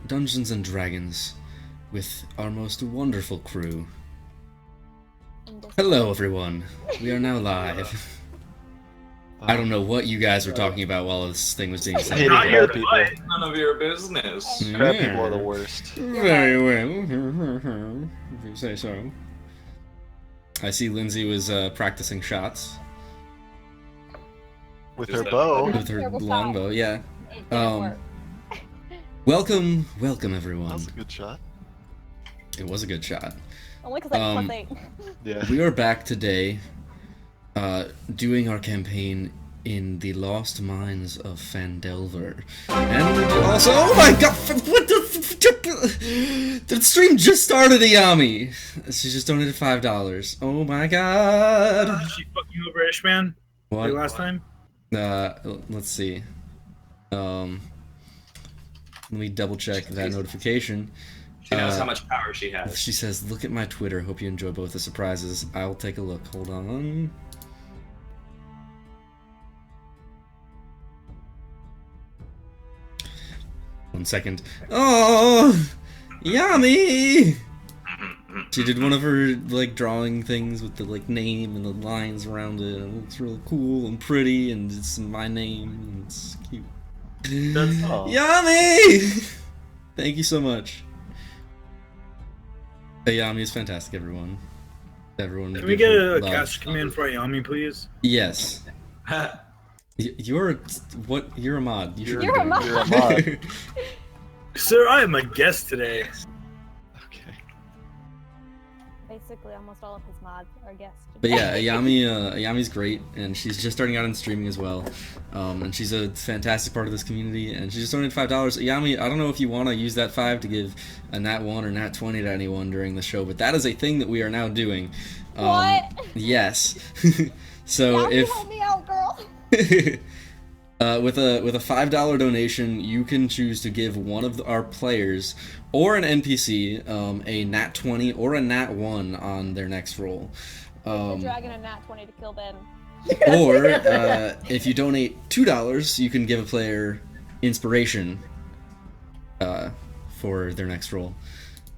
Dungeons and Dragons with our most wonderful crew. Hello, everyone. We are now live. I don't know what you guys were talking about while this thing was being said. Not your people. None of your business. Crab people are the worst. Very well. If you say so. I see Lindsay was practicing shots. With her bow. With her longbow, yeah. Welcome, everyone. That was a good shot. It was a good shot. Only because I something. Yeah. We are back today, doing our campaign in the Lost Mines of Phandelver. And also, oh my god, what the stream just started, Ayami! She just donated $5. Oh my god! She fucked you over, Ishman? What? Last time? Let's see. Let me double check that notification. She knows how much power she has. She says, look at my Twitter, hope you enjoy both the surprises. I'll take a look, hold on. One second. Oh, yummy! She did one of her, like, drawing things with the, like, name and the lines around it. It looks really cool and pretty, and it's my name, and it's cute. Yummy! Thank you so much. Ayami is fantastic, everyone. Everyone. Can we get a cast command for Ayami, please? Yes. You're what? You're a mod. You're a mod. You're a mod. Sir, I am a guest today. Okay. Basically, almost all of his mods are guests. But yeah, Ayami's great, and she's just starting out in streaming as well. And she's a fantastic part of this community, and she just donated $5. Ayami, I don't know if you want to use that 5 to give a nat 1 or nat 20 to anyone during the show, but that is a thing that we are now doing. What? Yes. So Ayami, if help me out, girl. with a $5 donation, you can choose to give one of our players or an NPC a nat 20 or a nat 1 on their next roll. The dragon a nat 20 to kill Ben. Or if you donate $2, you can give a player inspiration for their next roll,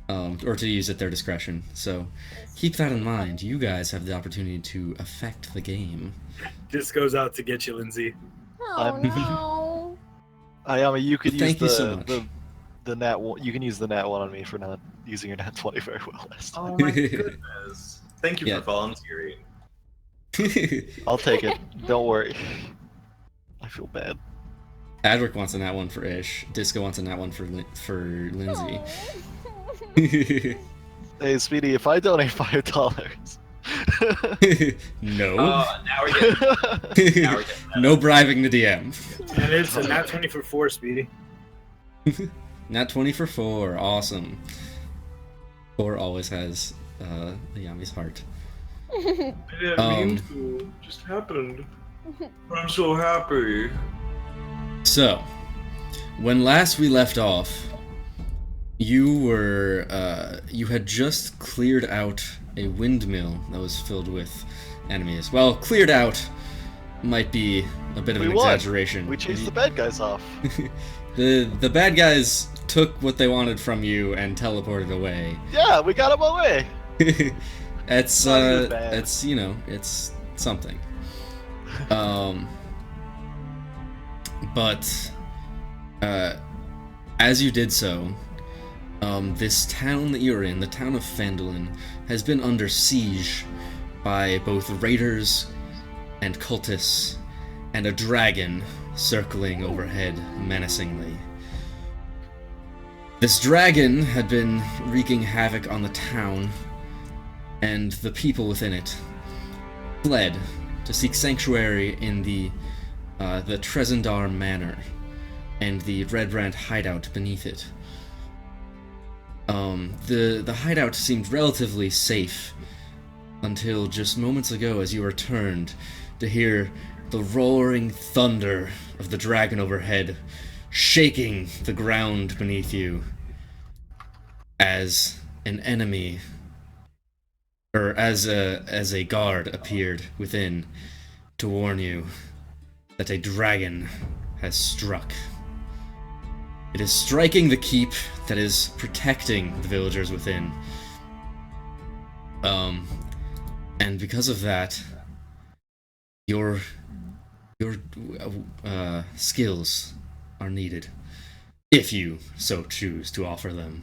or to use at their discretion. So keep that in mind. You guys have the opportunity to affect the game. This goes out to get you, Lindsay. Oh no. Ayami, you could use Thank you so much. the nat 1. You can use the nat 1 on me for not using your nat 20 very well last time. Oh my goodness. Thank you for volunteering. I'll take it. Don't worry. I feel bad. Adric wants a nat 1 for Ish. Disco wants a nat 1 for Lindsay. Hey, Speedy, if I donate $5. No. Now we're getting No bribing the DM. And it's a nat 20 for 4, Speedy. Nat 20 for 4. Awesome. 4 always has Ayami's heart. I didn't mean to. It just happened. But I'm so happy. So, when last we left off, you had just cleared out a windmill that was filled with enemies. Well, cleared out might be a bit of an exaggeration. We chased the bad guys off. The bad guys took what they wanted from you and teleported away. Yeah, we got them away. It's you know, it's something. But as you did so, this town that you're in, the town of Phandelver, has been under siege by both raiders and cultists, and a dragon circling overhead menacingly. This dragon had been wreaking havoc on the town, and the people within it fled to seek sanctuary in the Trezendar Manor and the Redbrand hideout beneath it. The hideout seemed relatively safe until just moments ago, as you returned to hear the roaring thunder of the dragon overhead shaking the ground beneath you as an enemy, or as a guard appeared within to warn you that a dragon has struck. It is striking the keep that is protecting the villagers within. And because of that, your skills are needed, if you so choose to offer them.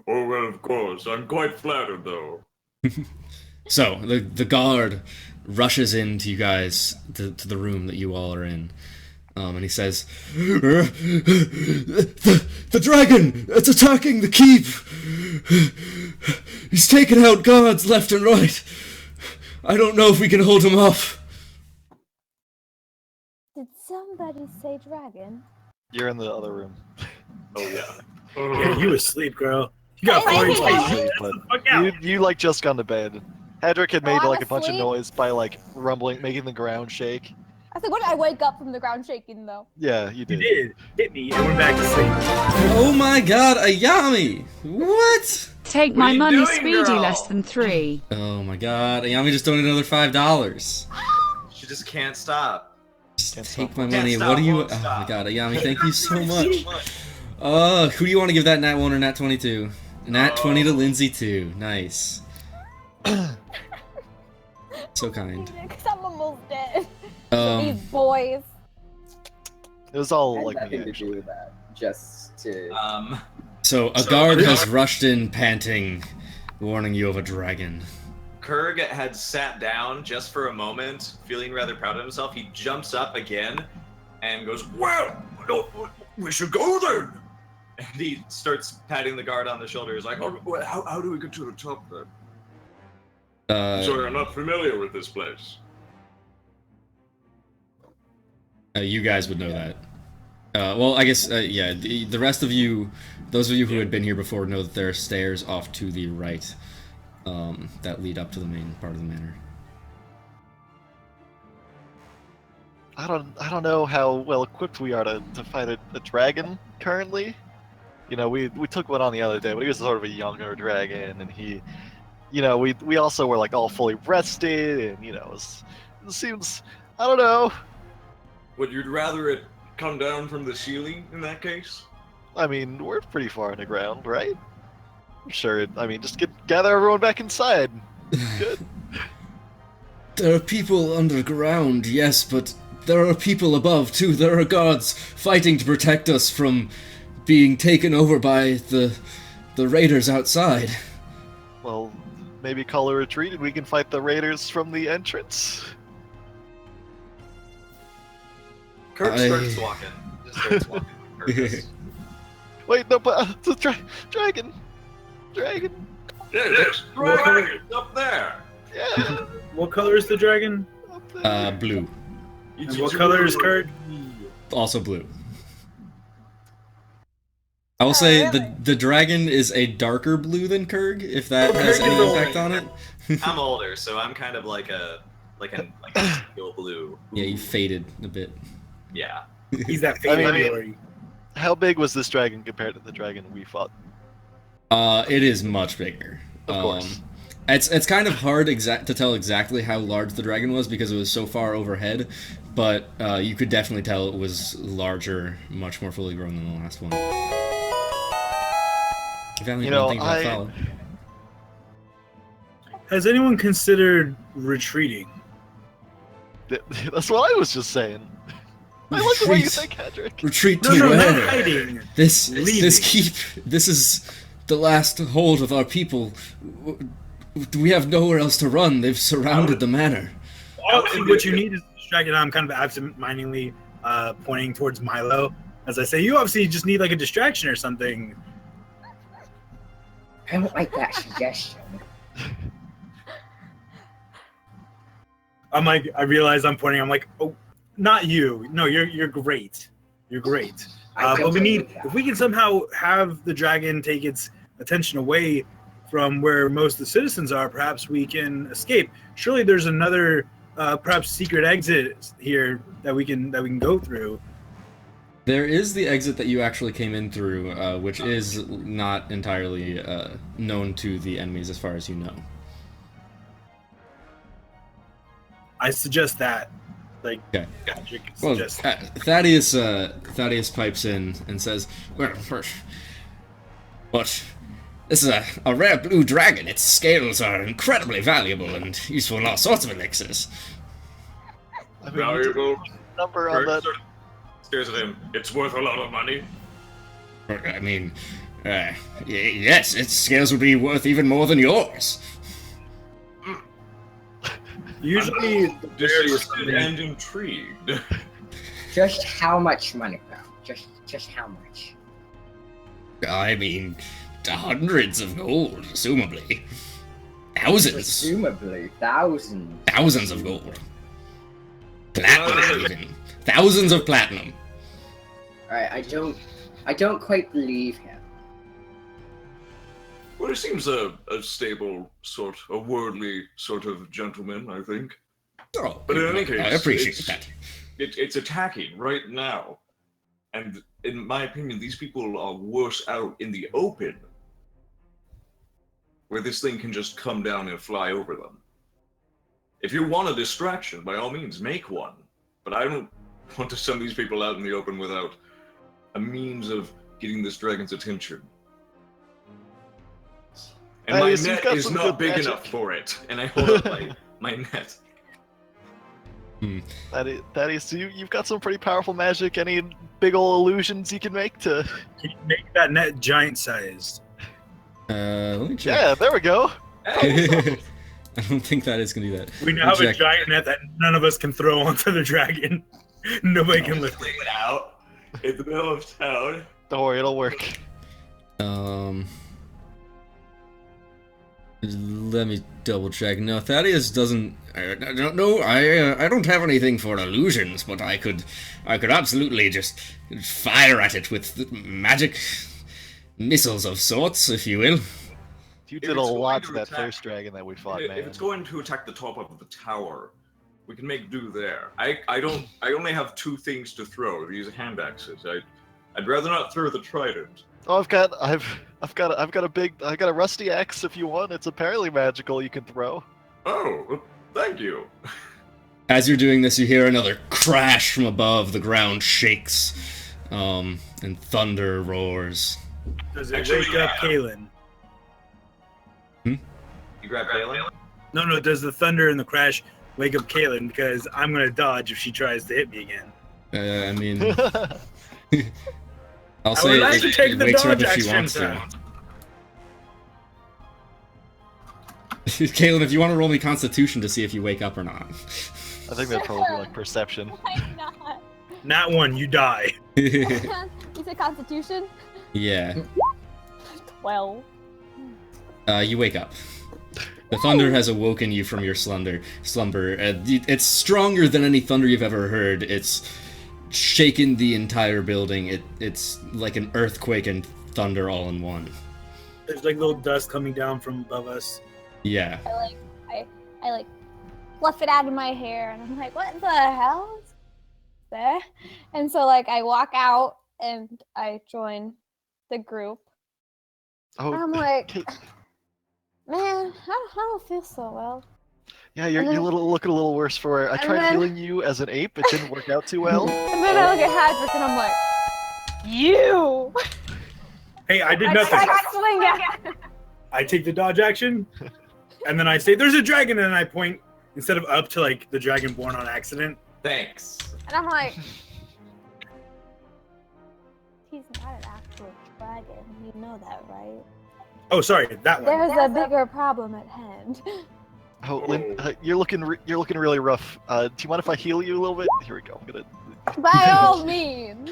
Oh, well, of course. I'm quite flattered, though. So, the guard rushes into you guys, to the room that you all are in. And he says, the dragon! It's attacking the keep! He's taking out guards left and right! I don't know if we can hold him off. Did somebody say dragon? You're in the other room. Oh, yeah. Yeah, you asleep, girl. You got Hey, 4 hey, HP. But Fuck out. you like just gone to bed. Hedrick had made I'm like a bunch of asleep. noise by like rumbling, making the ground shake. I said, when did I wake up from the ground shaking, though? Yeah, you You did. did. Hit me and went back to sleep. Oh my god, Ayami! What? Take What my are you money, doing, Speedy, girl? less than 3. Oh my god, Ayami just donated another $5. She just can't stop. Just Can't take stop. my Can't money. stop, What do you? won't Oh my stop. god, Ayami, thank you so much. Who do you want to give that Nat 1 or Nat 22? Nat 20 to Lindsay 2. Nice. So kind. Because I'm almost dead. Um, These boys. It was all Had like nothing me to do actually. with that. Just to. so a guard has rushed in, panting, warning you of a dragon. Kurg had sat down just for a moment, feeling rather proud of himself. He jumps up again and goes, "Well, no, we should go then." And he starts patting the guard on the shoulder. He's like, "Oh, well, how do we get to the top then?" Sorry, I'm not familiar with this place. You guys would know that. Well, I guess, yeah, the rest of you, those of you who had been here before, know that there are stairs off to the right that lead up to the main part of the manor. I don't know how well equipped we are to fight a dragon currently. You know, we took one on the other day, but he was sort of a younger dragon, and he, you know, we also were like all fully rested, and you know, it seems, I don't know. Would you rather it come down from the ceiling in that case? I mean, we're pretty far in the ground, right? I'm sure. I mean, just gather everyone back inside. Good. There are people underground, yes, but there are people above too. There are guards fighting to protect us from being taken over by the raiders outside. Well, maybe call a retreat and we can fight the raiders from the entrance. Kurg starts walking. Just starts walking. Kurg just- Wait, no, but the dragon. Dragon. Yeah, there's dragon up there. Yeah. What color is the dragon? Up there. Blue. And what color is Kurt? Also blue. I will say really? the dragon is a darker blue than Kurg, if that has any impact on it. I'm older, so I'm kind of like a steel blue. Yeah, you faded a bit. Yeah. He's that I mean- faded glory. How big was this dragon compared to the dragon we fought? It is much bigger. Of course. It's kind of hard to tell exactly how large the dragon was because it was so far overhead, but you could definitely tell it was larger, much more fully grown than the last one. If You know, follow. Has anyone considered retreating? That's what I was just saying. I like the way you Retreat. think, Hedrick. Retreat to No, not where? hiding. This Leaving. keep. This is the last hold of our people. We have nowhere else to run. They've surrounded the manor. Obviously, what you need is distracted. I'm kind of absent-mindedly pointing towards Milo as I say, you obviously just need like a distraction or something. I don't like that suggestion. I'm like, I realize I'm pointing. I'm like, oh, not you. No, you're great. You're great. But we need, if we can somehow have the dragon take its attention away from where most of the citizens are, perhaps we can escape. Surely there's another, perhaps secret exit here that we can go through. There is the exit that you actually came in through, which is not entirely known to the enemies as far as you know. I suggest that. like Okay. magic Well, suggests. Thaddeus pipes in and says, "Well, first, but this is a rare blue dragon. Its scales are incredibly valuable and useful in all sorts of elixirs." I mean, Valuable. number on Kurt that. sort of stares at him. It's worth a lot of money. I mean, yes, its scales would be worth even more than yours. Usually, the berry is Disgusted and intrigued. Just how much money, bro? Just how much? I mean, hundreds of gold, assumably. Thousands. Presumably, thousands. Thousands of gold. Platinum, even. Thousands of platinum. Alright, I don't quite believe him. Well, he seems a stable sort, a worldly sort of gentleman, I think. Oh, But in any case, I appreciate that. It's attacking right now. And in my opinion, these people are worse out in the open, where this thing can just come down and fly over them. If you want a distraction, by all means, make one. But I don't want to send these people out in the open without a means of getting this dragon's attention. And my You've net got is some not good big magic. enough for it. And I hold up my net. That is, you've got some pretty powerful magic. Any big ol' illusions you can make to? Can you make that net giant sized? Let me check. Yeah, there we go. I don't think that is gonna do that. We now have a Check. giant net that none of us can throw onto the dragon. Nobody can lift Fling it. it out in the middle of town. Don't worry, it'll work. Let me double check. No, Thaddeus doesn't. I don't know. I don't have anything for illusions, but I could absolutely just fire at it with magic missiles of sorts, if you will. You If did a it's going lot to to that attack- first dragon that we fought, If man. it's going to attack the top of the tower, we can make do there. I only have 2 things to throw. These hand axes. I'd rather not throw the trident. Oh, I've got a rusty axe if you want. It's apparently magical. You can throw. Oh, well, thank you. As you're doing this, you hear another crash from above. The ground shakes, and thunder roars. Does it Actually, wake up yeah. Kalen? You grab Balin? No, does the thunder and the crash wake up Kalen? Because I'm gonna dodge if she tries to hit me again. I mean, I'll I say would like to take it the wakes her up dodge if she action wants to. sound. Kaylin, if you want to roll me Constitution to see if you wake up or not. I think that'd probably be like perception. Why not? Not one, you die. You said Constitution? Yeah. 12. You wake up. The thunder has awoken you from your slumber. It's stronger than any thunder you've ever heard. It's shaken the entire building. It's like an earthquake and thunder all in one. There's like little dust coming down from above us. Yeah. I like fluff it out of my hair and I'm like, what the hell is there? And so like I walk out and I join the group. Oh, I'm like, Kate- man, I don't feel so well. yeah, you're looking a little worse for it. I And tried then- healing you as an ape. It didn't work out too well. And then I look at Hadrick and I'm like, you! Hey, I did I nothing. got swing at. I take the dodge action, and then I say, "There's a dragon," and I point instead of up to like the dragon born on accident. Thanks. And I'm like, he's not an actual dragon. You know that, right? Oh, sorry, that one. There's a bigger problem at hand. Oh, Lynn, you're looking really rough. Do you mind if I heal you a little bit? Here we go. I'm gonna. By all means.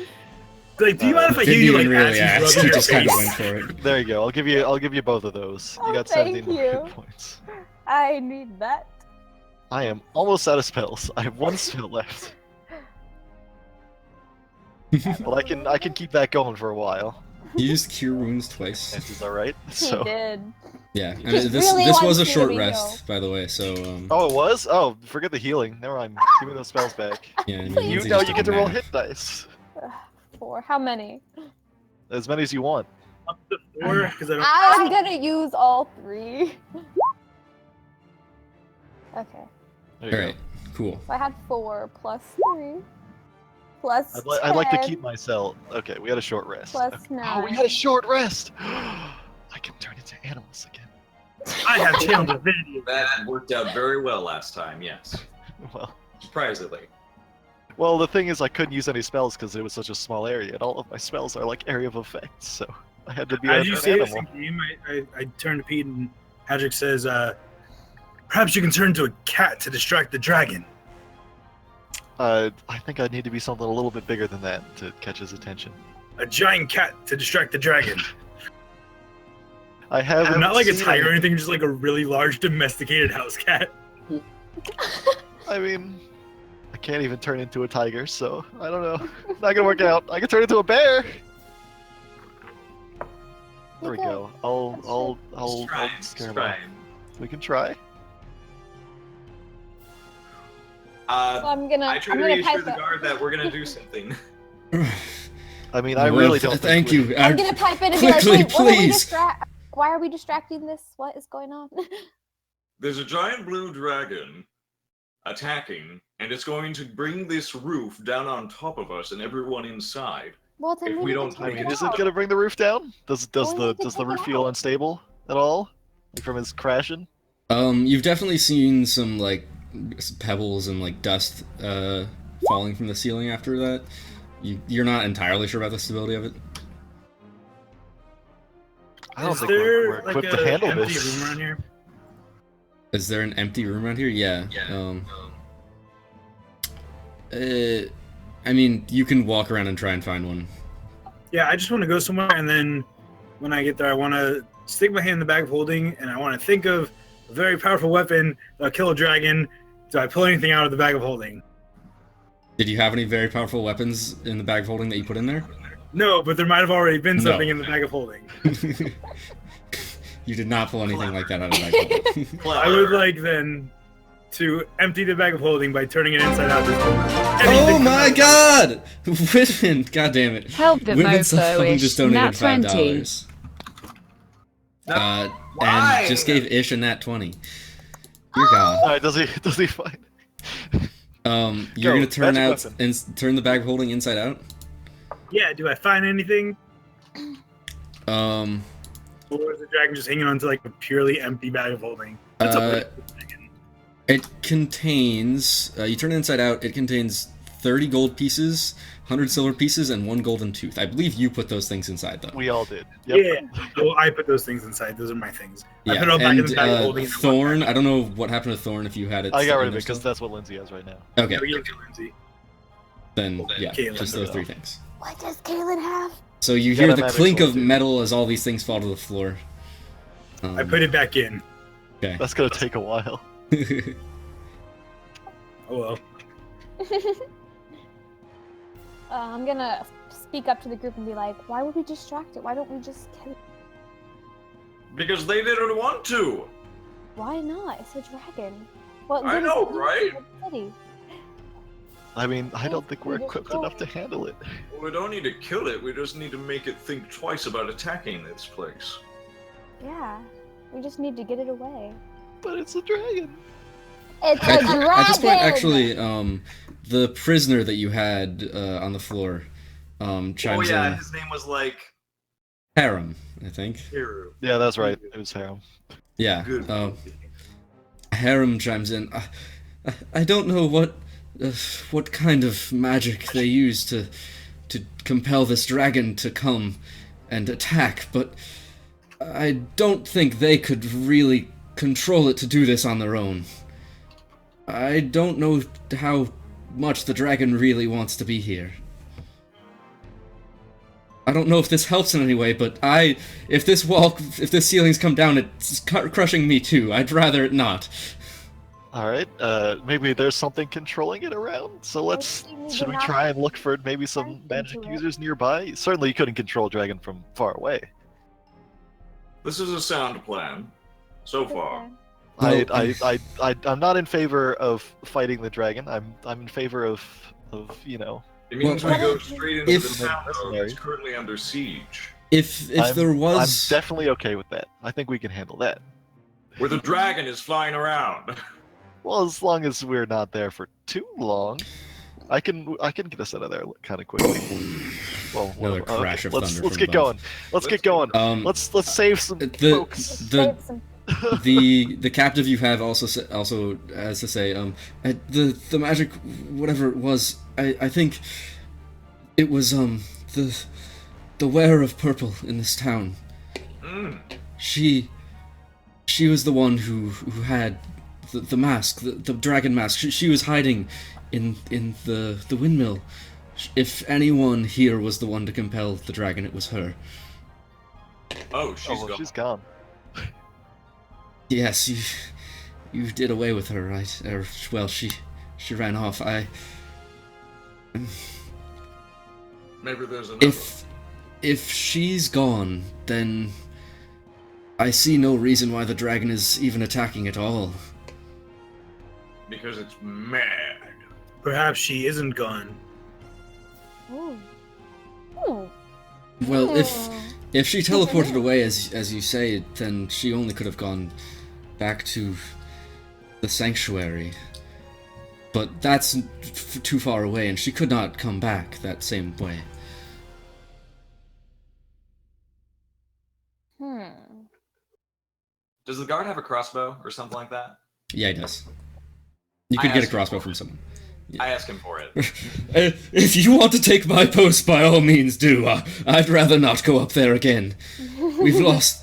Like, do you mind if I hear Didn't you even like really as ask. he's You rubbing just your kind of face? went for it. There you go. I'll give you both of those. You Oh, got thank 17 more you. hit points. I need that. I am almost out of spells. I have 1 spell left. But I can keep that going for a while. You used Cure Wounds twice. If it's all right. He So. did. Yeah, I Just mean, this really was wants a you to short be rest, by the way. So Oh, it was? Oh, forget the healing. Never mind. Give me those spells back. yeah. I mean, Please. You Lindsay know just you get did to roll math. hit dice. 4. How many? As many as you want. Up to 4, because I don't. I'm gonna use all 3. Okay. There you All right. cool. So I had 4 plus 3 plus I'd like to 10 keep my cell. Okay, we had a short rest. plus Okay. 9. Oh, we had a short rest. I can turn into animals again. I have channel divinity. That worked out very well last time, yes. Well, Surprisingly. well, the thing is, I couldn't use any spells because it was such a small area, and all of my spells are like area of effect, so I had to be As an you say this animal. in game, I turn to Pete and Hadrick says, perhaps you can turn into a cat to distract the dragon. I think I need to be something a little bit bigger than that to catch his attention. A giant cat to distract the dragon. I haven't Not like a seen tiger or any- anything, just like a really large domesticated house cat. I mean, I can't even turn into a tiger, so I don't know. Not gonna work out. I can turn into a bear. There we Okay. go. I'll Let's try. scare Let's him try. off. We can try. So I'm gonna I try I'm to gonna reassure pipe the it. guard that we're gonna do something. I mean, I really don't. Thank think you. I'm gonna pipe it and be like, Quickly, wait, what are we please. why are we distracting this? What is going on? There's a giant blue dragon attacking, and it's going to bring this roof down on top of us and everyone inside. Well, then If we need don't to I take mean, it is it out. gonna bring the roof down? Does Well, we need to the take roof it feel out. unstable at all? Like from his crashing? You've definitely seen some like pebbles and like dust falling from the ceiling after that. You're not entirely sure about the stability of it. I don't Is think there we're like equipped a to handle empty this. room around here? Is there an empty room around here? Yeah. I mean, you can walk around and try and find one. Yeah, I just want to go somewhere, and then when I get there, I want to stick my hand in the bag of holding, and I want to think of a very powerful weapon that'll kill a dragon. Do I pull anything out of the bag of holding? Did you have any very powerful weapons in the bag of holding that you put in there? No, but there might have already been No. something in the bag of holding. You did not pull anything like that out of the bag of holding. I would like then to empty the bag of holding by turning it inside out. Oh Anything my come out. god! Women, god damn it. Help the Women's mofo-ish, just donated nat 20. $5. Why? And just gave Ish a nat 20. Dear god. Alright, does he find? You're Go, gonna turn magic out weapon. and turn the bag of holding inside out? Yeah, do I find anything? Um, Or is the dragon just hanging onto like a purely empty bag of holding? That's Uh, a dragon. it contains, you turn it inside out, it contains 30 gold pieces, 100 silver pieces, and 1 golden tooth. I believe you put those things inside, though. We all did. Yep. Yeah, so I put those things inside. Those are my things. I Yeah, put it all back in and the bag of holding. and I walk Thorn, back. I don't know what happened to Thorn if you had it. I got rid in of there it because still. that's what Lindsay has right now. Okay, We give it to Lindsay. then yeah, Caitlin just put those it 3 off. things. What does Kaylin have? So you You hear got a the magic clink sword, of too. metal as all these things fall to the floor. I put it back in. Okay. That's gonna take a while. Oh well. I'm gonna speak up to the group and be like, why would we distract it? Why don't we just kill it? Because they didn't want to. Why not? It's a dragon. What I good is know, it doing right? to the city? I mean, I don't think we're equipped enough to handle it. We don't need to kill it, we just need to make it think twice about attacking this place. Yeah. We just need to get it away. But it's a dragon. It's a At dragon! this point, actually, the prisoner that you had on the floor chimes Oh yeah, in. his name was like... Harem, I think. Hero. Yeah, that's right. It was Harem. Yeah. Good. Harem chimes in. I don't know what kind of magic they use to compel this dragon to come and attack, but I don't think they could really control it to do this on their own. I don't know how much the dragon really wants to be here. I don't know if this helps in any way, but if this ceiling's come down, it's crushing me too. I'd rather it not. Alright, maybe there's something controlling it around? So should we try and look for maybe some magic users nearby? Certainly you couldn't control a dragon from far away. This is a sound plan, so far. I'm not in favor of fighting the dragon. I'm in favor of you know. It means Well, we go straight into if- the town, though. Mercenary. It's currently under siege. If there was I'm definitely okay with that. I think we can handle that. Where the dragon is flying around. Well, as long as we're not there for too long, I can get us out of there kind of quickly. Well, Another crash of let's thunder let's from get above. going. Let's get going. Let's save some folks. The captive you have also has to say the magic whatever it was, I think it was the wearer of purple in this town. She was the one who had the mask, the dragon mask. She was hiding in the windmill. If anyone here was the one to compel the dragon, it was her. Oh, she's gone. Yes, you did away with her, right? Well, she ran off. Maybe there's another. If she's gone, then I see no reason why the dragon is even attacking at all. Because it's mad. Perhaps she isn't gone. Ooh. Ooh. Well, if she teleported away as you say, then she only could have gone back to the sanctuary. But that's too far away, and she could not come back that same way. Does the guard have a crossbow or something like that? Yeah, he does. You could get a crossbow from someone. Yeah. I ask him for it. If you want to take my post, by all means do. I'd rather not go up there again. We've lost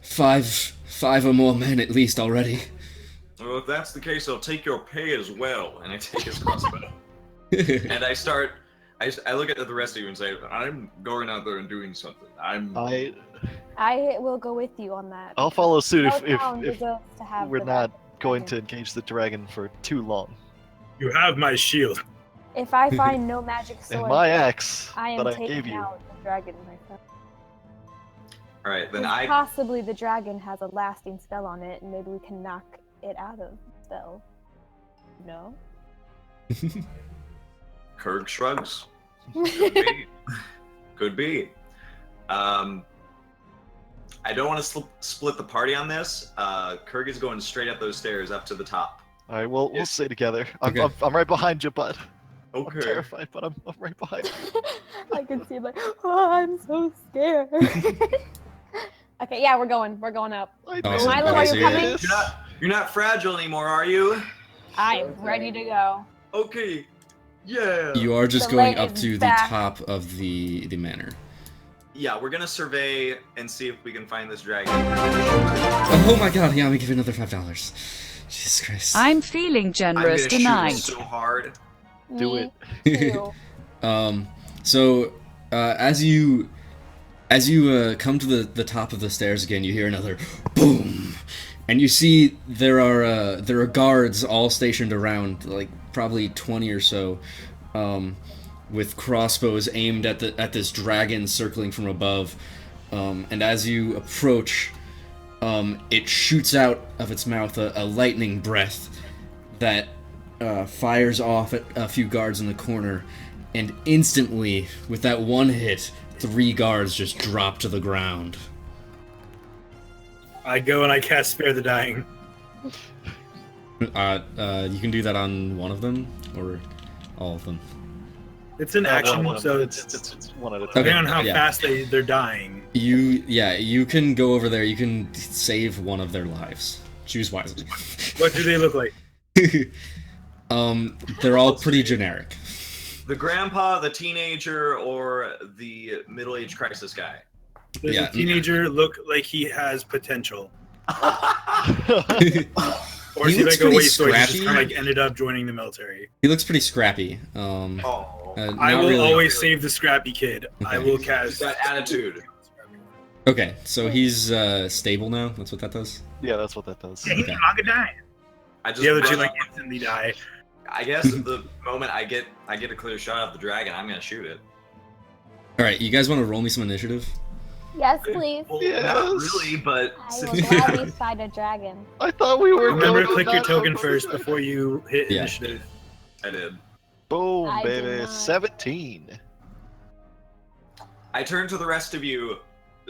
five or more men at least already. Well, if that's the case, I'll take your pay as well. And I take his crossbow. And I look at the rest of you and say, I'm going out there and doing something. I will go with you on that. I'll follow suit No if town deserves to have we're the not going dragon. to engage the dragon for too long. You have my shield. If I find no magic sword, And my axe I am that I gave taking you. out the dragon, my friend. Alright, then 'Cause possibly the dragon has a lasting spell on it, and maybe we can knock it out of the spell. No? Kurg shrugs. Could be. Could be. I don't want to split the party on this. Kurg is going straight up those stairs up to the top. All right, we'll stay together. Okay. I'm right behind you, bud. Okay. I'm terrified, but I'm right behind you. I can see him like, oh, I'm so scared. Okay, yeah, we're going up. I Awesome. Milo, Okay, are so you you're- coming? You're not fragile anymore, are you? I'm ready to go. Okay. Yeah. You are just The going leg up is to back. the top of the manor. Yeah, we're gonna survey and see if we can find this dragon. Oh my god, yeah, let me give you another $5. Jesus Christ. I'm feeling generous I'm gonna tonight. shoot so hard. Do Me it. too. So, as you come to the top of the stairs again, you hear another boom, and you see there are guards all stationed around, like probably 20 or so, with crossbows aimed at this dragon circling from above. And as you approach, it shoots out of its mouth a lightning breath that fires off at a few guards in the corner, and instantly, with that one hit, 3 guards just drop to the ground. I go and I cast Spare the Dying. You can do that on one of them, or all of them. It's an action, One of so them. it's it's one at a time. depending on how yeah. fast they're dying. You can go over there, you can save one of their lives. Choose wisely. What do they look like? They're all pretty generic. The grandpa, the teenager, or the middle-aged crisis guy? Does Yeah. the teenager look like he has potential? Or is He he looks like a pretty waste so he just scrappy. kind of like ended up joining the military? He looks pretty scrappy. Oh, Not I will really. always save the scrappy kid. I will cast that attitude. Okay, so he's stable now. That's what that does. Yeah, that's what that does. Yeah, he's Okay. not gonna die. I just The other two run like up- instantly die. I guess the moment I get a clear shot at the dragon, I'm gonna shoot it. All right, you guys want to roll me some initiative? Yes, please. Yes. Not really, but I will gladly fight a dragon. I thought we were Remember going to click your not token over first the- before you hit Yeah. initiative. I did. Boom, I did baby. not. 17. I turn to the rest of you.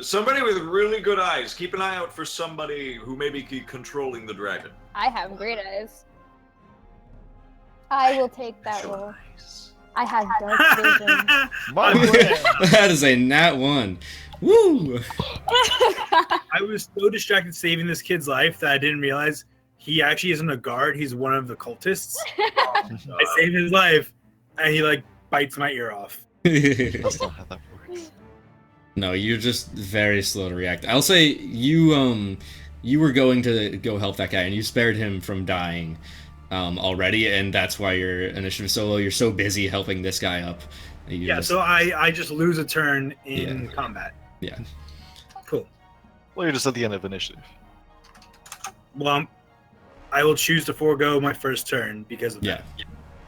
Somebody with really good eyes. Keep an eye out for somebody who may be controlling the dragon. I have great eyes. I will take that roll. Nice. I have dark vision. My plan. That is a nat 1. Woo! I was so distracted saving this kid's life that I didn't realize he actually isn't a guard. He's one of the cultists. I saved his life, and he like bites my ear off. That's not how that works. No, you're just very slow to react. I'll say you were going to go help that guy, and you spared him from dying already, and that's why your initiative is so low. You're so busy helping this guy up. So I just lose a turn in combat. Yeah. Cool. Well, you're just at the end of initiative. Well, I will choose to forego my first turn because of that.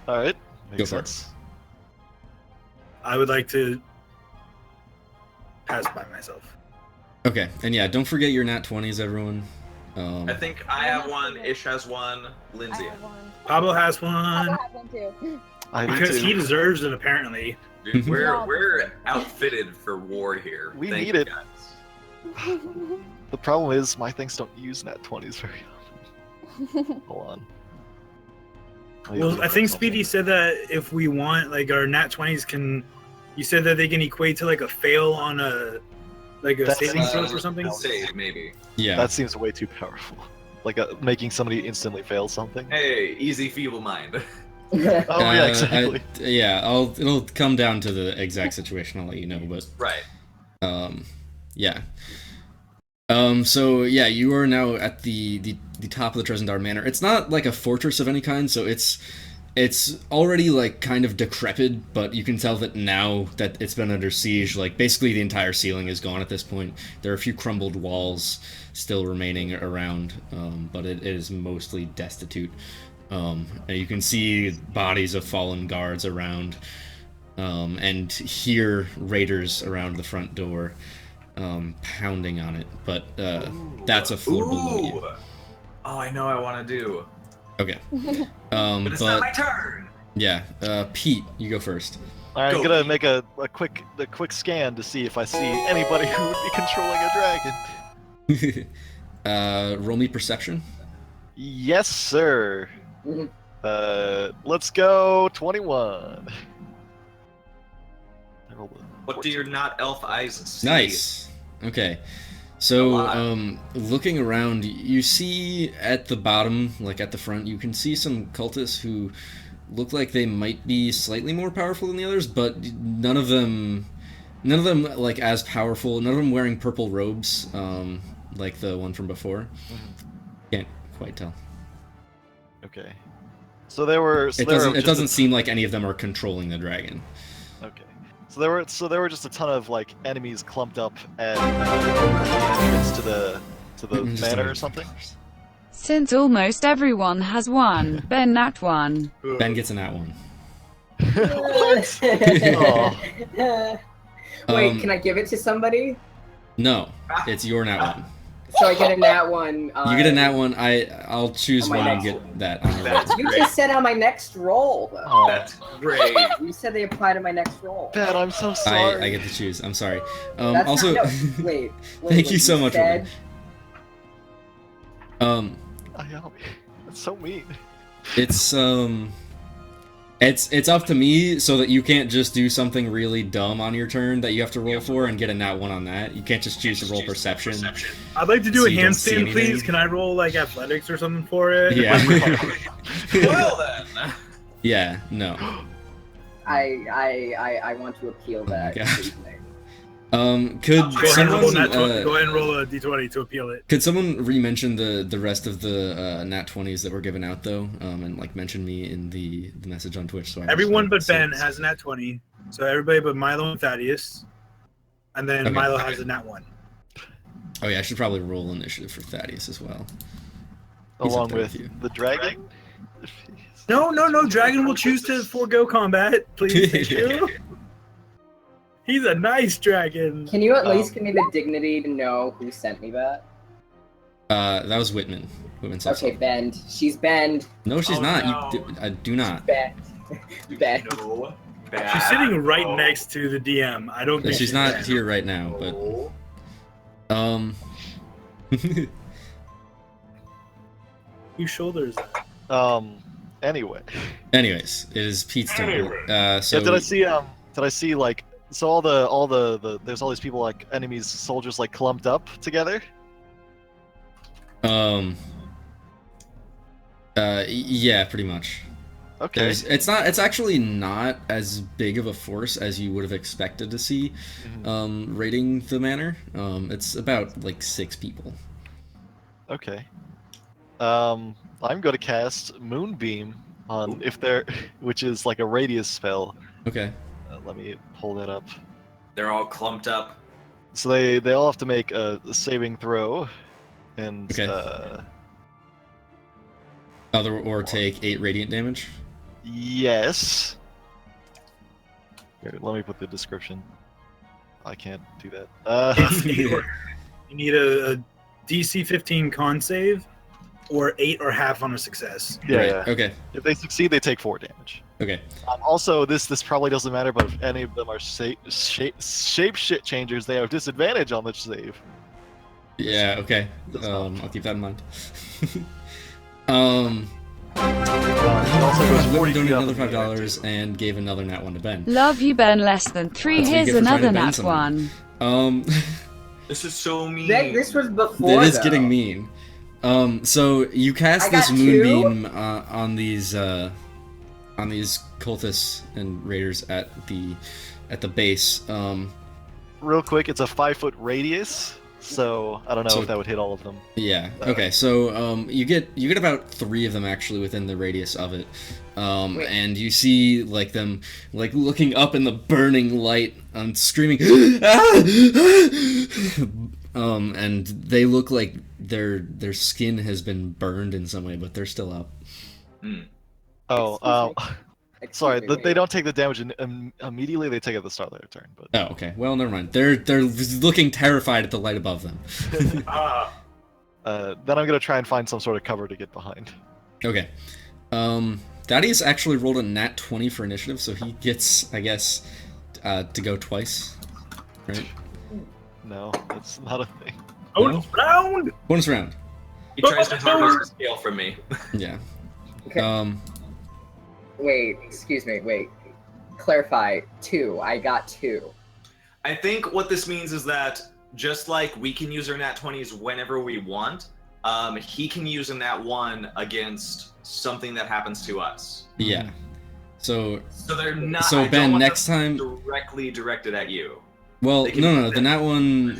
All right. Go Makes for it. sense. I would like to pass by myself. Okay, and yeah, don't forget your nat 20s, everyone. I think I have one, Ish has one, I Lindsay. have one. Pablo has one I have one too. I need because to. he deserves it, apparently. Dude, Yeah. we're outfitted for war here. We Thank need you, it. guys. The problem is my things don't use nat 20s very often. Hold on. Well, I think Speedy said that if we want, like, our nat 20s can. You said that they can equate to like a fail on a That's- saving throw or something. Save, maybe. Yeah. That seems way too powerful. Like making somebody instantly fail something. Hey, easy feeble mind. Oh yeah, exactly. It'll come down to the exact situation. I'll let you know, but Right. yeah. So yeah, you are now at the top of the Tresendar Manor. It's not like a fortress of any kind, so it's already like kind of decrepit, but you can tell that now that it's been under siege, like basically the entire ceiling is gone at this point. There are a few crumbled walls still remaining around, but it is mostly destitute. And you can see bodies of fallen guards around, and hear raiders around the front door, pounding on it. But that's a floor below you. Oh, I know I want to do. Okay. But it's not my turn. Yeah, Pete, you go first. I'm Go, gonna Pete. make a quick scan to see if I see anybody who would be controlling a dragon. Roll me perception. Yes, sir. Let's go 21. I rolled a What do your not elf eyes see? Nice. Okay. A So, lot. looking around, you see at the bottom, like at the front, you can see some cultists who look like they might be slightly more powerful than the others, but none of them like as powerful. None of them wearing purple robes, like the one from before. Can't quite tell. Okay. So they were. So It they were doesn't. It just doesn't seem like any of them are controlling the dragon. Okay. So there were just a ton of like enemies clumped up at the entrance to the Just manor or don't- something. Since almost everyone has one, Ben nat one. Ben gets an at one. Oh. Wait, can I give it to somebody? No, it's your nat one. So I get a nat one. You get a nat one. I'll choose On my one and next get that on your That's roll. You great. just said on my next roll, though. Oh. That's great. You said they apply to my next roll. Ben, I'm so sorry. I get to choose. I'm sorry. That's Also, not, no, wait. thank you so much, said, Ruben. Ayami, that's so mean. It's up to me so that you can't just do something really dumb on your turn that you have to roll for and get a nat one on that. You can't just choose to roll perception. I'd like to do So a you don't see handstand, anything? please. Can I roll like athletics or something for it? Yeah. Well then. Yeah. No. I want to appeal that. God. please. Could Go ahead, and roll someone go ahead and roll a d20 to appeal it. could someone re-mention the rest of the nat 20s that were given out though, and like mention me in the message on Twitch? So I Everyone but understand. Ben has a nat 20. So everybody but Milo and Thaddeus. And then Okay. Milo has a nat 1. Oh yeah, I should probably roll initiative for Thaddeus as well. He's up Along there with with you. the dragon. No, Dragon will choose to forego combat. Please, thank you. He's a nice dragon. Can you at least give me the dignity to know who sent me that? That was Whitman. Whitman's also. Okay, bend. She's bend. No, she's Oh, not. no. I do not. Bend. Bend. No. She's sitting right next to the DM. I don't think She's not bad. here right now, but whose Whose shoulder is that? Anyway. Anyways, it is Pete's turn. Anyway. So Yeah, did I see like so all the there's all these people like enemies soldiers like clumped up together? Yeah, pretty much. Okay. It's actually not as big of a force as you would have expected to see raiding the manor. It's about like 6 people. Okay. I'm going to cast Moonbeam on which is like a radius spell. Okay. Let me pull that up. They're all clumped up. So they all have to make a saving throw, and Okay. Or take 8 radiant damage. Yes. Here, let me put the description. I can't do that. You need a DC 15 con save, or 8 or half on a success. Yeah, Right. yeah. Okay. If they succeed, they take 4 damage. Okay. Also, this probably doesn't matter, but if any of them are shape shit changers, they have disadvantage on the save. Yeah. Okay. That's I'll keep that in mind. It also goes Let me 40 donate feet up another in the air, $5 too. and gave another nat 1 to Ben. Love you, Ben. Less than 3. That's what you Here's get for trying to another ban nat someone. 1. This is so mean. This was before. It is though. getting mean. So you cast I this got moonbeam on these cultists and raiders at the base. Real quick, it's a 5-foot radius, so I don't know So- if that would hit all of them. Yeah. Okay. So you get about 3 of them actually within the radius of it, Wait. and you see like them like looking up in the burning light and screaming, and they look like their skin has been burned in some way, but they're still up. Oh, Excuse sorry, me, they wait. don't take the damage immediately. They take it at the start of their turn. But Oh, okay. Well, never mind. They're looking terrified at the light above them. then I'm gonna try and find some sort of cover to get behind. Okay. Thaddeus actually rolled a nat 20 for initiative, so he gets, I guess, to go twice. Right? No, that's not a thing. Bonus round! Bonus round. He tries to harvest the scale from me. Yeah. Okay. Wait, excuse me. Wait. Clarify. 2. I got 2. I think what this means is that just like we can use our nat 20s whenever we want, he can use a nat 1 against something that happens to us. Yeah. So they're not. So I don't Ben, want next them time. directly directed at you. Well, They can no, do the that.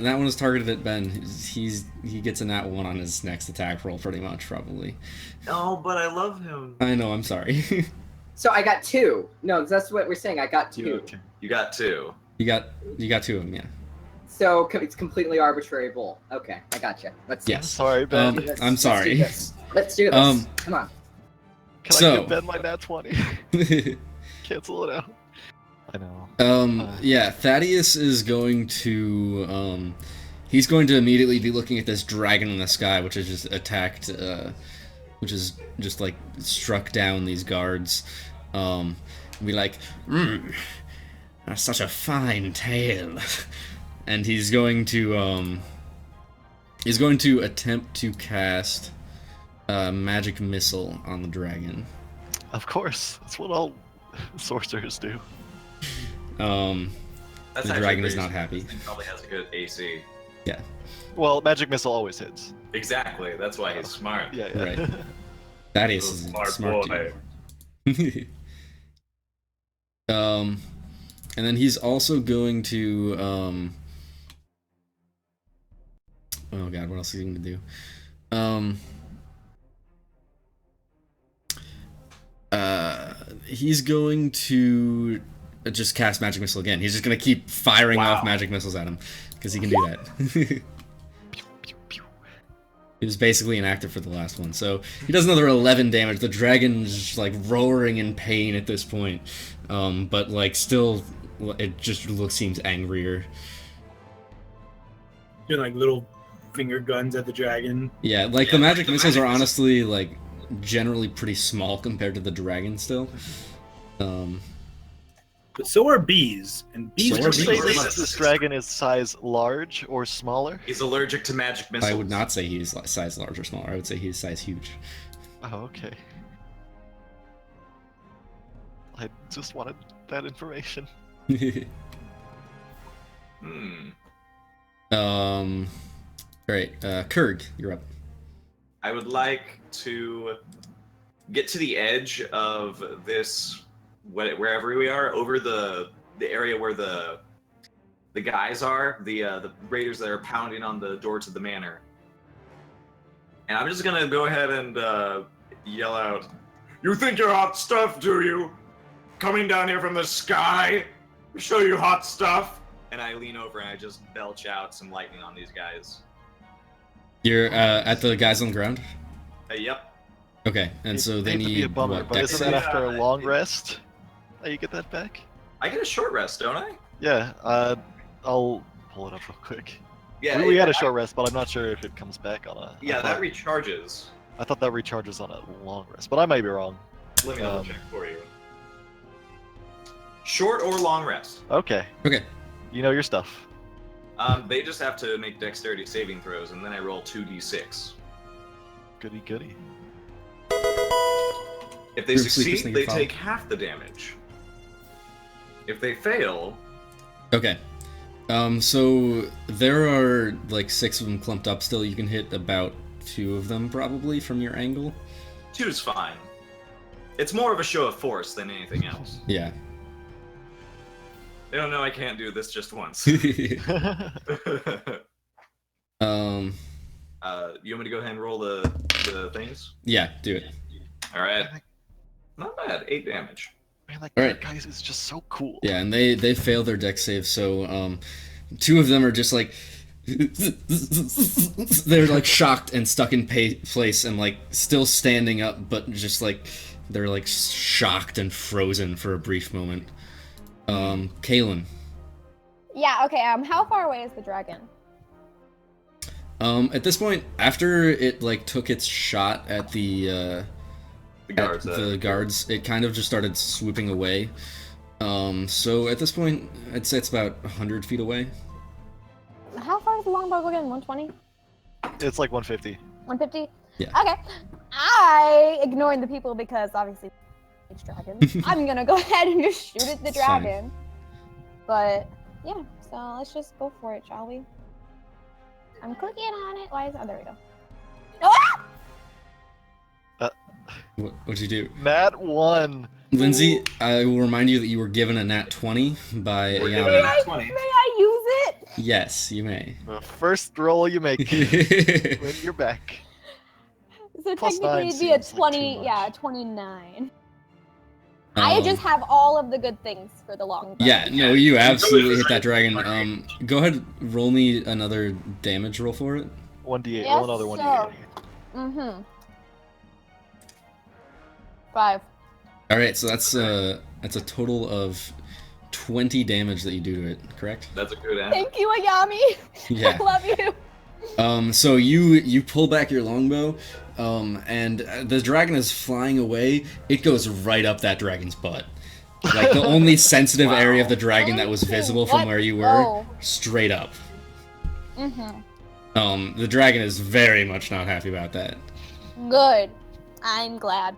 nat one is targeted at Ben. He gets a nat 1 on his next attack roll, pretty much, probably. No, but I love him. I know. I'm sorry. So I got 2. No, that's what we're saying. I got 2. You got 2. you got 2 of them, yeah. So it's completely arbitrary bull. Okay, I got you. Let's. Yes. Sorry, Ben. I'm sorry. Let's do this. Come on. Can I So- give Ben my nat 20? Cancel it out. I know. Yeah, Thaddeus is going to he's going to immediately be looking at this dragon in the sky, which has just attacked which has just like struck down these guards. And be like, that's such a fine tale. And he's going to attempt to cast magic missile on the dragon. Of course, that's what all sorcerers do. The That's dragon is actually not happy. He probably has a good AC. Yeah. Well, magic missile always hits. Exactly. That's why he's smart. Yeah, yeah. Right. Thaddeus is Smart smart boy. dude. And then he's also going to oh god, what else is he going to do? He's going to just cast magic missile again. He's just going to keep firing off magic missiles at him because he can do that. He was basically inactive for the last one, so he does another 11 damage. The dragon's just, like roaring in pain at this point, but like still, it just seems angrier. Doing like little finger guns at the dragon. Yeah, like the magic missiles are honestly like generally pretty small compared to the dragon still. But so are bees, and bees So Would are you say bees. this dragon is size large or smaller? He's allergic to magic missiles. I would not say he's size large or smaller. I would say he's size huge. Oh, okay. I just wanted that information. Alright, Kurg, you're up. I would like to get to the edge of this, wherever we are, over the area where the guys are, the raiders that are pounding on the door to the manor. And I'm just gonna go ahead and yell out, "You think you're hot stuff, do you? Coming down here from the sky? Show you hot stuff?" And I lean over and I just belch out some lightning on these guys. You're at the guys on the ground? Yep. Okay, and so they Hate to need be a bummer, what, but dex isn't that save? after a long rest that you get that back? I get a short rest, don't I? Yeah, I'll pull it up real quick. Yeah. We had a short rest, but I'm not sure if it comes back on a... Yeah, that recharges. I thought that recharges on a long rest, but I might be wrong. Let me double check for you. Short or long rest? Okay. Okay. You know your stuff. They just have to make dexterity saving throws, and then I roll 2d6. Goody goody. If they Group sleep is succeed, near they follow. take half the damage. If they fail... Okay. So there are like 6 of them clumped up still. You can hit about 2 of them probably from your angle. 2's fine. It's more of a show of force than anything else. Yeah. They don't know I can't do this just once. um. You want me to go ahead and roll the things? Yeah, do it. Alright. Not bad, 8 damage. Man, that All right. guy is just so cool. Yeah, and they fail their dex save, so 2 of them are just like they're like shocked and stuck in place and like still standing up, but just like they're like shocked and frozen for a brief moment. Kaylin. Yeah, okay, how far away is the dragon? At this point, after it like took its shot at the guards, it kind of just started swooping away. So at this point, I'd say it's about 100 feet away. How far is the longbow go again? 120? It's like 150. 150? Yeah. Okay. I ignoring the people because obviously it's dragons. I'm gonna go ahead and just shoot at the It's fine. dragon. But yeah, so let's just go for it, shall we? I'm clicking on it. Why is there we go. Ah! What'd you do? Nat 1. Lindsay, I will remind you that you were given a nat 20 by We're Ayami. given a nat 20. May I use it? Yes, you may. The first roll you make when you're back. So Plus technically 9 it'd be a seems like 20, too yeah, much. 29. I just Um, have all of the good things for the longbow. Yeah, no, you absolutely hit that dragon. Go ahead, roll me another damage roll for it. 1d8. Yes, Roll another 1d8. Mm-hmm. 5. All right, so that's a total of 20 damage that you do to it, correct? That's a good answer. Thank you, Ayami. Yeah. I love you. So you pull back your longbow, and the dragon is flying away. It goes right up that dragon's butt. Like the only sensitive area of the dragon that was visible from where you were, straight up. Mm-hmm. The dragon is very much not happy about that. Good. I'm glad.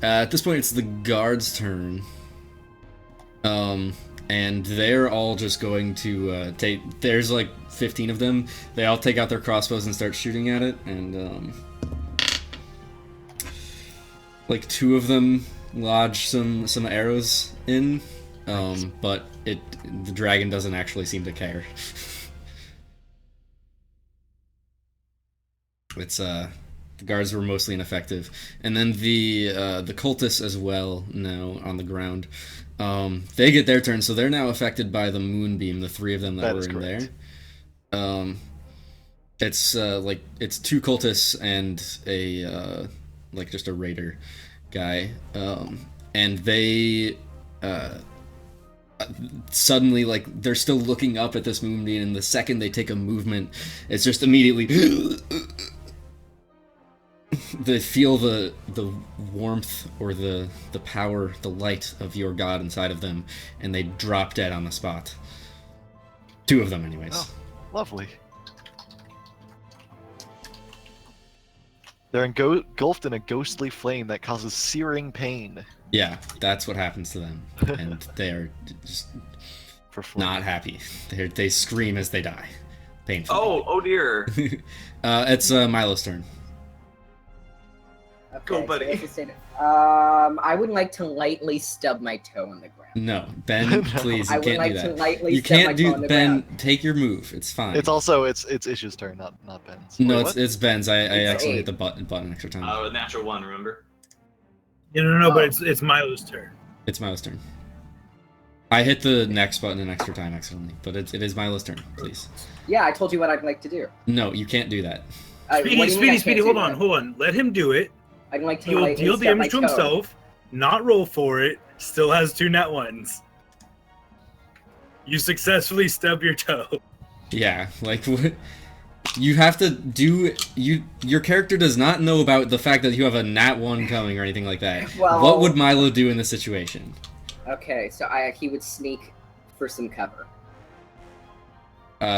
At this point, it's the guards' turn. And they're all just going to take. There's like 15 of them. They all take out their crossbows and start shooting at it, and like 2 of them lodge some arrows in, but the dragon doesn't actually seem to care. It's the guards were mostly ineffective, and then the cultists as well now on the ground. They get their turn, so they're now affected by the moonbeam. The 3 of them that were in correct. there. It's like it's 2 cultists and a like just a raider guy, and they suddenly like they're still looking up at this moonbeam, and the second they take a movement, it's just immediately. They feel the warmth or the power, the light of your god inside of them, and they drop dead on the spot. 2 of them, anyways. Oh, lovely. They're engulfed in a ghostly flame that causes searing pain. Yeah, that's what happens to them, and they are just not happy. They scream as they die, painfully. Oh dear. It's Milo's turn. Okay, Go, buddy. I would like to lightly stub my toe on the ground. No, Ben, please, you I would can't like do to that. lightly You stub my can't toe do on the Ben. ground. Take your move. It's fine. It's also it's Ish's turn, not Ben's. No, Wait, what? it's Ben's. I accidentally hit eight. the button extra time. A natural 1, remember? No, Oh. but it's Milo's turn. It's Milo's turn. I hit the next button an extra time accidentally, but it is Milo's turn. Please. Yeah, I told you what I'd like to do. No, you can't do that. What do you mean I Speedy, can't do hold that? on. Let him do it. I'd like to He'll lightly deal the stub my damage to toe. himself, not roll for it, still has 2 nat ones. You successfully stub your toe. Yeah, like what? You have to do. Your character does not know about the fact that you have a nat 1 coming or anything like that. Well- What would Milo do in this situation? Okay, so he would sneak for some cover.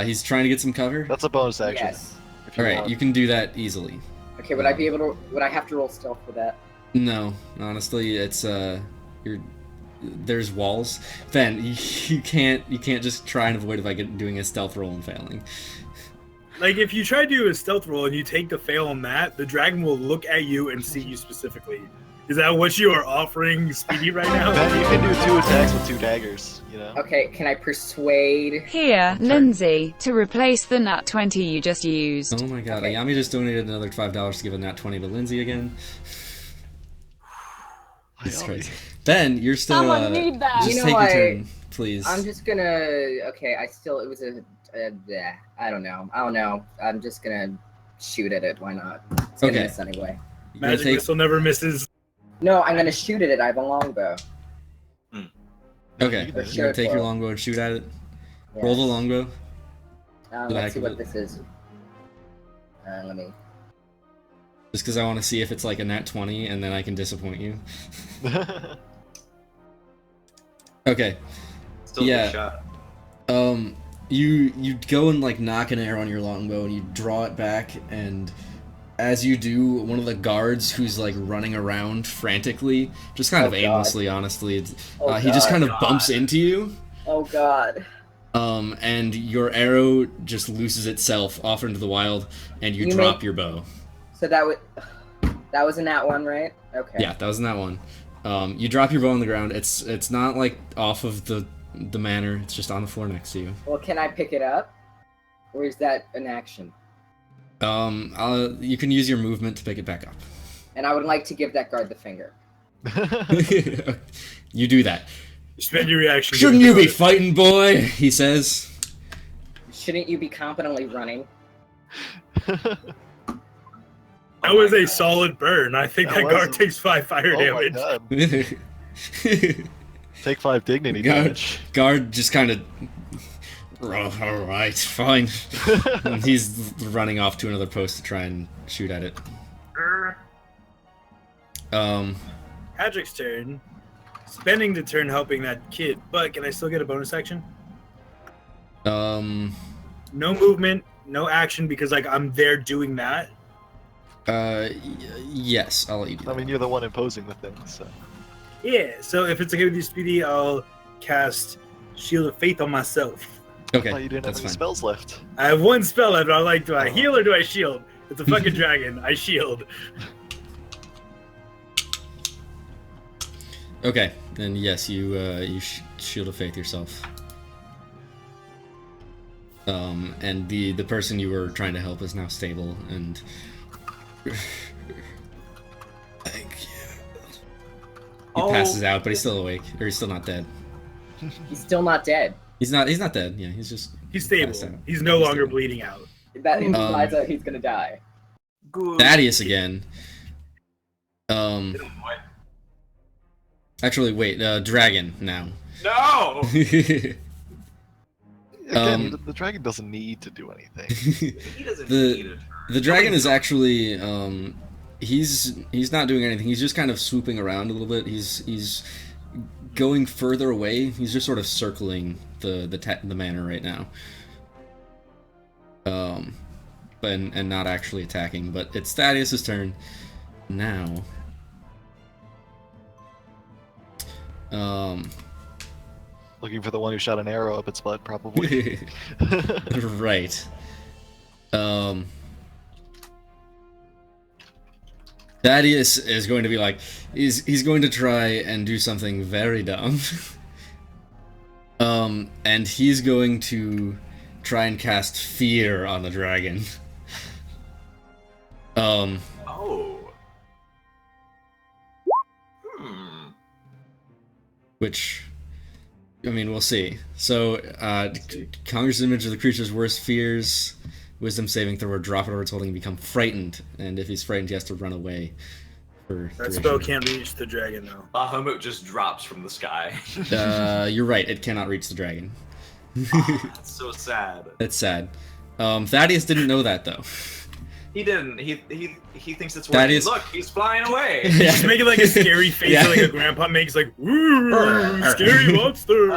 He's trying to get some cover. That's a bonus action. Yes. If you All right, want. you can do that easily. Okay, would I be able to? Would I have to roll stealth for that? No, honestly, it's there's walls. Ben, you can't just try and avoid it by doing a stealth roll and failing. Like, if you try to do a stealth roll and you take the fail on that, the dragon will look at you and see you specifically. Is that what you are offering Speedy right now? Ben, you can do 2 attacks with 2 daggers. You know. Okay, can I persuade? Here, Lindsay, to replace the nat 20 you just used. Oh my god, Okay. Ayami just donated another $5 to give a nat 20 to Lindsay again. It's crazy. Ben, you're still. Someone need that. Just You know, take your I- turn, please. I'm just gonna. Okay, it was bleh, I don't know. I'm just gonna shoot at it. Why not? It's gonna Okay. miss anyway. You're gonna Magic take- missile never misses. No, I'm gonna shoot at it. I have a longbow. Okay, You you're can do gonna it. take your longbow and shoot at it. Roll the Yes. longbow. Um, the heck let's see of what it. this is. Let me. Just because I want to see if it's like a nat 20 and then I can disappoint you. Okay. Still a Yeah. good shot. You go and like knock an arrow on your longbow and you draw it back, and as you do, one of the guards who's like running around frantically, just kind Oh, of God. aimlessly, honestly, Oh, he just God. kind of bumps into you. Oh God. And your arrow just loses itself off into the wild, and you You drop make- your bow. So that was a nat one, right? Okay. Yeah, that was in that one. You drop your bow on the ground. It's not like off of the manor. It's just on the floor next to you. Well, can I pick it up, or is that an action? You can use your movement to pick it back up. And I would like to give that guard the finger. You do that. Spend your reaction. Shouldn't you be fighting, boy? He says. Shouldn't you be competently running? That was a solid burn. I think That that was guard a- takes 5 fire Oh my damage. god. Take 5 dignity Guard, damage. guard just kind of. All right, fine. And he's running off to another post to try and shoot at it. Patrick's turn. Spending the turn helping that kid, but can I still get a bonus action? Um. No movement, no action because like I'm there doing that. Yes, I'll let you do I that. mean, you're the one imposing the thing, so. Yeah. So if it's okay with you, Speedy, I'll cast Shield of Faith on myself. I Okay, thought you didn't have that's any fine. spells left. I have 1 spell left. I'm like, do I heal or do I shield? It's a fucking dragon. I shield. Okay, then yes, you shield of faith yourself. And the person you were trying to help is now stable and. Thank you. He passes out, but he's still awake, or he's still not dead. He's still not dead. He's not dead. Yeah, he's just. He's stable. passed out. He's no longer stable. bleeding out. That implies that he's gonna die. Good. Thaddeus again. Boy. Actually, wait. Dragon now. No! Again, Um, the dragon doesn't need to do anything. He doesn't The- need a turn. The dragon is actually he's not doing anything. He's just kind of swooping around a little bit. He's going further away. He's just sort of circling the manor right now. and not actually attacking. But it's Thaddeus' turn now. Looking for the one who shot an arrow up its butt, probably. Right. Thaddeus is going to be like, he's going to try and do something very dumb. And he's going to try and cast fear on the dragon. Oh. Which, I mean, we'll see. So, conjures an image of the creature's worst fears. Wisdom saving throw or drop it over its holding and become frightened. And if he's frightened, he has to run away. For That duration. spell can't reach the dragon, though. Bahamut just drops from the sky. You're right. It cannot reach the dragon. That's so sad. That's sad. Thaddeus didn't know that though. He didn't. He thinks it's That working. is- Look, he's flying away. He's making like a scary face Yeah. like a grandpa makes, like, "Woo, scary monster."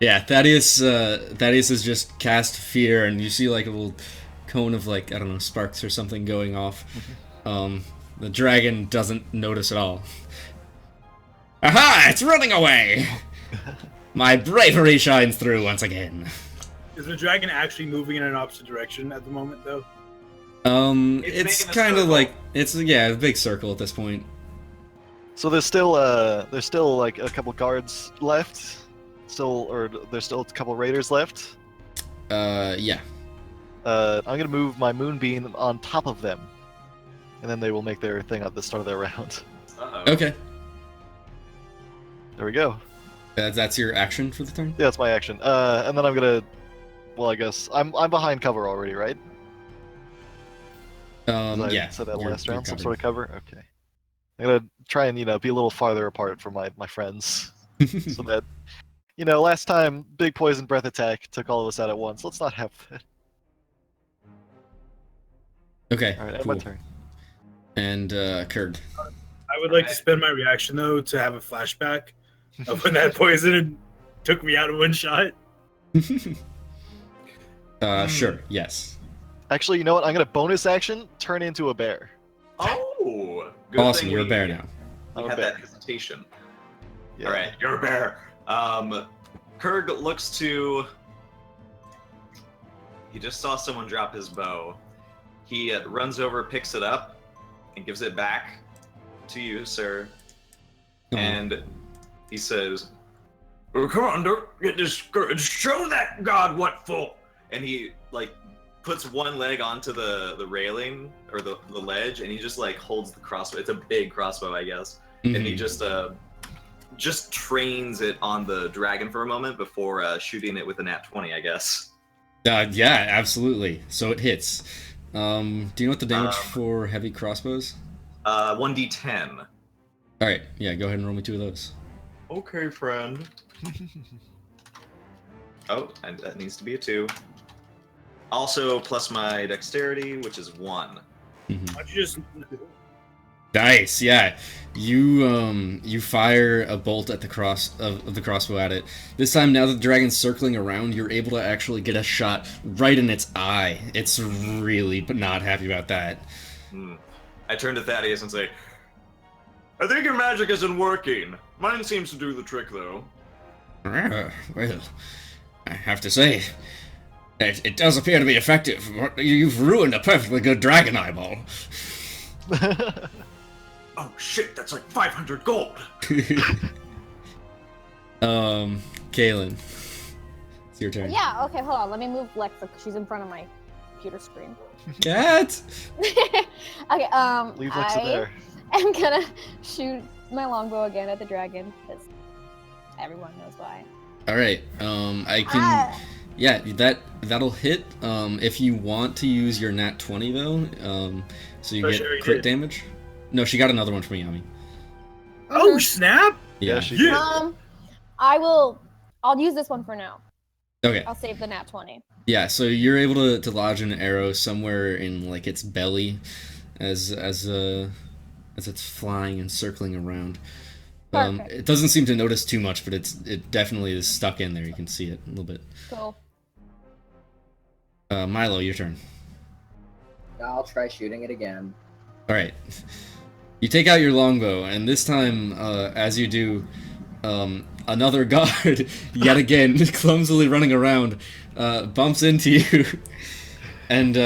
Yeah, Thaddeus has just cast fear, and you see like a little cone of like, I don't know, sparks or something going off. The dragon doesn't notice at all. Aha! It's running away. My bravery shines through once again. Is the dragon actually moving in an opposite direction at the moment, though? It's making a kind of circle. like a big circle at this point. So there's still like a couple guards left, there's still a couple raiders left. Yeah. I'm gonna move my moonbeam on top of them, and then they will make their thing at the start of their round. Uh-oh. Okay. There we go. That's your action for the turn. Yeah, that's my action. And then I'm gonna, well, I guess I'm behind cover already, right? 'Cause I Yeah. said that you're- last you're round, some covered. sort of cover. Okay. I'm gonna try and be a little farther apart from my friends, so that last time big poison breath attack took all of us out at once. Let's not have that. Okay. All right, end Cool. my turn. And Kurd. I would like to spend my reaction, though, to have a flashback of when that poison took me out in one shot. Sure. Yes. Actually, you know what? I'm gonna bonus action turn into a bear. Oh. Good Awesome. thing You're a we- bear now. We I'm a had bear. that hesitation. Yeah. All right, you're a bear. Kurg looks to. He just saw someone drop his bow. He runs over, picks it up, and gives it back to you, sir. Oh. And he says, "Oh, come on, don't get discouraged. Show that god what for." And he puts one leg onto the railing or the ledge, and he just holds the crossbow. It's a big crossbow, I guess. And he Mhm. just trains it on the dragon for a moment before shooting it with a nat 20, I guess. Yeah, absolutely. So it hits. Do you know what the damage Um, for heavy crossbows? 1d10. All right. Yeah. Go ahead and roll me 2 of those. Okay, friend. Oh, and that needs to be a 2. Also, plus my dexterity, which is 1. Mhm. Why don't you just... Nice. Yeah. You fire a bolt at the crossbow at it. This time, now that the dragon's circling around, you're able to actually get a shot right in its eye. It's really not happy about that. I turn to Thaddeus and say, "I think your magic isn't working. Mine seems to do the trick, though." Well, I have to say, it does appear to be effective. You've ruined a perfectly good dragon eyeball. Oh shit, that's like 500 gold. Kaylin, it's your turn. Yeah, okay, hold on. Let me move Lexa because she's in front of my computer screen. Cat. Okay, Leave Lexa there. I'm gonna shoot my longbow again at the dragon because everyone knows why. All right. I can. Yeah, that'll hit. If you want to use your nat 20 though, so you Oh, get she already crit did. damage. No, she got another one from Yami. Oh, snap! Yeah, she Yeah. I'll use this one for now. Okay. I'll save the nat 20. Yeah, so you're able to lodge an arrow somewhere in its belly, as it's flying and circling around. Perfect. It doesn't seem to notice too much, but it definitely is stuck in there. You can see it a little bit. Cool. Milo, your turn. I'll try shooting it again. All right. You take out your longbow, and this time, as you do, another guard, yet again, clumsily running around, bumps into you, and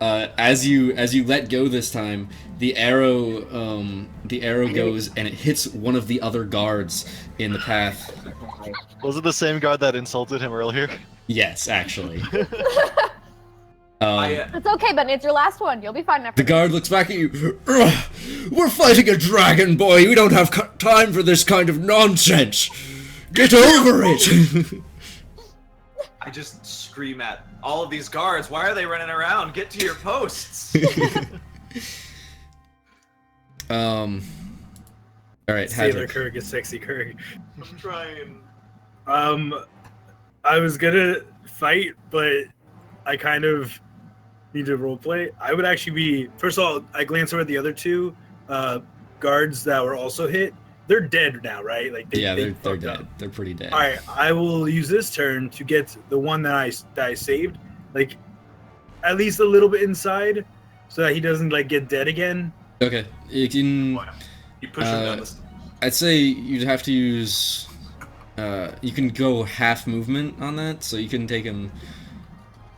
as you let go this time, the arrow goes and it hits one of the other guards in the path. Was it the same guard that insulted him earlier? Yes, actually. It's okay, Ben. It's your last one. You'll be fine after. The guard looks back at you. We're fighting a dragon, boy. We don't have time for this kind of nonsense. Get over it. I just scream at all of these guards. Why are they running around? Get to your posts. All right, Sailor Hadrick. Kirk is sexy Kirk. I'm trying. I was gonna fight, but I kind of need to roleplay. I would actually be, first of all, I glance over at the other two guards that were also hit. They're dead now, right? Like They're fucked dead. up. They're pretty dead. All right, I will use this turn to get the one that I saved, like at least a little bit inside, so that he doesn't like get dead again. Okay, you can. You push him down the stairs. I'd say you'd have to use. You can go half movement on that, so you can take him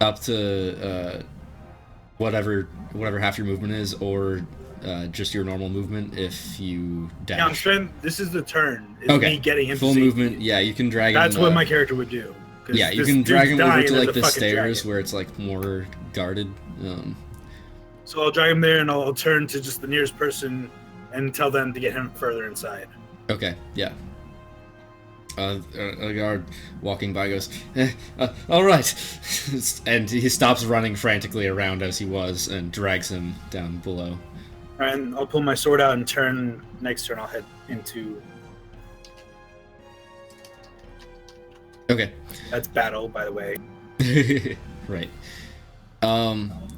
up to whatever half your movement is, or just your normal movement if you dash. Yeah, I'm trying. This is the turn. It's Okay. me getting him Full to movement. safety. Yeah, you can drag That's him. what my character would do. 'Cause Yeah, you this can drag dude's him over dying, to there's like a the fucking stairs dragon. where it's like more guarded. So I'll drag him there, and I'll turn to just the nearest person and tell them to get him further inside. Okay, yeah. A guard walking by goes, all right, and he stops running frantically around as he was and drags him down below. And I'll pull my sword out and turn. Next turn, I'll head into. Okay. That's battle, by the way. Right.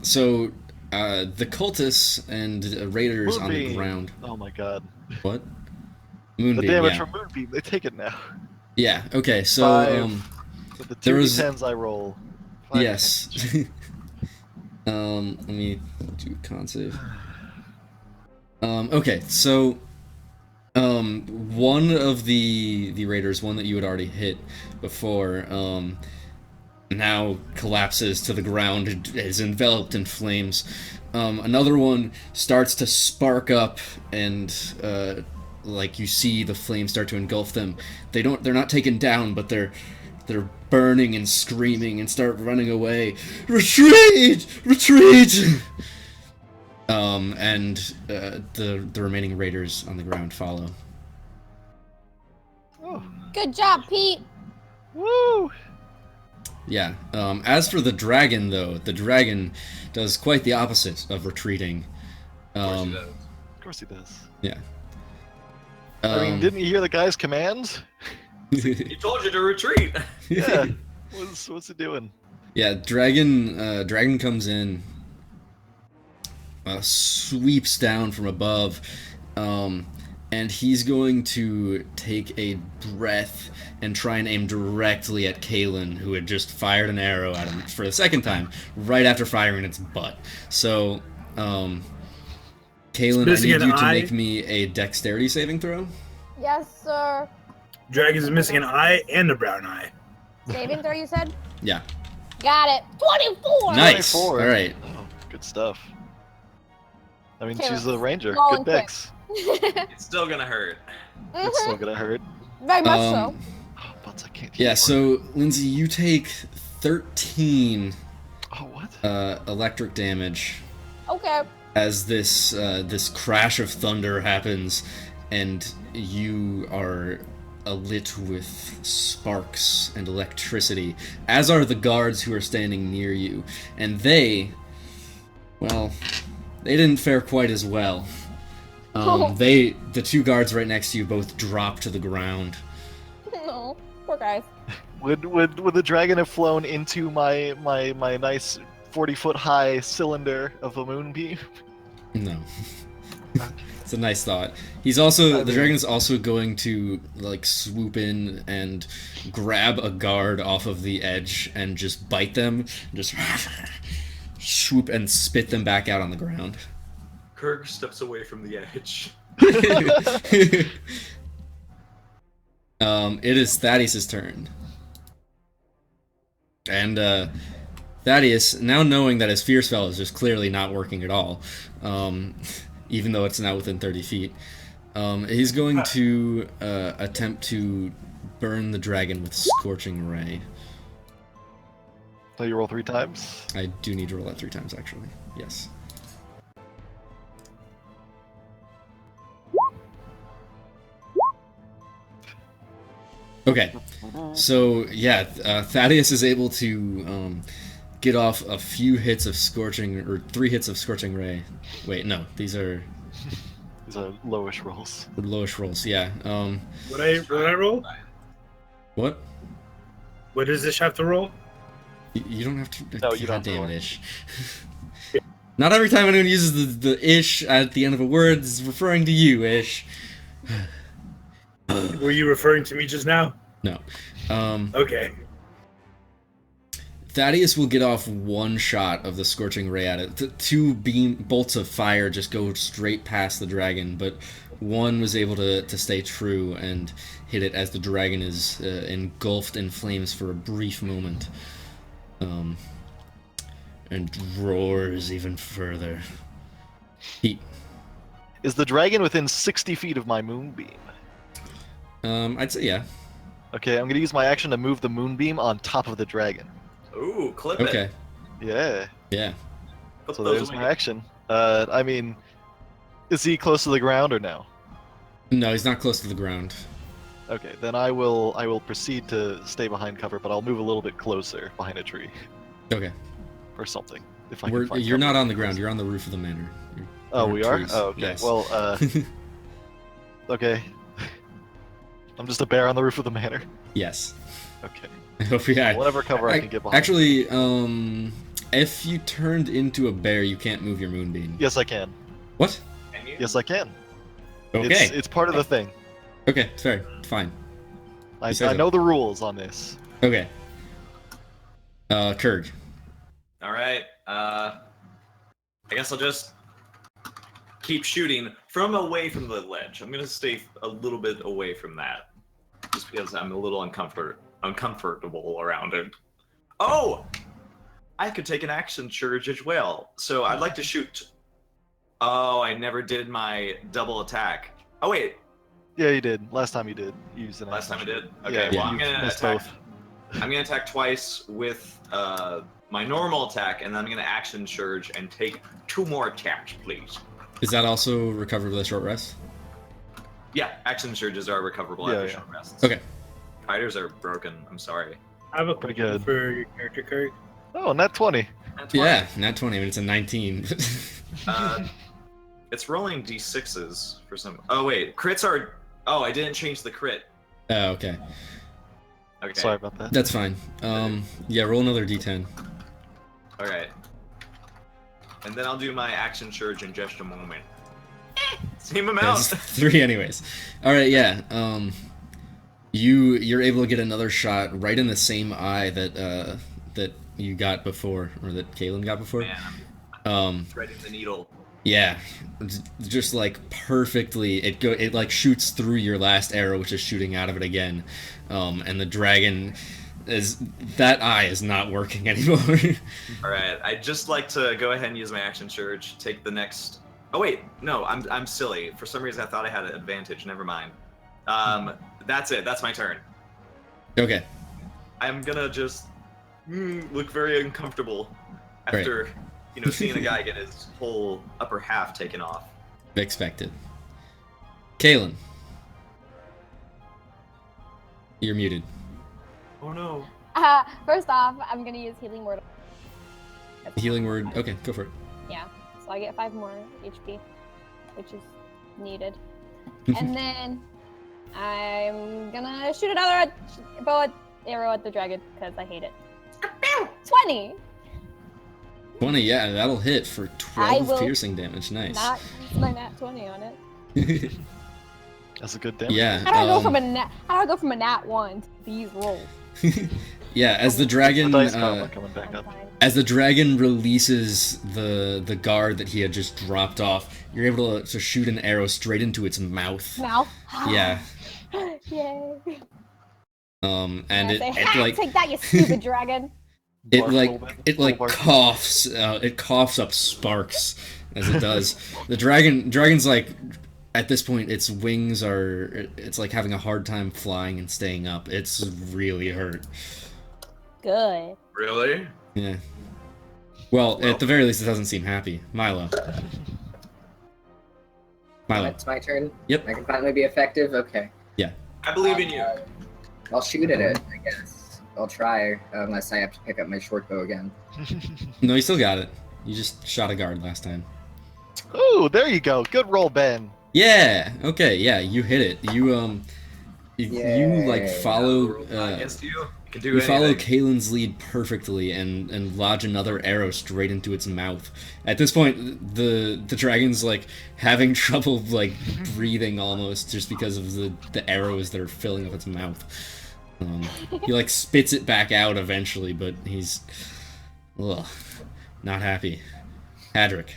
So, the cultists and raiders on the Moonbeam. ground. Oh my god. What? The Moonbeam, damage yeah. from Moonbeam, they take it now. Yeah, okay, so, 5. With the there 2 was- d10s I roll. 5 yes. d10s. Let me do con save. Okay, so one of the raiders, one that you had already hit before, now collapses to the ground and is enveloped in flames. Another one starts to spark up, and like you see the flames start to engulf them. They're not taken down, but they're burning and screaming and start running away. Retreat! Retreat! And the remaining raiders on the ground follow. Oh, Good job, Pete. woo! Yeah. As for the dragon, though, the dragon does quite the opposite of retreating. Of Of course he does. Yeah. I mean, didn't you hear the guy's commands? He told you to retreat. Yeah. What's he doing? Yeah, dragon comes in, sweeps down from above, and he's going to take a breath and try and aim directly at Kaylin, who had just fired an arrow at him for the second time, right after firing its butt. So, Kaylin, I missing need an you to eye. make me a dexterity saving throw. Yes, sir. Dragon's missing an eye and a brown eye. Saving throw, you said? Yeah. Got it. 24. Nice. 24. All right. Oh, good stuff. I mean, Okay, she's a ranger. slow Good and quick. dex. It's still gonna hurt. It's still gonna hurt. Very much so. Um, Oh, but I can't. Yeah, heal. so, Lindsay, you take 13 Oh, what? electric damage Okay. as this crash of thunder happens, and you are lit with sparks and electricity, as are the guards who are standing near you. And they didn't fare quite as well. The two guards right next to you both drop to the ground. No, poor guys. Would the dragon have flown into my nice 40-foot high cylinder of a moonbeam? No. It's a nice thought. He's also, the mean- dragon is also going to, like, swoop in and grab a guard off of the edge and just bite them, just swoop and spit them back out on the ground. Kirk steps away from the edge. It is Thaddeus' turn. And Thaddeus, now knowing that his Fear Spell is just clearly not working at all, even though it's now within 30 feet, he's going to attempt to burn the dragon with Scorching Ray. So you roll 3 times? I do need to roll that 3 times, actually. Yes. Okay, so yeah, Thaddeus is able to get off a few hits of Scorching, or 3 hits of Scorching Ray. Wait, no, these are lowish rolls. Lowish rolls, yeah. What I roll? What? What does this have to roll? You don't have to. No, you don't have to damn roll. it, Ish. Not every time anyone uses the ish at the end of a word is referring to you, Ish. Were you referring to me just now? No. Okay. Thaddeus will get off 1 shot of the Scorching Ray at it. 2 bolts of fire just go straight past the dragon, but 1 was able to stay true and hit it as the dragon is engulfed in flames for a brief moment. And roars even further. Is the dragon within 60 feet of my moonbeam? I'd say yeah. Okay, I'm gonna use my action to move the moonbeam on top of the dragon. Ooh, clip Okay. it. Yeah. Yeah. Put So those there's away. my action. I mean, is he close to the ground or no? No, he's not close to the ground. Okay, then I will proceed to stay behind cover, but I'll move a little bit closer behind a tree Okay. or something. If I can find You're cover. not on the ground. You're on the roof of the manor. Oh, There we are? trees. Oh, okay. Yes. Well, okay. I'm just a bear on the roof of the manor. Yes. Okay. I hope you had. Whatever cover I can get behind. Actually, if you turned into a bear, you can't move your moonbeam. Yes, I can. What? Can you? Yes, I can. Okay. It's part of the thing. Okay, fair. Fine. I You said so. know the rules on this. Okay. Kurg. All right. I guess I'll just keep shooting from away from the ledge. I'm gonna stay a little bit away from that, just because I'm a little uncomfortable around it. Oh, I could take an action surge as well. So I'd like to shoot. Oh, I never did my double attack. Oh wait, Yeah, you did. Last time you did. You used an last time I action. did. Okay, Yeah, well I'm you gonna missed attack. both. I'm gonna attack twice with my normal attack, and then I'm gonna action surge and take 2 more attacks, please. Is that also recover with a short rest? Yeah, action surges are recoverable Yeah, after yeah. short rests. Okay. Fighters are broken. I'm sorry. I have a Pretty question good. for your character, Kirk. Oh, net 20. That's fine. Yeah, nat 20. I mean, it's a 19. It's rolling d6s for some. Oh wait, crits are. Oh, I didn't change the crit. Oh, okay. Okay. Sorry about that. That's fine. Yeah, roll another d10. All right. And then I'll do my action surge in just a moment. Same amount. That's 3 anyways. All right, yeah. You're able to get another shot right in the same eye that that you got before, or that Kalen got before. Man, Um, threading the needle. yeah, just like perfectly. It like shoots through your last arrow, which is shooting out of it again. And the dragon that eye is not working anymore. All right. I'd just like to go ahead and use my action surge. Take the next. Oh wait, no, I'm silly. For some reason, I thought I had an advantage. Never mind. That's it. That's my turn. Okay. I'm gonna just look very uncomfortable after, seeing a guy get his whole upper half taken off. Expected. Kalen. You're muted. Oh no. First off, I'm gonna use healing word. Healing word. Okay, go for it. Yeah, so I get 5 more HP, which is needed. And then I'm gonna shoot another arrow at the dragon because I hate it. 20. 20, yeah, that'll hit for I 12 will piercing damage. Nice. Not use my nat 20 on it. That's a good damage. Yeah. How do I go from a nat 1 to these rolls? Yeah, as the The dragon dice karma coming back up. As the dragon releases the guard that he had just dropped off, you're able to shoot an arrow straight into its mouth. Mouth. Yeah. Yay. And And it say, like take that, you stupid dragon. it Bark like bark. coughs it coughs up sparks as it does. The dragon's like, at this point its wings it's like having a hard time flying and staying up. It's really hurt. Good. Really? Yeah. Well, at the very least, it doesn't seem happy. Milo. Milo. It's my turn. Yep. I can finally be effective. Okay. I believe in you. I'll shoot at it, I guess. I'll try, unless I have to pick up my short bow again. No, you still got it. You just shot a guard last time. Ooh, there you go. Good roll, Ben. Yeah. Okay. Yeah, you hit it. You like Yay. follow. Against you. Can do You follow anything. Kalen's lead perfectly and lodge another arrow straight into its mouth. At this point, the dragon's like having trouble like breathing almost just because of the arrows that are filling up its mouth. He like spits it back out eventually, but he's not happy. Hadrick.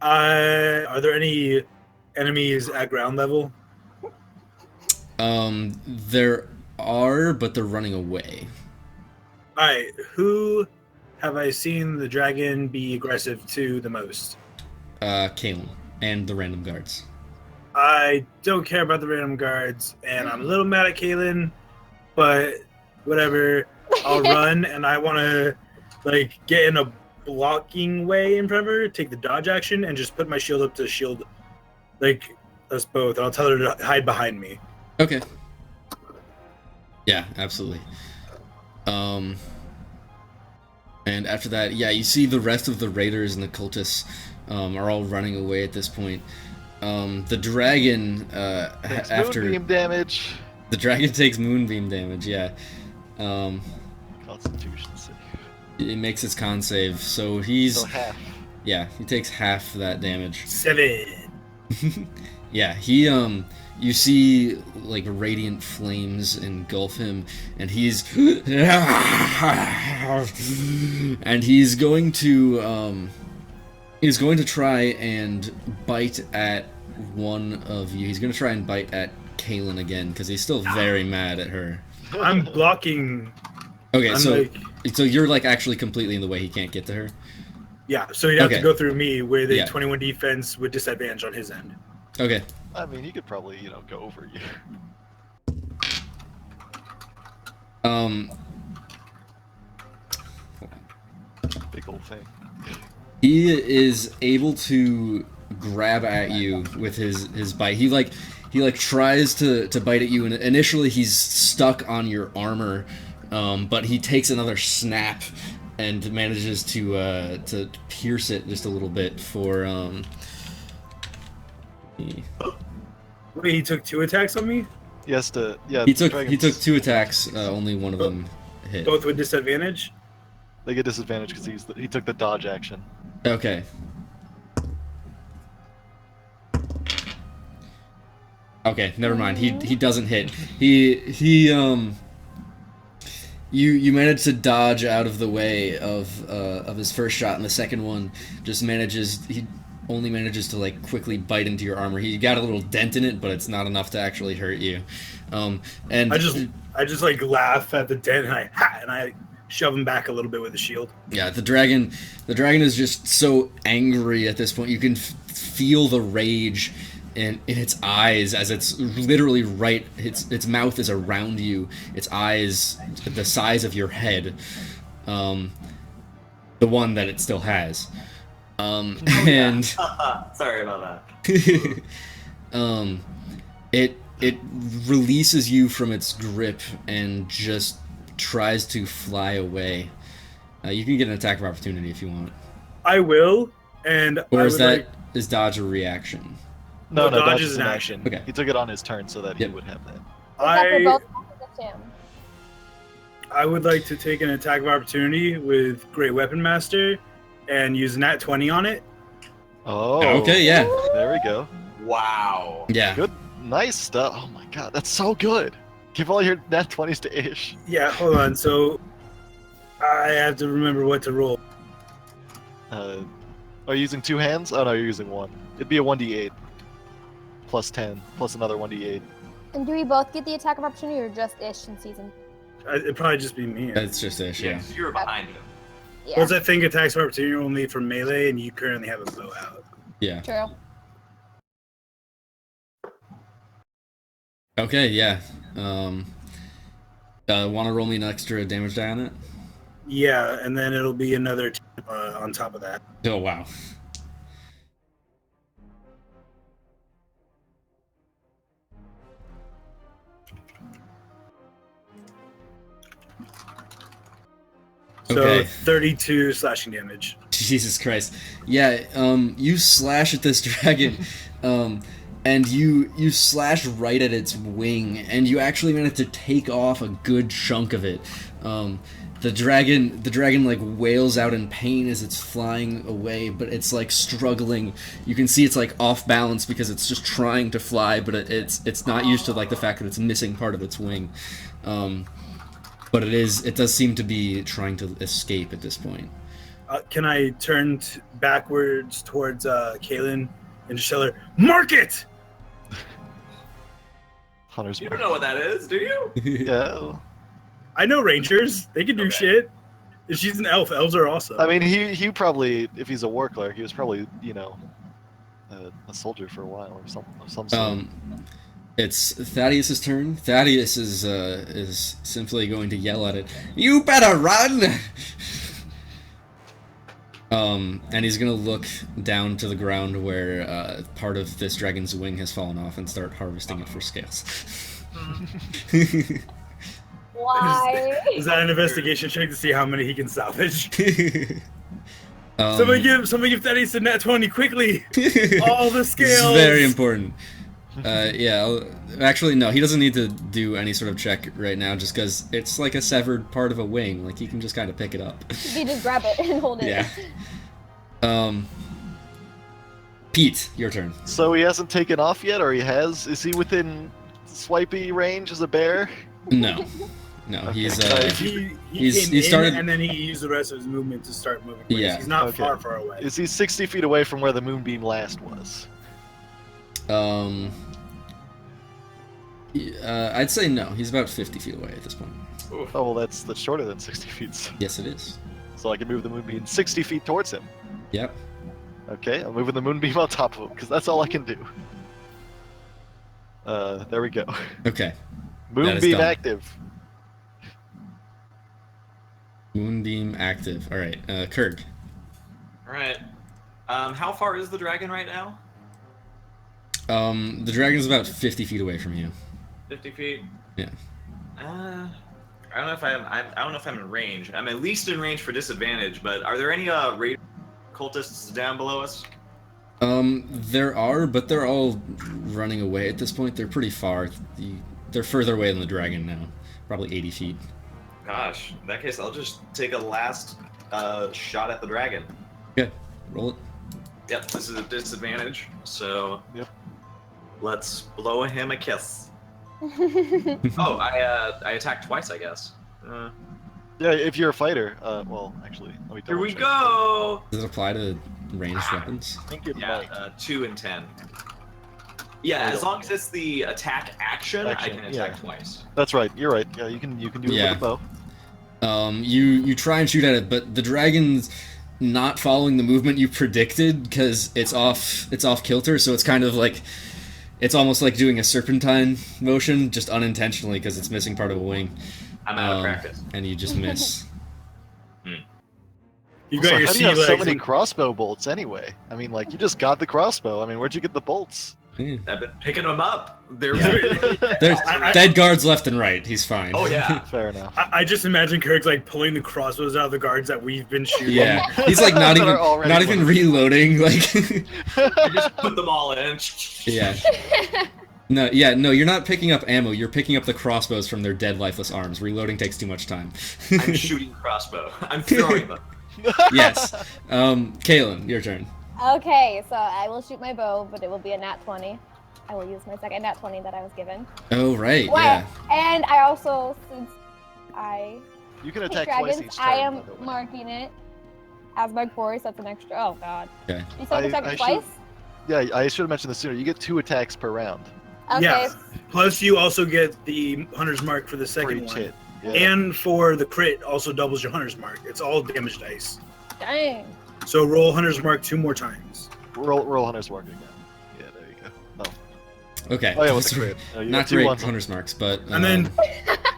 Are there any enemies at ground level? There are, but they're running away. Alright, who have I seen the dragon be aggressive to the most? Kalen and the random guards. I don't care about the random guards, and I'm a little mad at Kalen, but whatever. I'll run, and I want to like get in a blocking way in front of her, take the dodge action, and just put my shield up to shield like us both. I'll tell her to hide behind me. Okay. Yeah, absolutely. And after that, yeah, you see the rest of the raiders and the cultists are all running away at this point. The dragon, Takes after moonbeam damage. the dragon takes moonbeam damage, yeah. Constitution save. It makes its con save, so he's So half. yeah, he takes half that damage. 7. Yeah, he you see like radiant flames engulf him, and he's going to try and bite at one of you. He's going to try and bite at Kalen again because he's still very mad at her. I'm blocking. Okay, I'm so like, so you're like actually completely in the way. He can't get to her. yeah, so he'd have Okay. to go through me with a Yeah. 21 defense with disadvantage on his end. Okay. I mean, he could probably, go over you. Big old thing. He is able to grab at you with his bite. He tries to bite at you, and initially he's stuck on your armor, but he takes another snap and manages to pierce it just a little bit for Wait, he took 2 attacks on me? He has to, yeah. he took dragons, 2 attacks, only one of them hit. Both with disadvantage? They get disadvantage because he took the dodge action. Okay. Okay, never mind. He doesn't hit. You manage to dodge out of the way of his first shot, and the second one he only manages to like quickly bite into your armor. He got a little dent in it, but it's not enough to actually hurt you. And I just like laugh at the dent and I shove him back a little bit with the shield. yeah, the dragon is just so angry at this point. You can feel the rage in its eyes as it's literally right. Its mouth is around you. Its eyes the size of your head. The one that it still has. And Sorry about that. it releases you from its grip and just tries to fly away. You can get an attack of opportunity if you want. I will, and Or I is would that is like, dodge a reaction? No, Well, dodge is an action. Okay. He took it on his turn so that Yep. he would have that. We're both against him. I would like to take an attack of opportunity with Great Weapon Master and use nat 20 on it. Oh. Okay, yeah. There we go. Wow. Yeah. Good. Nice stuff. Oh my god, that's so good. Give all your nat 20s to Ish. Yeah, hold on. So I have to remember what to roll. Are you using 2 hands? Oh no, you're using 1. It'd be a 1d8 plus 10 plus another 1d8. And do we both get the attack of opportunity or just Ish in season? It'd probably just be me. It's just Ish, Yeah, yeah. 'cause you're behind him. Yeah. Plus, I think attacks of opportunity are only for melee, and you currently have a bow out. Yeah. True. Okay, yeah. Want to roll me an extra damage die on it? Yeah, and then it'll be another on top of that. Oh, wow. So Okay. 32 slashing damage. Jesus Christ. Yeah, you slash at this dragon, and you slash right at its wing, and you actually manage to take off a good chunk of it. The dragon like wails out in pain as it's flying away, but it's like struggling. You can see it's like off balance because it's just trying to fly, but it's not used to like the fact that it's missing part of its wing. But it does seem to be trying to escape at this point. Can I turn backwards towards Kaylin and just tell her, "Mark it!" Hunter's You don't know what that is, do you? Yeah. I know rangers. They can do Okay. shit. If she's an elf, elves are awesome. I mean, he probably, if he's a war cleric, he was probably, a soldier for a while or something of some sort. It's Thaddeus' turn. Thaddeus is simply going to yell at it. You better run! And he's gonna look down to the ground where part of this dragon's wing has fallen off and start harvesting it for scales. Why? Is that an investigation check to see how many he can salvage? Um, Somebody give Thaddeus a nat 20 quickly. All the This scales. is very important. Actually, no, he doesn't need to do any sort of check right now, just because it's like a severed part of a wing. Like, he can just kind of pick it up. You just grab it and hold it. Yeah. Pete, your turn. So he hasn't taken off yet, or he has? Is he within swipey range as a bear? No. No, he's, He He's- came he in, started- and then he used the rest of his movement to start moving. Ways. Yeah. He's not Okay. far away. Is he 60 feet away from where the moonbeam last was? I'd say no. He's about 50 feet away at this point. Oh, well, that's shorter than 60 feet. Yes, it is. So I can move the moonbeam 60 feet towards him. Yep. Okay, I'm moving the moonbeam on top of him, because that's all I can do. There we go. Okay. Moonbeam done. active. Moonbeam active. All right. Kurg. Alright. How far is the dragon right now? The dragon's about 50 feet away from you. 50 feet? Yeah. I don't know if I don't know if I'm in range. I'm at least in range for disadvantage, but are there any raid cultists down below us? There are, but they're all running away at this point. They're pretty far. They're further away than the dragon now. Probably 80 feet. Gosh, in that case, I'll just take a last shot at the dragon. Okay. Roll it. Yep, this is a disadvantage, so Yep. let's blow him a kiss. Oh, I attacked twice, I guess. Yeah, if you're a fighter. Well, actually, let me Here we double-check. go! Does it apply to ranged weapons? I think it Yeah, might. 2 and 10. Yeah, as long as it's the attack action, I can attack yeah. twice. That's right. You're right. Yeah, you can do it Yeah. with a bow. You try and shoot at it, but the dragon's not following the movement you predicted because it's off kilter. So it's kind of like it's almost like doing a serpentine motion, just unintentionally because it's missing part of a wing. I'm out of practice. And you just miss. You Also, got your how do sea you have so legs. many and- crossbow bolts anyway? I mean, like, you just got the crossbow. I mean, where'd you get the bolts? Yeah. I've been picking them up. They're There's I- dead guards left and right. He's fine. Oh yeah. Fair enough. I just imagine Kirk's like pulling the crossbows out of the guards that we've been shooting. Yeah, he's like not That even are already reloading. Like, I just put them all in. yeah. No, you're not picking up ammo. You're picking up the crossbows from their dead, lifeless arms. Reloading takes too much time. I'm shooting crossbow. I'm throwing them. Yes. Kaylin, your turn. Okay, so I will shoot my bow, but it will be a nat 20. I will use my second nat 20 that I was given. Oh right, Well, yeah. and I also, since I You can Hit attack twice dragons. each turn. I am by the way. marking it as my course. That's an extra. Oh god. Okay. You said attack I twice? Yeah, I should have mentioned this sooner. You get 2 attacks per round. Okay. Yeah. Plus, you also get the hunter's mark for the For second each one, hit. Yeah. and for the crit, also doubles your hunter's mark. It's all damage dice. Dang. So roll hunter's mark 2 more times. Roll Hunter's Mark again. Yeah, there you go. No. Okay. Oh yeah, with the crit. You Not got 2 great ones. hunter's marks, but And then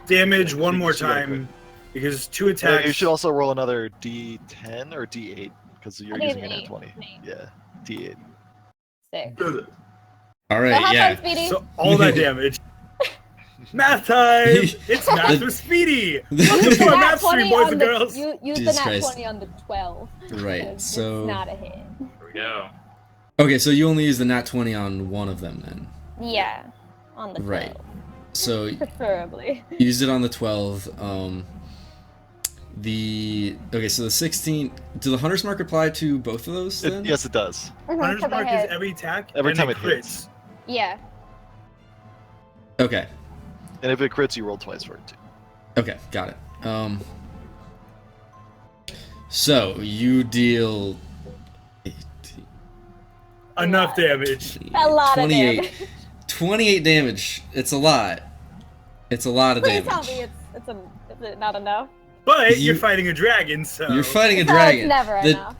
damage Yeah, one more you got a time because 2 Yeah, attacks. you should also roll another D10 or D8 because you're I think using an it's N20. eight. Yeah, D8. Sick. Good. all So right, have yeah. fun, Speedy. So all that damage. Math time! It's math with Speedy! Welcome Use to the our nat math 20 stream, boys on and the- girls! Use the Jesus nat Christ. 20 on the 12. Right. It's So not a hit. Here we go. okay, so you only use the nat 20 on one of them then. Yeah. On the 12. Right. So Preferably. used it on the 12. Okay, so the 16. Do the hunter's mark apply to both of those then? Yes, it does. Hunter's For the mark hit. is every attack Every and time it it crits. hits. Yeah. Okay. And if it crits, you roll twice for it too. Okay, got it. So you deal Enough damage. A lot of 28 damage. 28 damage. It's a lot. It's a lot of Please damage. tell me is it not enough? But You- you're fighting a dragon, so... You're fighting a No, it's dragon. never enough.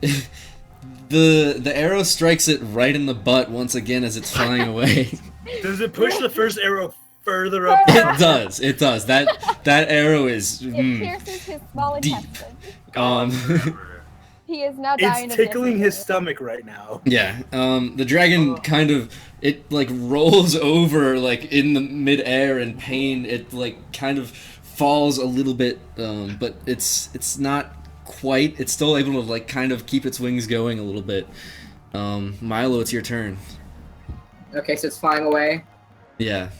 The arrow strikes it right in the butt once again as it's flying away. Does it push the first arrow further up? It does. It does. That arrow is It pierces his small deep. intestine. He is now dying It's of tickling his dysentery. stomach right now. yeah. The dragon kind of it like rolls over like in the midair in pain. It like kind of falls a little bit, but it's not quite. It's still able to like kind of keep its wings going a little bit. Milo, it's your turn. Okay, so it's flying away. Yeah.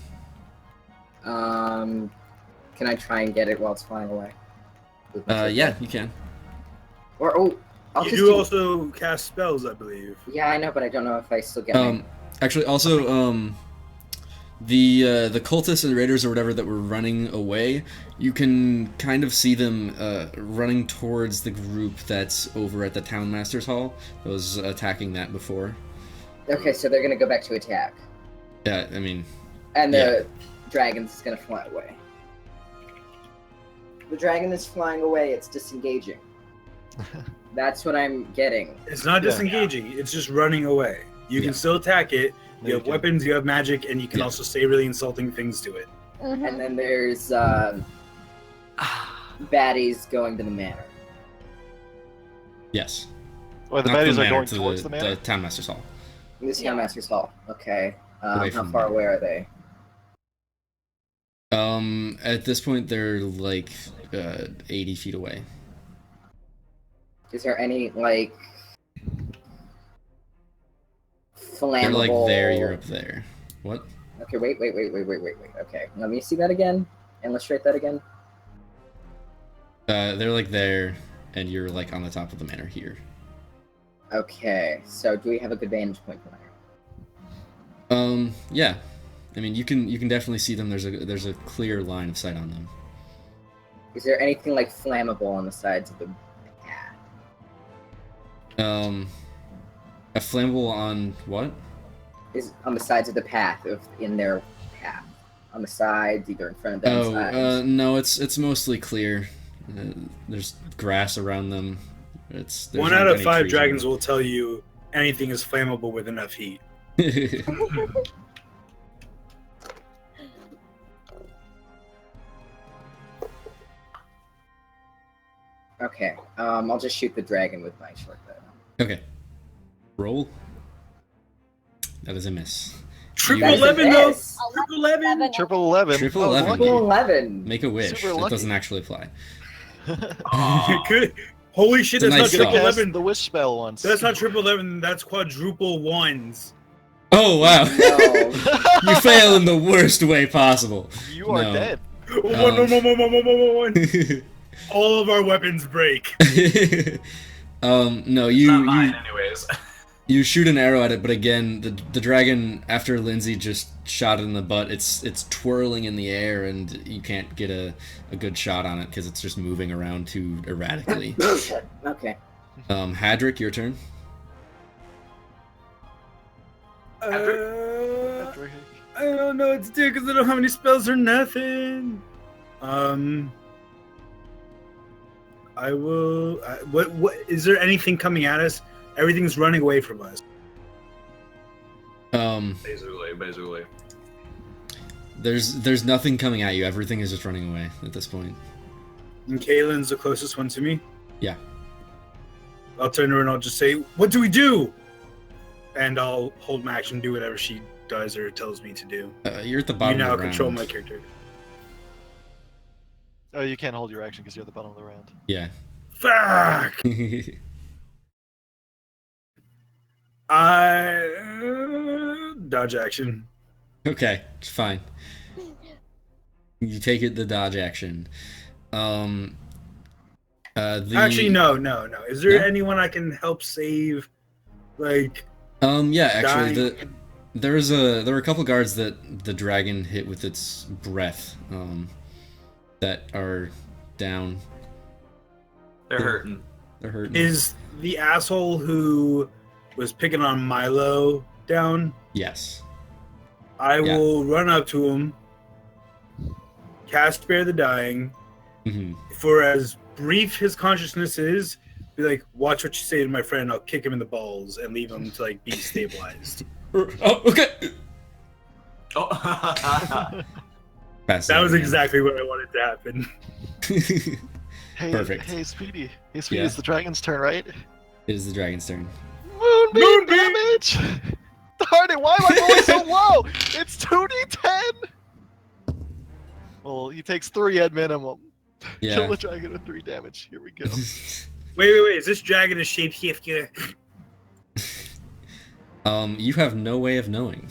Can I try and get it while it's flying away? With my circle? Yeah, you can. Or I'll You just do also cast spells, I believe. Yeah, I know, but I don't know if I still get my... Actually, also, the cultists and raiders or whatever that were running away, you can kind of see them running towards the group that's over at the town master's hall that was attacking that before. Okay, so they're gonna go back to attack. Yeah, I mean, And the dragon's gonna fly away. The dragon is flying away, it's disengaging. That's what I'm getting. It's not Yeah. disengaging, it's just running away. You can still attack it, you have weapons, you have magic, and you can Yeah. also say really insulting things to it. Mhm. And then there's baddies going to the manor. yes. Well, the Not baddies are manor, going to towards the the manor. town master's hall. This town master's hall. Okay. Away How from far the away are they? At this point, they're like 80 feet away. Is there any like flammable? They're like there, you're up there. What? Okay, wait. Okay, let me see that again. Illustrate that again. They're like there, and you're like on the top of the manor here. Okay, so do we have a good vantage point from there? Yeah. I mean, you can definitely see them. There's a clear line of sight on them. Is there anything like flammable on the sides of the path? A flammable on what? Is on the sides of the path in their path. On the sides, either in front of them. sides. No, it's mostly clear. There's grass around them. There's 1 not out of any 5 trees dragons will tell you anything is flammable with enough heat. around. Okay, I'll just shoot the dragon with my short bow. Okay. Roll. That is a miss. Triple You- 11 though! Yes. Triple 11! Triple 11. Triple Oh, 11. lucky. Triple 11. Make a wish. Super That lucky. doesn't actually apply. Good. Holy shit, It's a that's nice not triple shot. Cast 11. the wish spell once. That's not triple 11, that's quadruple ones. Oh wow! No. You fail in the worst way possible. You are No. dead. One. All of our weapons break. No, It's you not mine, anyways. You shoot an arrow at it, but again, the dragon, after Lindsay just shot it in the butt, it's twirling in the air, and you can't get a good shot on it because it's just moving around too erratically. Okay. Hadrick, your turn. I don't know what to do because I don't have any spells or nothing. I will. What is there anything coming at us? Everything's running away from us. Basically. There's nothing coming at you. Everything is just running away at this point. And Kaylin's the closest one to me. Yeah. I'll turn to her and I'll just say, "What do we do?" And I'll hold my action, do whatever she does or tells me to do. You're at the bottom. You now of the control round. my character. Oh, you can't hold your action because you're at the bottom of the round. Yeah. Fuck! Dodge action. Okay, it's fine. You take it the dodge action. Actually, no. Is there No? anyone I can help save? Like, Yeah, actually, dying? there were a couple guards that the dragon hit with its breath, that are down. They're hurting. They're hurting. Is the asshole who was picking on Milo down? Yes. I Yeah. will run up to him, cast Spare the Dying, Mm-hmm. for as brief his consciousness is, be like, watch what you say to my friend, I'll kick him in the balls and leave him to like be stabilized. Oh, okay. Oh. That was exactly what I wanted to happen. Hey, Perfect. Hey, Speedy. Yeah. It's the dragon's turn, right? It is the dragon's turn. Moonbeam damage! Darn it, why am I rolling so low? It's 2d10! Well, he takes 3 at minimum. Yeah. Kill the dragon with 3 damage. Here we go. Wait, is this dragon a shapeshifter? You have no way of knowing.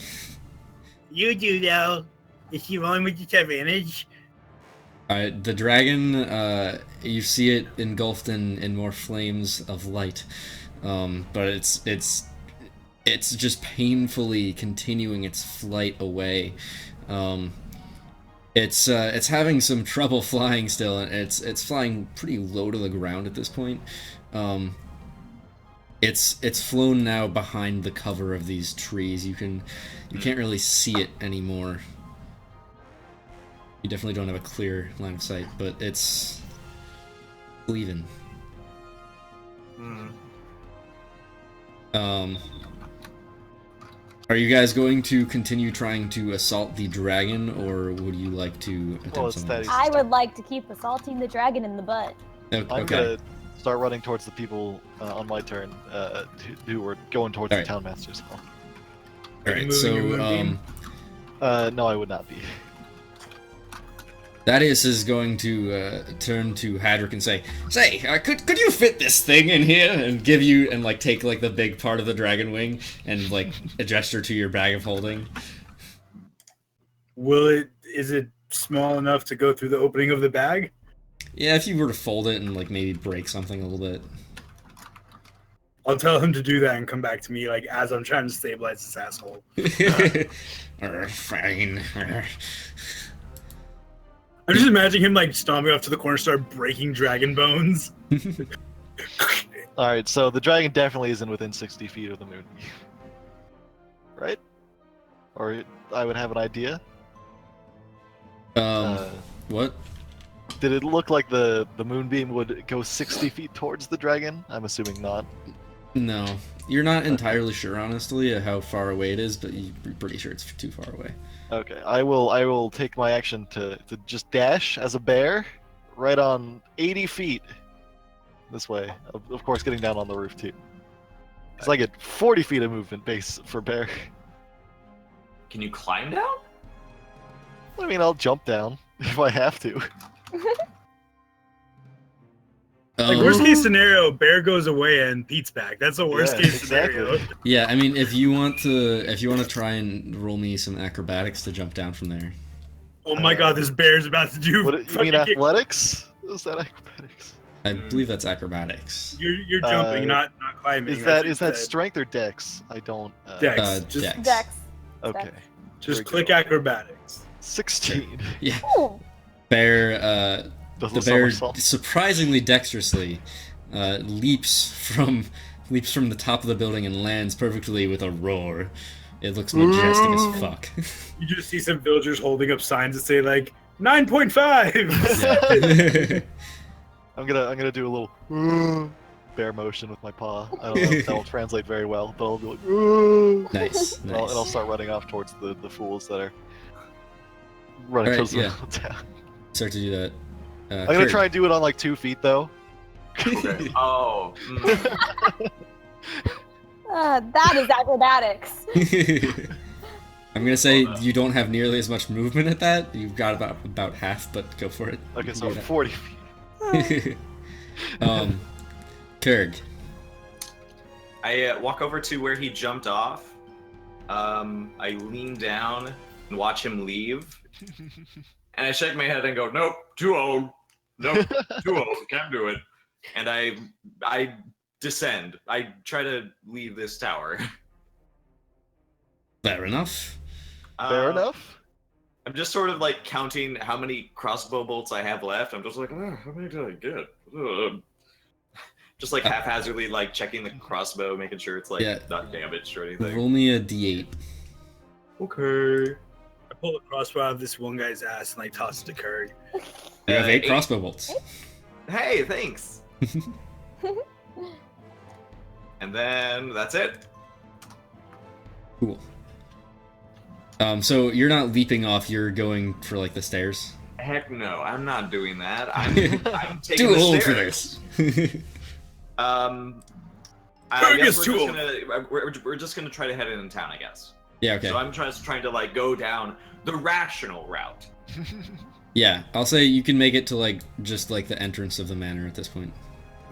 You do though. Is he rolling with disadvantage? The dragon, you see it engulfed in more flames of light, but it's just painfully continuing its flight away. It's having some trouble flying still, and it's flying pretty low to the ground at this point. It's flown now behind the cover of these trees. You can't really see it anymore. You definitely don't have a clear line of sight, but it's leaving. Are you guys going to continue trying to assault the dragon, or would you like to attempt Well, it's something that else? easy. I would like to keep assaulting the dragon in the butt. I'm Okay. gonna start running towards the people on my turn who were going towards Alright. the townmaster's hall. Alright, moving your moonbeam? No, I would not be. Thaddeus is going to turn to Hadrick and say, could you fit this thing in here?" and give you, and like take like the big part of the dragon wing and like a gesture to your bag of holding. Is it small enough to go through the opening of the bag? Yeah, if you were to fold it and like maybe break something a little bit. I'll tell him to do that and come back to me like as I'm trying to stabilize this asshole. Fine. I'm just imagining him like stomping off to the corner, start breaking dragon bones. Alright, so the dragon definitely isn't within 60 feet of the moon. Right? Or I would have an idea. What? Did it look like the moonbeam would go 60 feet towards the dragon? I'm assuming not. No. You're not entirely sure, honestly, how far away it is, but you're pretty sure it's too far away. Okay, I will take my action to just dash as a bear right on 80 feet this way. Of course, getting down on the roof too. Because I get 40 feet of movement base for bear. Can you climb down? I mean, I'll jump down if I have to. Like worst case scenario, bear goes away and Pete's back. That's the worst case scenario. Yeah, I mean, if you want to try and roll me some acrobatics to jump down from there. Oh my god, this bear's about to do. What, you mean athletics? Is that acrobatics? I believe that's acrobatics. You're jumping, not climbing. Is that strength or dex? I don't. Dex? Just Dex. Dex. Okay. Just Very click good. acrobatics. 16. Yeah. Ooh. Bear, Does the the bear somersault. surprisingly dexterously leaps from the top of the building and lands perfectly with a roar. It looks majestic as fuck. You just see some villagers holding up signs that say like 9.5. Yeah. I'm gonna do a little bear motion with my paw. I don't know if that will translate very well, but I'll be like Nice, and I'll nice. start running off towards the fools that are running Alright, towards the yeah. town. Start to do that. I'm gonna try and do it on like 2 feet though. Okay. Oh. That is acrobatics. I'm gonna say you don't have nearly as much movement at that. You've got about half, but go for it. Okay, so Do that. 40 feet. Kurg. I walk over to where he jumped off. I lean down and watch him leave. And I shake my head and go, nope, too old. Nope, too old, can't do it. And I descend. I try to leave this tower. Fair enough. Fair enough. I'm just sort of like counting how many crossbow bolts I have left. I'm just like, how many did I get? Just like haphazardly like checking the crossbow, making sure it's like not damaged or anything. Roll me a d8. Okay. I pull the crossbow out of this one guy's ass and like toss it to Kurg. You have 8 8. crossbow bolts. Hey, thanks. And then that's it. Cool. So you're not leaping off, you're going for like the stairs? Heck no, I'm not doing that. I'm taking Too the old for stairs. this. I guess is too old. we're just gonna try to head into town, I guess. Yeah, okay. So I'm trying to like go down the rational route. Yeah, I'll say you can make it to like just like the entrance of the manor at this point.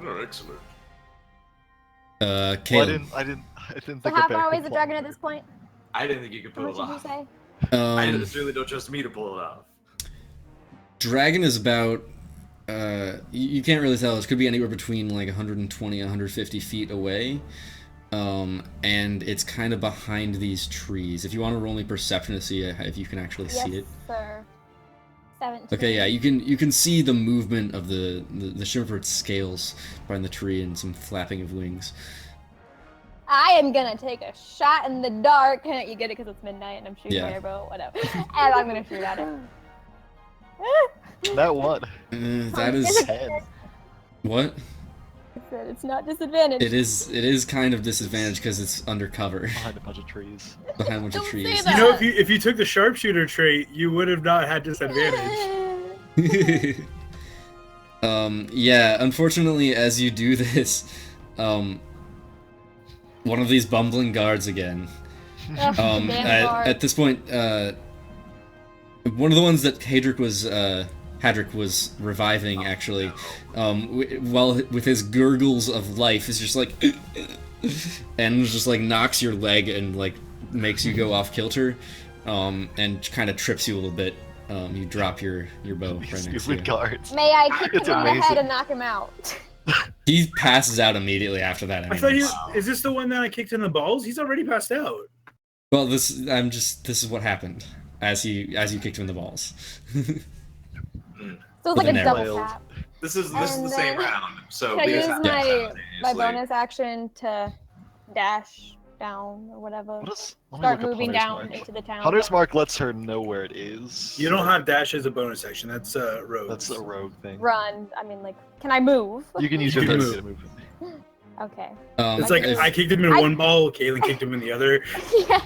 Oh, excellent. Well, Caleb. I didn't So think how a bear far away could is the fly. dragon at this point? I didn't think you could How pull much it did you off. say? I certainly don't trust me to pull it off. Dragon is about you can't really tell. It could be anywhere between like 120 and 150 feet away. And it's kind of behind these trees. If you want to roll me perception to see if you can actually Yes, see it. sir. 17. Okay, yeah, you can see the movement of the shimmer of its scales behind the tree and some flapping of wings. I am gonna take a shot in the dark. You get it because it's midnight and I'm shooting Yeah. my arrow, whatever. And I'm gonna shoot at it. That one. That is what? It's not disadvantage. It is kind of disadvantage because it's undercover Behind a bunch of trees. behind a bunch of Don't trees. say that. You know, if you took the sharpshooter trait, you would have not had disadvantage. Yeah, unfortunately, as you do this, one of these bumbling guards again. Ugh, damn guard. At this point, one of the ones that Hadric was reviving, actually, while with his gurgles of life, is just like, and just like knocks your leg and like makes you go off kilter, and kind of trips you a little bit. You drop your bow right next to Stupid you. guards. May I kick him It's in the head amazing. and knock him out? He passes out immediately after that. I thought anyways. is this the one that I kicked in the balls? He's already passed out. Well, this is what happened as you kicked him in the balls. So it's With like an a arrow. double tap. This is the And same then- round. So Can I we use just my simultaneously. bonus action to dash down or whatever? Let me Start look up moving Hunter's down Mark. into the town. Hunter's Mark lets her know where it is. You don't have dash as a bonus action. That's rogue. That's a rogue thing. Run. I mean, like, can I move? You can use You your can bonus move. to move. Okay. It's like if- I kicked him in one ball, Kaylin kicked him in the other. Yeah.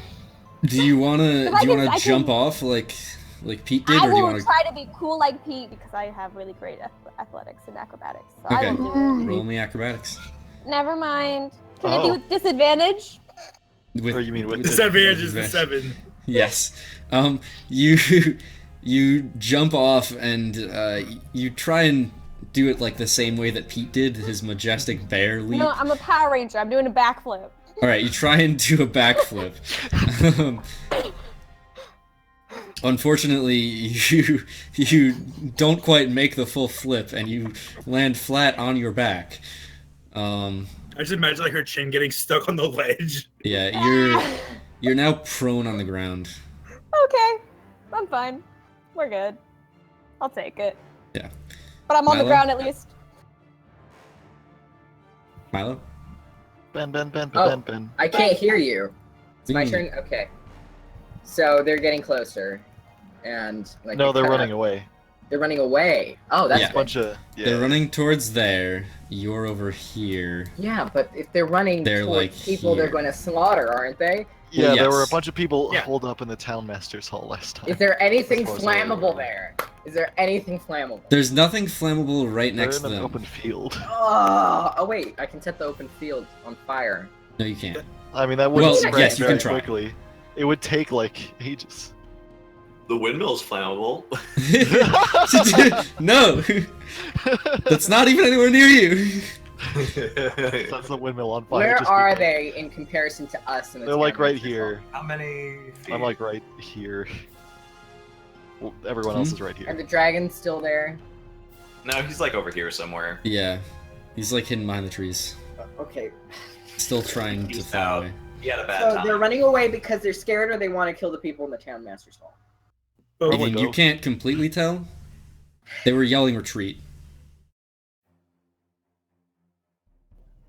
do you wanna If I can- I jump can- off like Pete did, I or do you will wanna try to be cool like Pete because I have really great athletics and acrobatics. So Okay. I will do roll me acrobatics? it. Never mind. Can I Oh. do with disadvantage? With, Or you mean with Disadvantage is the 7. Yes. You jump off and you try and do it like the same way that Pete did, his majestic bear leap. No, I'm a Power Ranger. I'm doing a backflip. All right, you try and do a backflip. Unfortunately, you don't quite make the full flip, and you land flat on your back. I I just imagine like her chin getting stuck on the ledge. Yeah, you're now prone on the ground. Okay, I'm fine. We're good. I'll take it. Yeah. But I'm on the Milo? ground at least. Milo? Ben. Oh. I can't hear you. It's my turn? Okay. So they're getting closer. And like No, they're cut running out. away. They're running away. Oh, that's Yeah. A bunch of They're running towards there. You're over here. Yeah, but if they're running They're, towards like, people they're here. going to slaughter, aren't they? Yeah, Well, there were a yes. bunch of people Yeah. holed up in the Townmaster's Hall last time. Is there anything As far as I flammable remember. there? Is there anything flammable? There's nothing flammable right They're next in to an them. open field. Oh, wait, I can set the open field on fire. No, you can't. I mean, that wouldn't Well, spread yes, you very can try. quickly. It would take like ages. The windmill's flammable. No! That's not even anywhere near you! That's the windmill on fire. Where just are because- they in comparison to us? In the They're like right Townmaster's here. How many feet? I'm like right here. Well, everyone else is right Hall? Are here. the dragons still there? No, he's like over here somewhere. Yeah. He's like hidden behind the trees. Okay. Still trying to He's fly out. away. He had a bad So time. they're running away because they're scared, or they want to kill the people in the Townmaster's Hall? Oh, I mean, you can't completely tell. They were yelling retreat.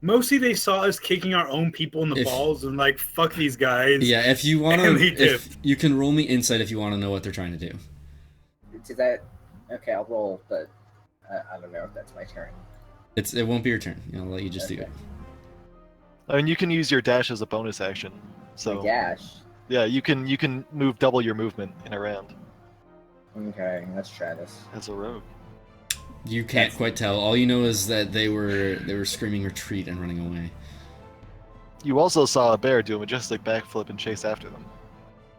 mostly they saw us kicking our own people in the If- balls and like, fuck these guys. Yeah, if you want And to, they if you can roll me insight if you want to know what they're trying to do. Is that okay? I'll roll, but I don't know if that's my turn. It won't be your turn. I'll let you just do Okay. it. I mean, you can use your dash as a bonus action. So My dash. yeah, you can move double your movement in a round Okay, let's try this. as a rogue. You can't quite tell. All you know is that they were screaming retreat and running away. You also saw a bear do a majestic backflip and chase after them.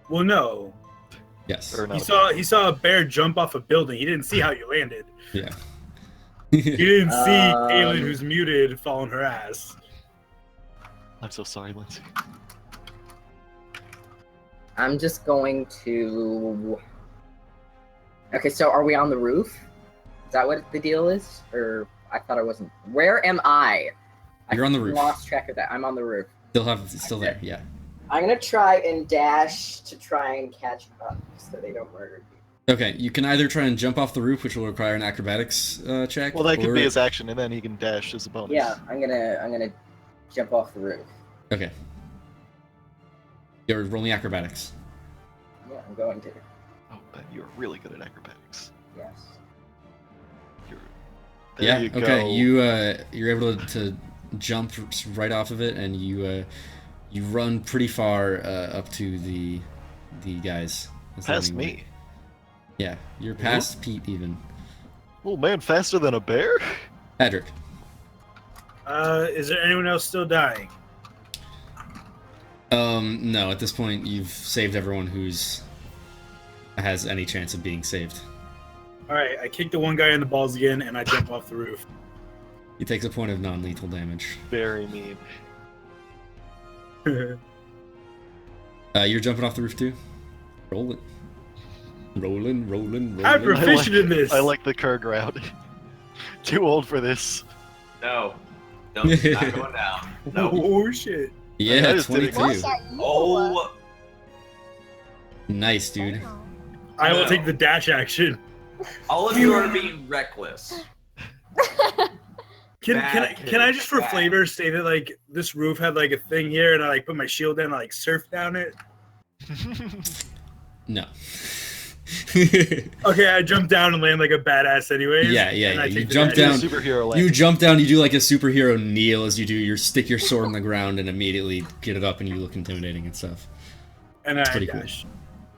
Well, no. Yes. Or not He saw a bear jump off a building. He didn't see how you landed. Yeah. He didn't see Um, Kaylin, who's muted, falling her ass. I'm so sorry, Lindsay. I'm just going to. Okay, so are we on the roof? Is that what the deal is? Or I thought I wasn't. Where am I? You're on the roof. Lost track of that. I'm on the roof. It's still there. Yeah. I'm gonna try and dash to try and catch up so they don't murder me. Okay. You can either try and jump off the roof, which will require an acrobatics check. Well, that could or- be his action, and then he can dash as a bonus. Yeah, I'm gonna jump off the roof. Okay. You're rolling acrobatics. Yeah, I'm going to. Oh, Ben, you're really good at acrobatics. Yes. There Yeah. you go. Okay. You're able to jump right off of it, and you run pretty far up to the guys. That's the Past only way. me. Yeah. You're past Pete even. Oh man, faster than a bear? Patrick. Is there anyone else still dying? No. At this point, you've saved everyone has any chance of being saved. Alright, I kick the one guy in the balls again, and I jump off the roof. He takes a point of non-lethal damage. Very mean. You're jumping off the roof too? Roll it. Rolling. I'm proficient in this. I like the Kurg route. Too old for this. No. No, it's not going down. No. Oh shit. Yeah, I just did it. 22. Oh, Nice, dude. I will No. take the dash action. all of you are being reckless. Can Bad I just for bad. flavor say that like this roof had like a thing here and I like put my shield in and I like surf down it? No. Okay, I jump down and land like a badass anyways. Yeah, and I you take the jump dash. down. Superhero land. You jump down, you do like a superhero kneel as you do. You stick your sword in the ground and immediately get it up and you look intimidating and stuff. And I pretty cool. dash.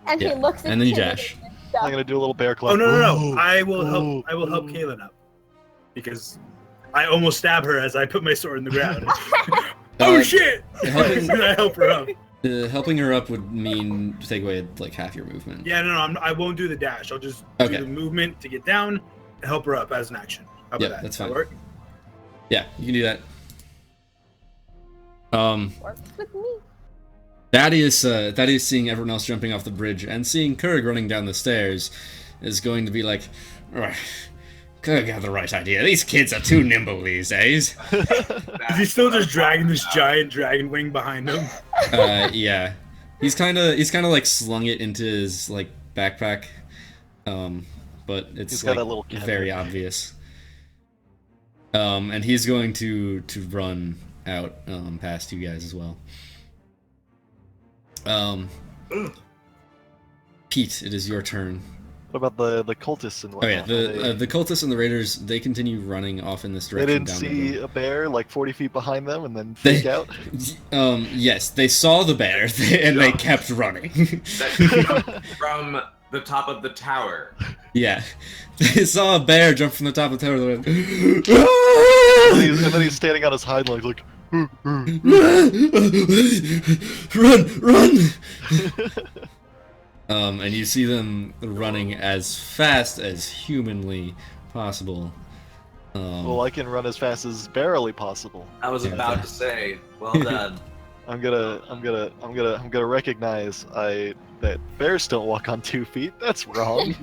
And Yeah, he looks and then you intimidating dash. and stuff. I'm gonna do a little bear clap. Oh no. Ooh, I will help ooh, help ooh. Kaylin up. Because I almost stab her as I put my sword in the ground. Uh, Oh shit! helping- And I help her up. Helping her up would mean take away like half your movement. Yeah, no, I won't do the dash. I'll just Okay. do the movement to get down and help her up as an action. How about Yeah, that? that's Does that fine. work? Yeah, you can do that. Works with me. Thaddeus seeing everyone else jumping off the bridge and seeing Kurg running down the stairs is going to be like, "Ugh, Kirk got the right idea. These kids are too nimble these days. Is he still just dragging this giant dragon wing behind him? Yeah. He's kind of like slung it into his like backpack, but it's got like a little very obvious. And he's going to run out past you guys as well. Pete, it is your turn. What about the cultists and Oh yeah, whatnot? the cultists and the raiders, they continue running off in this direction. They didn't down the see road. a bear like 40 feet behind them and then freak out? Yes, they saw the bear and they kept running. From the top of the tower. Yeah, they saw a bear jump from the top of the tower. They went, and then he's standing on his hind legs like, run! And you see them running as fast as humanly possible. well, I can run as fast as barely possible. I was Yeah, about okay. to say, well done. I'm gonna recognize that bears don't walk on 2 feet. That's wrong.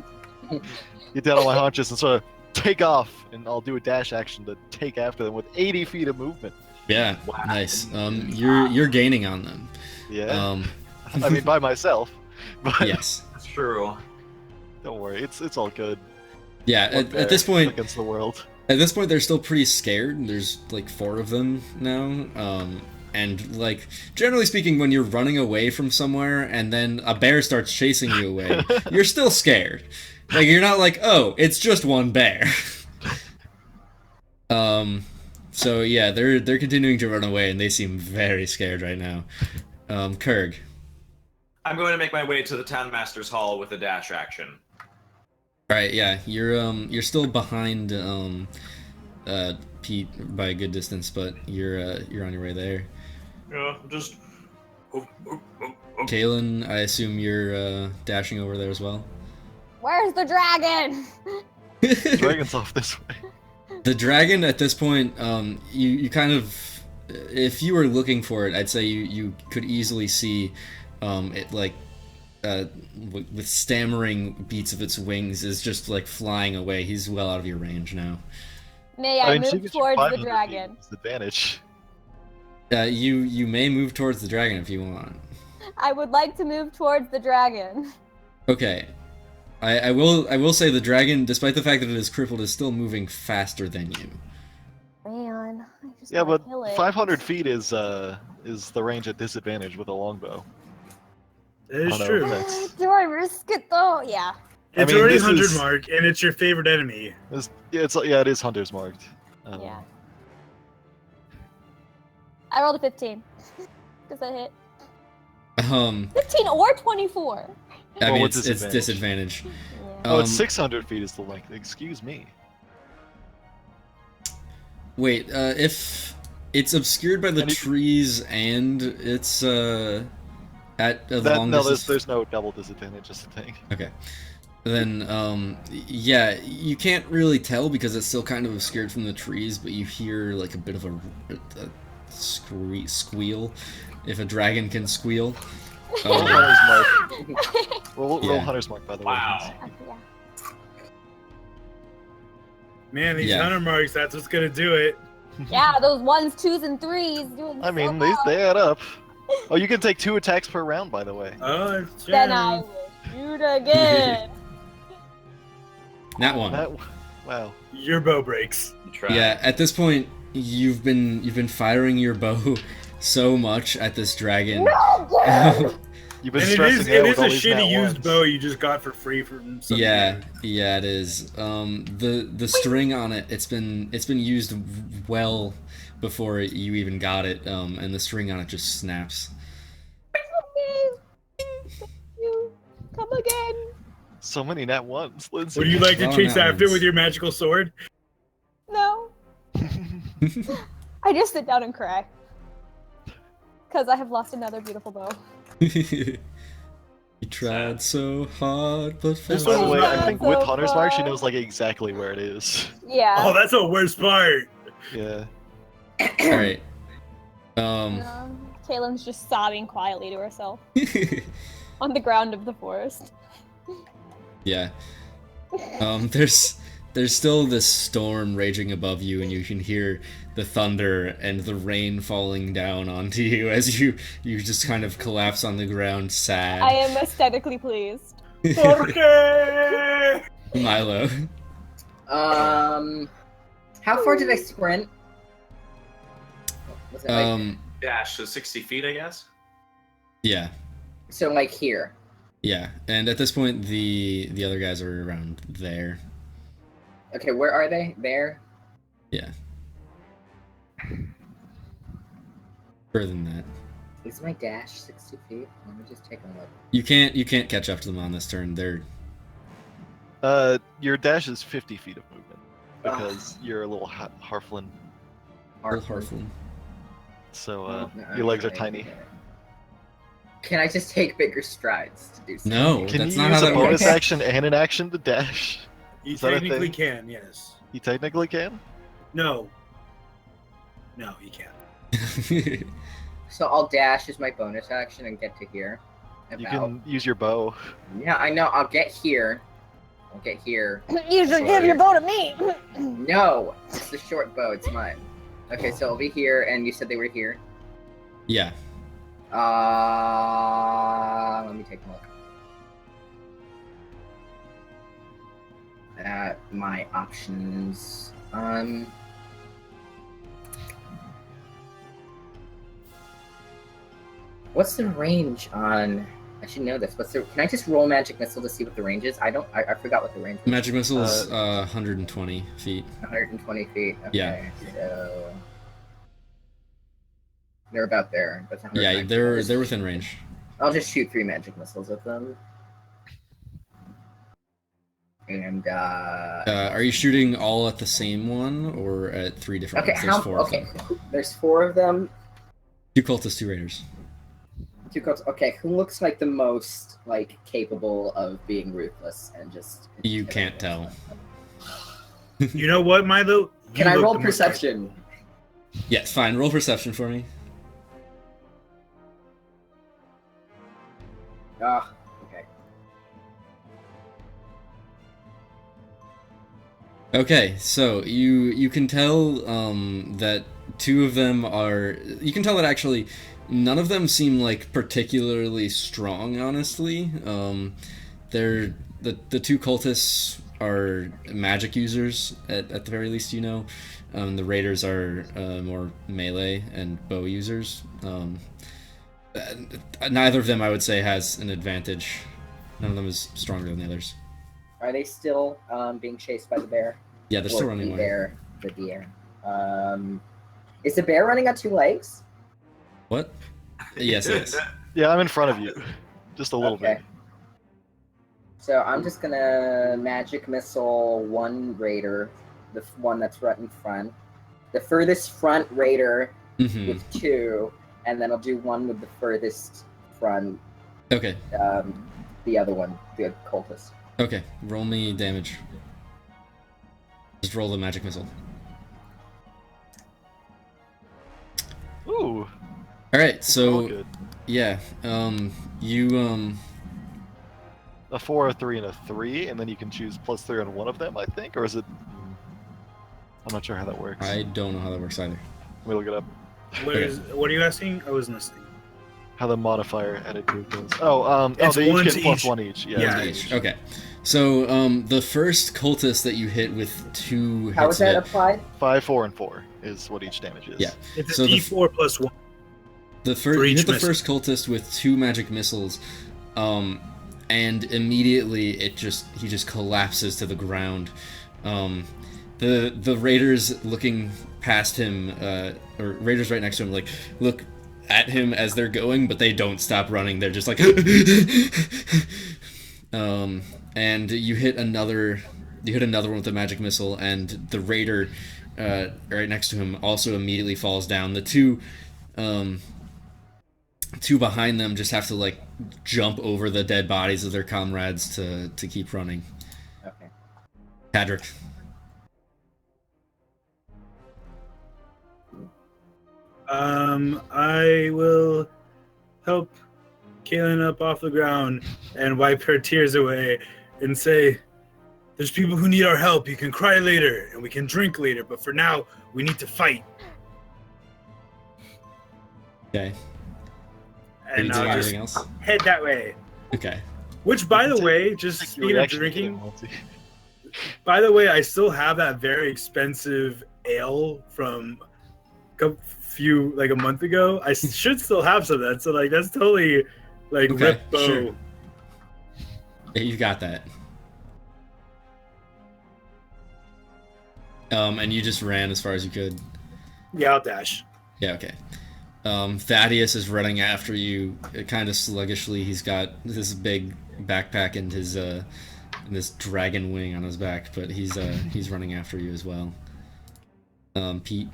Get down on my haunches and sort of take off, and I'll do a dash action to take after them with 80 feet of movement. Yeah, Wow. nice. You're gaining on them. Yeah. I mean, by myself. But Yes. That's true. don't worry, it's all good. Yeah. One At bear this point, against the world. they're still pretty scared. There's like 4 of them now. And like generally speaking, when you're running away from somewhere and then a bear starts chasing you away, you're still scared. Like you're not like, oh, it's just one bear. So yeah, they're continuing to run away and they seem very scared right now. Kurg. I'm going to make my way to the Town Master's Hall with a dash action. Right, yeah, you're still behind Pete by a good distance, but you're on your way there. Yeah, just. Kalen, I assume you're dashing over there as well. Where's the dragon? Dragon's off this way. The dragon at this point, you kind of, if you were looking for it, I'd say you could easily see it like with stammering beats of its wings is just like flying away. He's well out of your range now. May I she move gets you towards the 500 feet. dragon? It's the advantage. You may move towards the dragon if you want. I would like to move towards the dragon. Okay. I will say the dragon, despite the fact that it is crippled, is still moving faster than you. Man, I just Yeah, wanna but kill it. 500 feet is the range at disadvantage with a longbow. That is Oh, no, true. that's- Do I risk it though? Yeah. I It's mean, already this 100 is- mark, and it's your favorite enemy. It is Hunter's marked. Yeah. I rolled a 15. Does that hit? 15 or 24. I Well, mean, with it's disadvantage. Yeah. Oh, it's 600 feet is the length. Excuse me. Wait, if it's obscured by the Any- trees and it's at a long No, distance. there's no double disadvantage. Just a thing. Okay. Then, yeah, you can't really tell because it's still kind of obscured from the trees, but you hear like a bit of a squeal, if a dragon can squeal. Roll Hunter's mark. Roll Yeah. Hunter's mark, by the Wow. way. Yeah. Man, these Yeah. 100 marks, that's what's gonna do it. Yeah, those 1s, 2s, and 3s doing I mean, so well. they add up. Oh, you can take 2 attacks per round, by the way. Oh, Then I will shoot again. Nat one. Wow. Your bow breaks. Try. Yeah, at this point, you've been firing your bow so much at this dragon. No! You've been And it stressing is, out it with is all a these shitty nat used ones. bow you just got for free from some Yeah, dude. yeah, it is. The string on it, it's been used well before you even got it, and the string on it just snaps. Okay. Thank you. Come again. So many nat ones, Lindsay. Would you like to Oh, chase no, after it's- with your magical sword? No. I just sit down and cry. Because I have lost another beautiful bow. You tried so hard, but This fell by the way, short. I think with Hunter's mark, she knows like exactly where it is. Yeah. Oh, that's the worst part. Yeah. All right. Kaylin's just sobbing quietly to herself on the ground of the forest. Yeah. there's still this storm raging above you, and you can hear the thunder and the rain falling down onto you as you just kind of collapse on the ground, sad. I am aesthetically pleased. Okay. Milo. How far did I sprint? Was it like, Dash, so 60 feet, I guess? Yeah. so like here? Yeah, and at this point, the other guys are around there. Okay, where are they? There? Yeah. Further than that. Is my dash 60 feet? Let me just take a look. You can't catch up to them on this turn. They're Your dash is 50 feet of movement because you're a little harflin. Harflin. So No, your legs are okay. tiny. Can I just take bigger strides to do something? No, Can that's you not use how a that bonus works. action and an action to dash? You Is that a technically thing? can, yes. You technically can. No. No, you can't. So I'll dash as my bonus action and get to here. You About- can use your bow. Yeah, I know. I'll get here. I'll get here. You should give your bow to me. No, it's the short bow. It's mine. Okay, so I'll be here, and you said they were here. Yeah. Let me take a look. At my options. What's the range on? I should know this. Can I just roll magic missile to see what the range is? I forgot what the range was. Magic missile is 120 feet. 120 feet. Okay, Yeah. So they're about there. That's Yeah, 190. they're within range. I'll just shoot 3 magic missiles at them. And Are you shooting all at the same one or at 3 different okay, ones? There's 4 of them. there's 4 of them. 2 cultists, 2 raiders. 2 coats. Okay, who looks like the most like capable of being ruthless and just? You can't tell. You know what, Milo? Can You I look roll the most perception? Yes, fine. Roll perception for me. Ah, okay. Okay, so you can tell that 2 of them are. You can tell that actually none of them seem like particularly strong. Honestly, they're the 2 cultists are magic users at the very least. You know, the raiders are more melee and bow users. Neither of them, I would say, has an advantage. None of them is stronger than the others. Are they still being chased by the bear? Yeah, they're still running away. The bear. Is the bear running on 2 legs? What? Yes, it is. Yeah, I'm in front of you, just a little bit. So I'm just gonna magic missile 1 raider, the one that's right in front, the furthest front raider Mhm. with 2, and then I'll do 1 with the furthest front, Okay. the other one, the cultist. Okay. Roll me damage. Just roll the magic missile. Ooh. All right. all So good. yeah. You A 4, a 3, and a 3, and then you can choose +3 on one of them, I think, or is it? I'm not sure how that works. I don't know how that works either. Let me look it up. What are you asking? I wasn't listening. How the modifier added to it goes. It's they each 1 get to each. +1 each. Yeah. Yeah. Each. Okay. So the first cultist that you hit with 2 How is hits of that it, applied? 5, 4, and 4 is what each damage is. Yeah. It's a So the D4 plus 1. the For first you each hit the missile. first cultist with 2 magic missiles, and immediately he just collapses to the ground. The raiders looking past him, or raiders right next to him, like look at him as they're going, but they don't stop running. They're just like, and you hit another one with a magic missile, and the raider right next to him also immediately falls down. The 2 behind them just have to like jump over the dead bodies of their comrades to keep running. Okay. Patrick. I will help Kaylin up off the ground and wipe her tears away and say, There's people who need our help. You can cry later, and we can drink later. But for now, we need to fight. Okay. Are you And doing just anything else? head that way. Okay. Which, by the Take- way, just Take your speaking of reaction to drinking, it, Monty. by the way, I still have that very expensive ale from a month ago. I should still have some of that. So like that's totally like Okay, rip bow. sure. Yeah, you got that. And you just ran as far as you could. Yeah, I'll dash. Yeah, okay. Thaddeus is running after you, kind of sluggishly. He's got this big backpack and his this dragon wing on his back, but he's running after you as well. Pete.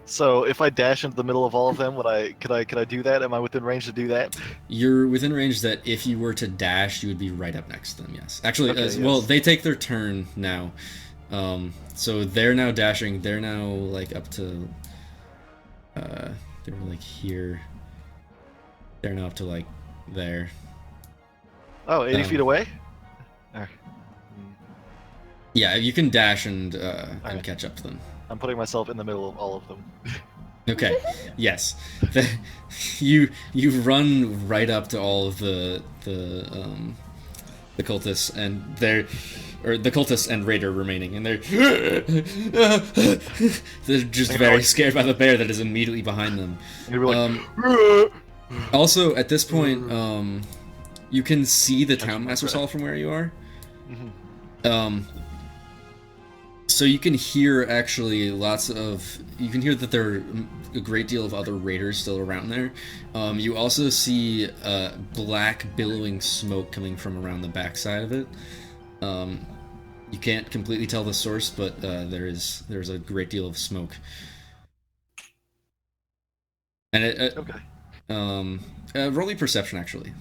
So if I dash into the middle of all of them, could I do that? Am I within range to do that? You're within range that if you were to dash, you would be right up next to them. Yes, actually, Okay, well, yes. they take their turn now. So they're now dashing. They're now like up to. They were like here. They're now up to like there. Oh, 80 feet away? Yeah, you can dash and Alright. catch up to them. I'm putting myself in the middle of all of them. Okay. Yes. You run right up to all of the cultists and the cultists and Raider remaining, and they're just very scared by the bear that is immediately behind them. You're like, Also, at this point, you can see the Town Master's Hall from where you are. So you can hear actually you can hear that there are a great deal of other raiders still around there. You also see black billowing smoke coming from around the backside of it. You can't completely tell the source, but there's a great deal of smoke. And okay. roll your perception actually.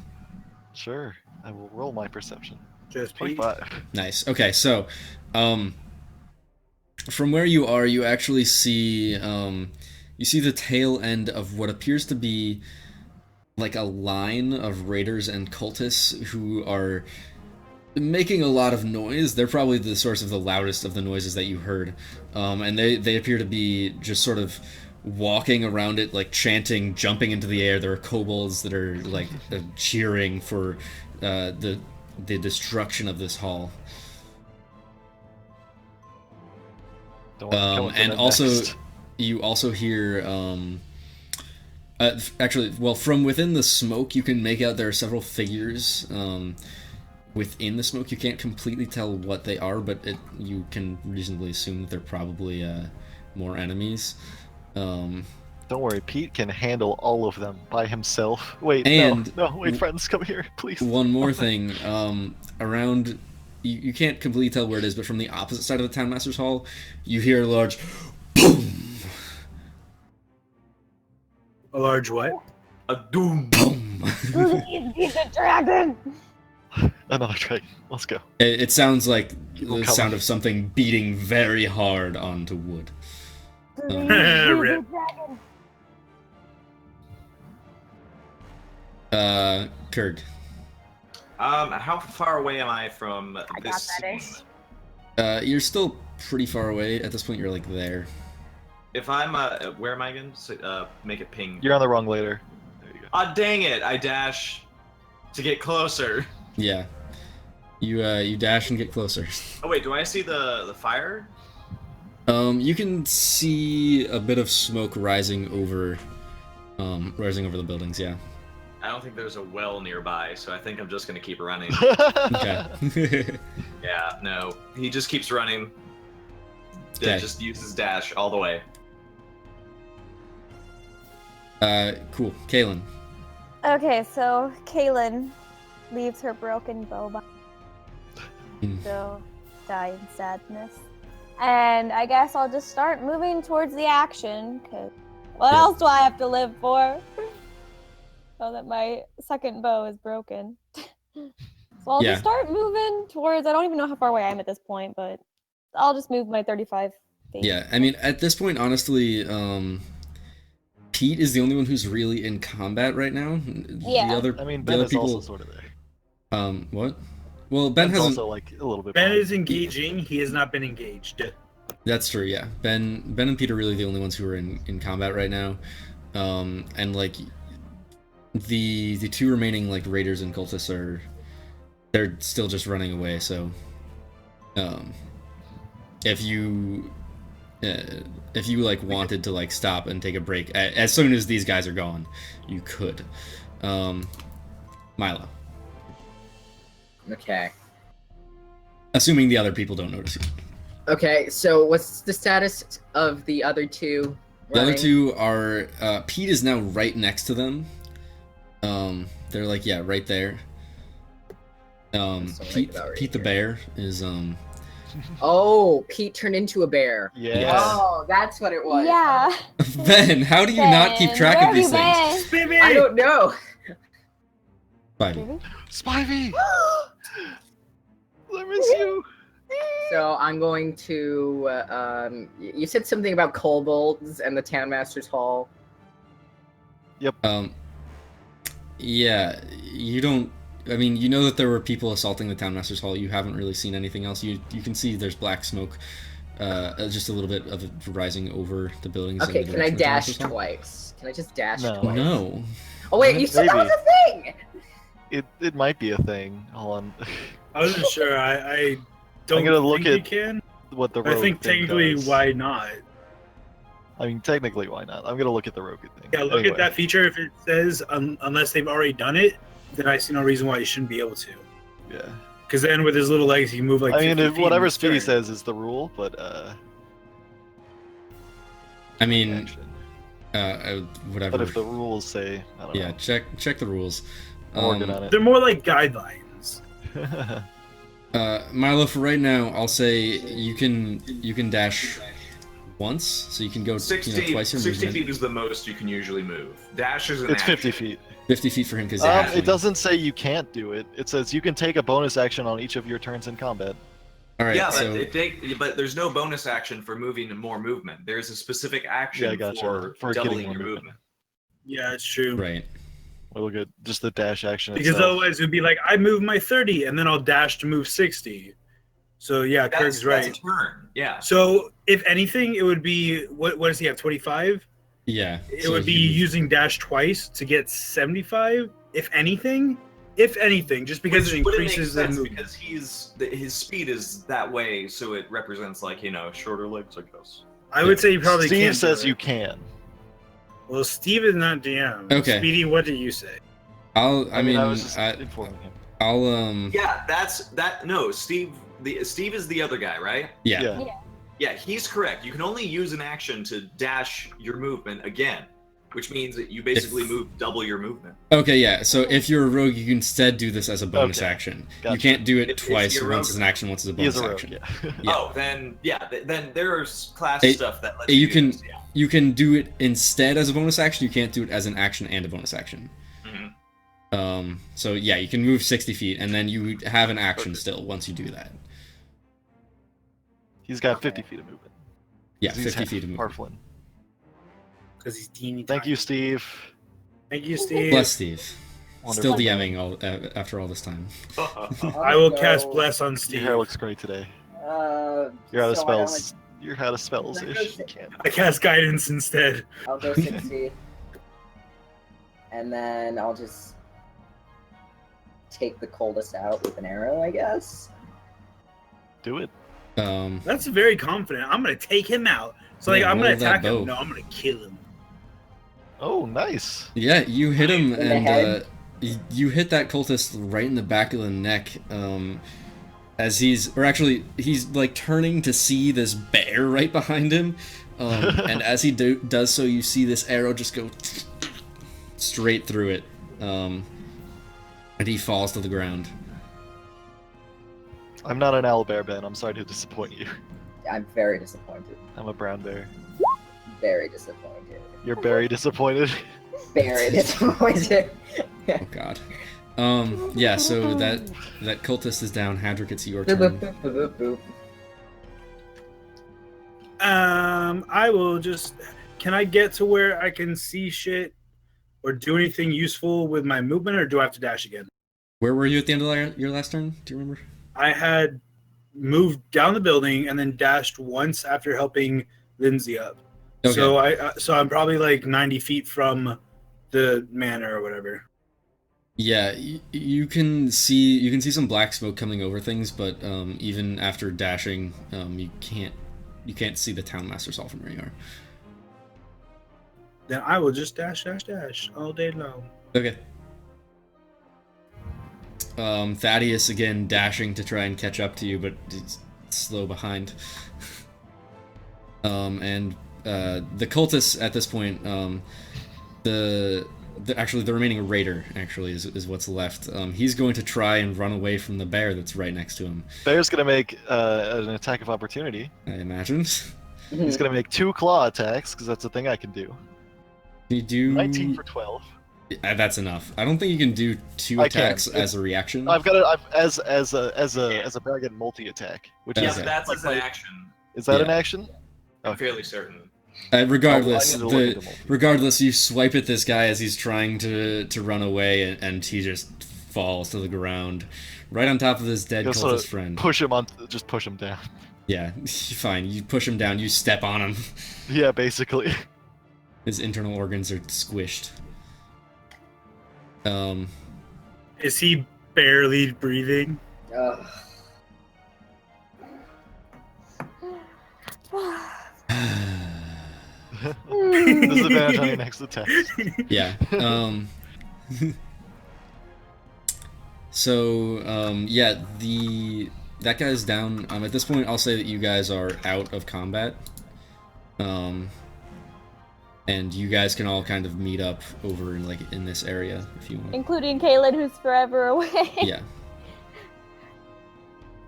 Sure. I will roll my perception. Just Pete. 25. Nice. Okay, so from where you are, you actually see the tail end of what appears to be like a line of raiders and cultists who are making a lot of noise. They're probably the source of the loudest of the noises that you heard, and they appear to be just sort of walking around it, like chanting, jumping into the air. There are kobolds that are like cheering for the destruction of this hall. And also, you also hear, actually, well, from within the smoke, you can make out there are several figures within the smoke. You can't completely tell what they are, but you can reasonably assume that they're probably more enemies. Don't worry, Pete can handle all of them by himself. Wait, and no, wait, friends, come here, please. One more thing, around... You can't completely tell where it is, but from the opposite side of the Town Master's Hall, you hear a large boom. A large what? A doom. Boom. He's a dragon! Another dragon. Let's go. It sounds like People the coming. sound of something beating very hard onto wood. Rip. Kurg. How far away am I from got this? that, eh? You're still pretty far away. At this point, you're like there. If I'm, where am I again? So, make it ping. You're on the wrong later. There you go. Ah, dang it! I dash to get closer. Yeah. You dash and get closer. Oh wait, do I see the fire? You can see a bit of smoke rising over the buildings. Yeah. I don't think there's a well nearby, so I think I'm just gonna keep running. Okay. Yeah, no. He just keeps running. Okay. Just uses dash all the way. Cool. Kaylin. Okay, so Kaylin leaves her broken bow behind. Hmm. She'll die in sadness. And I guess I'll just start moving towards the action, because what Yeah. else do I have to live for? So that my second bow is broken. So I'll Yeah. just start moving towards, I don't even know how far away I am at this point, but I'll just move my 35 feet. Yeah, I mean, at this point, honestly, Pete is the only one who's really in combat right now. Yeah. The other, I mean, the Ben other is people. also sort of there. What? Well, Ben Ben's hasn't. also like a little bit. Ben behind. is engaging. He has not been engaged. That's true. Yeah, Ben and Pete are really the only ones who are in combat right now, and like the two remaining like raiders and cultists they're still just running away. So, if you like wanted to like stop and take a break as soon as these guys are gone, you could. Milo, Okay. assuming the other people don't notice you. Okay, so what's the status of the other two? The other running? two are Pete is now right next to them. They're like right there. Pete the bear is Oh, Pete turned into a bear. Yeah. Yes. Oh, that's what it was. Yeah. Ben, how do you not keep Ben, track where of these have things? you Baby! I don't know. Fine. Spivey! I miss you. So I'm going to. You said something about kobolds and the Townmaster's Hall. Yeah, you don't. I mean, you know that there were people assaulting the Townmaster's Hall. You haven't really seen anything else. You can see there's black smoke, just a little bit of it rising over the buildings. in Okay, the can I direction of the dash Townmaster's Hall. twice? Can I just dash No. twice? No. Oh wait, you said that was a thing. It might be a thing. Hold on. I wasn't sure. I don't I'm gonna look think at you can. What the I rogue think thing technically, does. why not? I mean, technically, why not? I'm gonna look at the rogue thing. Yeah, look Anyway. at that feature. If it says unless they've already done it, then I see no reason why you shouldn't be able to. Yeah. Because then with his little legs, he can move like. I mean, 50 if feet whatever in his Speedy turn. says is the rule, but I mean, action. whatever. But if the rules say, I don't Yeah, check the rules. know. I'm working on They're more like guidelines. it. Milo, for right now, I'll say you can dash once, so you can go 60, twice your 60 movement. feet is the most you can usually move. Dash is an It's 50 action. feet. 50 feet for him because It doesn't say you can't do it. It says you can take a bonus action on each of your turns in combat. All right, Yeah, so but there's no bonus action for moving more movement. There's a specific action Yeah, I gotcha. for getting doubling more your movement. Yeah, it's true. right. We'll look at just the dash action Because itself. otherwise, it'd be like I move my 30, and then I'll dash to move 60. So yeah, Kirk's right. That's a turn. Yeah. So if anything, it would be what does he have? 25. Yeah. It so would be he- using dash twice to get 75. If anything, just because it Which wouldn't increases make the sense movement. because his speed is that way, so it represents like shorter legs, I guess. I would say you probably Steve can't. says do you it. can. Well, Steve is not DM. Okay. Speedy, what do you say? I mean, I was just informing him. I'll Yeah, no, Steve is the other guy, right? yeah. Yeah, he's correct. You can only use an action to dash your movement again, which means that you basically move double your movement. Okay, yeah. So if you're a rogue, you can instead do this as a bonus Okay. action. Gotcha. You can't do it If twice. you're a Once rogue. as an action, once as a He is bonus a rogue, action. yeah. Yeah. Oh, then there's class It- stuff that lets you do can- this, yeah. You can do it instead as a bonus action. You can't do it as an action and a bonus action. Mhm. So yeah, you can move 60 feet, and then you have an action still once you do that. He's got 50 feet of movement. Yeah, 'Cause he's 50 feet of movement. Parflin. Because he's teeny. Thank tiny. you, Steve. Thank you, Steve. Bless Steve. Still Wonderful. DMing after all this time. I will cast bless on Your Steve. hair looks great today. You're out of spells. You're out of spells ish. You can't. I cast guidance instead. I'll go 60. And then I'll just take the coldest out with an arrow, I guess. Do it. That's very confident. I'm gonna take him out. So like Yeah, I'm gonna roll that attack bow. him. No, I'm gonna kill him. Oh, nice. Yeah, you hit him, the and head? you hit that cultist right in the back of the neck. As he's like turning to see this bear right behind him, and as he does so, you see this arrow just go straight through it, and he falls to the ground. I'm not an owlbear, Ben. I'm sorry to disappoint you. I'm very disappointed. I'm a brown bear. Very disappointed. You're very disappointed. Very disappointed. Oh God. Yeah. So that cultist is down. Hadrick, it's your Boop, turn. boop, boop, boop, boop. I will just. Can I get to where I can see shit or do anything useful with my movement, or do I have to dash again? Where were you at the end of your last turn? Do you remember? I had moved down the building and then dashed once after helping Lindsay up. Okay. So I'm probably like 90 feet from the manor or whatever. Yeah, you can see some black smoke coming over things, but even after dashing, you can't see the townmaster's hall from where you are. Then I will just dash all day long. Okay. Thaddeus again dashing to try and catch up to you, but he's slow behind. And the cultists at this point, the remaining raider actually is what's left. He's going to try and run away from the bear that's right next to him. Bear's gonna make an attack of opportunity. I imagine. He's gonna make 2 claw attacks because that's a thing I can do. You do 19 for 12. That's enough. I don't think you can do 2 attacks as a reaction. I've got it as a bear, I get multi-attack, which Yes, is that's like as an action. Is that Yeah. an action? I'm fairly certain. Regardless, Oh, I need to look at them. regardless, you swipe at this guy as he's trying to run away, and he just falls to the ground, right on top of his dead Just sort cultist of friend. push him down. Yeah, fine. You push him down. You step on him. Yeah, basically. His internal organs are squished. Is he barely breathing? Disadvantage on your next attack. Yeah. Yeah, that guy's down. At this point, I'll say that you guys are out of combat. And you guys can all kind of meet up over like in this area if you want. Including Kaylin, who's forever away. Yeah.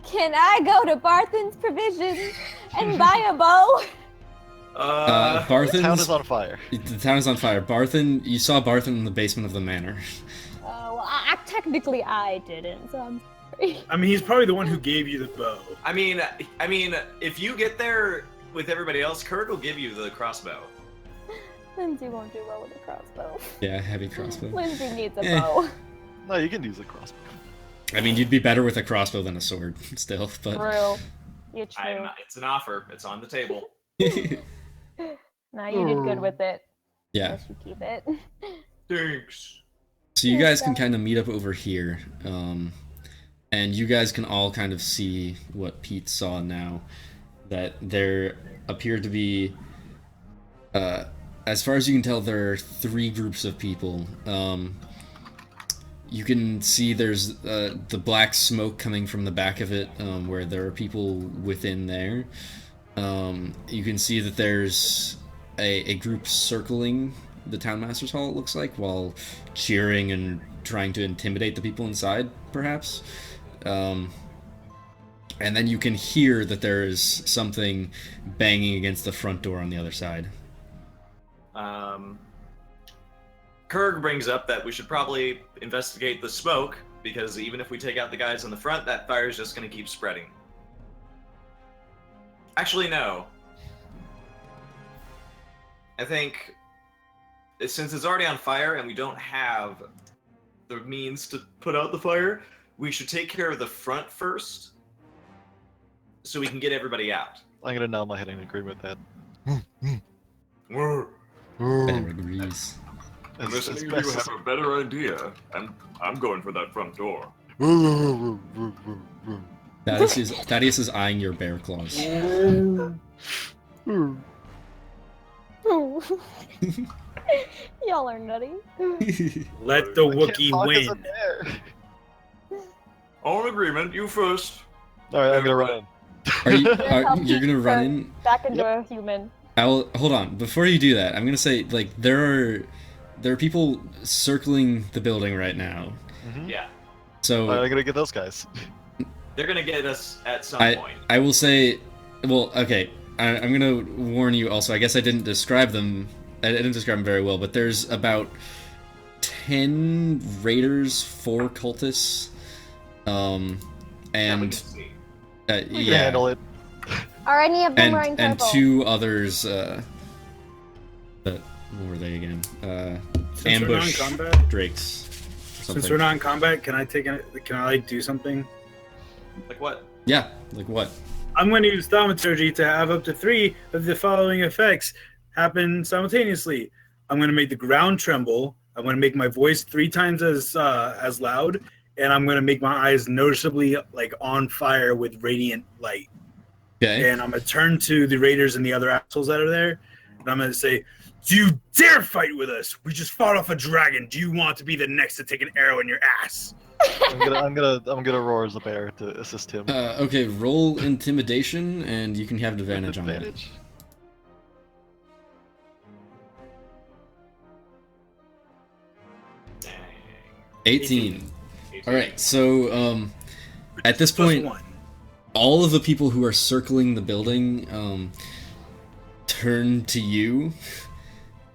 Can I go to Barthen's Provisions and buy a bow? Barthen's, The town is on fire. The town is on fire. Barthen, you saw Barthen in the basement of the manor. Well, technically I didn't, so I'm sorry. I mean, he's probably the one who gave you the bow. I mean, if you get there with everybody else, Kurt will give you the crossbow. Lindsay won't do well with a crossbow. Yeah, heavy crossbow. Lindsay needs a bow. No, you can use a crossbow. I mean, you'd be better with a crossbow than a sword, still, but... True. You're true. It's an offer. It's on the table. Nah, you did good with it. Yeah. Guess you keep it. Thanks. So you guys can kind of meet up over here, and you guys can all kind of see what Pete saw now, that there appear to be, as far as you can tell, there are 3 groups of people. You can see there's the black smoke coming from the back of it, where there are people within there. You can see that there's a group circling the townmaster's hall, it looks like, while cheering and trying to intimidate the people inside, perhaps. And then you can hear that there is something banging against the front door on the other side. Kurg brings up that we should probably investigate the smoke, because even if we take out the guys in the front, that fire is just going to keep spreading. Actually, no. I think, since it's already on fire and we don't have the means to put out the fire, we should take care of the front first, so we can get everybody out. I'm gonna nod my head in agreement with that. Ben agrees. As Listening to best you as- have a better idea, and I'm going for that front door. Thaddeus is eyeing your bear claws. Y'all are nutty. Let the I can't Wookiee talk as a win. bear. All in agreement, you first. Alright, I'm gonna run in. You're gonna run in? Back into a human. Hold on. Before you do that, I'm gonna say, like, there are people circling the building right now. Yeah. So Alright, I'm gonna get those guys. They're going to get us at some point. I will say, well, okay, I'm gonna warn you also. I guess I didn't describe them. I didn't describe them very well, but there's about 10 raiders, 4 cultists, and We can yeah, handle it. Are any of them wearing and purple? 2 others. What were they again? Since we're Ambush non-combat, drakes. something. Since we're not in combat, can I like do something? Like what? Yeah, like what? I'm going to use thaumaturgy to have up to 3 of the following effects happen simultaneously. I'm going to make the ground tremble. I'm going to make my voice 3 times as loud, and I'm going to make my eyes noticeably like on fire with radiant light. Okay. And I'm going to turn to the raiders and the other assholes that are there, and I'm going to say, "Do you dare fight with us? We just fought off a dragon. Do you want to be the next to take an arrow in your ass?" I'm gonna roar as a bear to assist him. Okay, roll intimidation, and you can have advantage on it. 18. All right, so at this point, all of the people who are circling the building turn to you,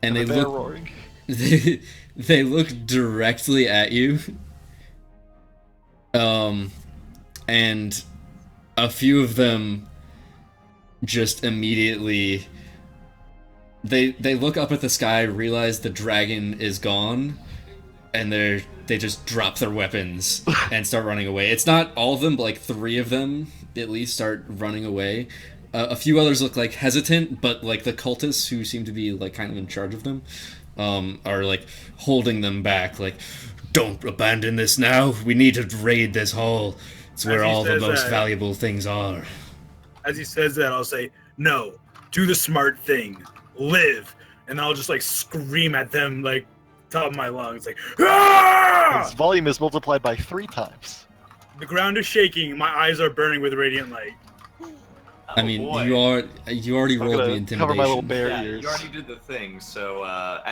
and they look. Roaring. They look directly at you. And a few of them just immediately they look up at the sky, realize the dragon is gone, and they just drop their weapons and start running away. It's not all of them, but like 3 of them at least start running away. A few others look like hesitant, but like the cultists who seem to be like kind of in charge of them are like holding them back, like, "Don't abandon this now. We need to raid this hall. It's where all the most valuable things are." As he says that, I'll say, "No, do the smart thing. Live." And I'll just like scream at them like top of my lungs, like, "Ah!" His volume is multiplied by 3 times. The ground is shaking. My eyes are burning with radiant light. I mean, you already rolled the intimidation. Cover my little bear ears. You already did the thing, so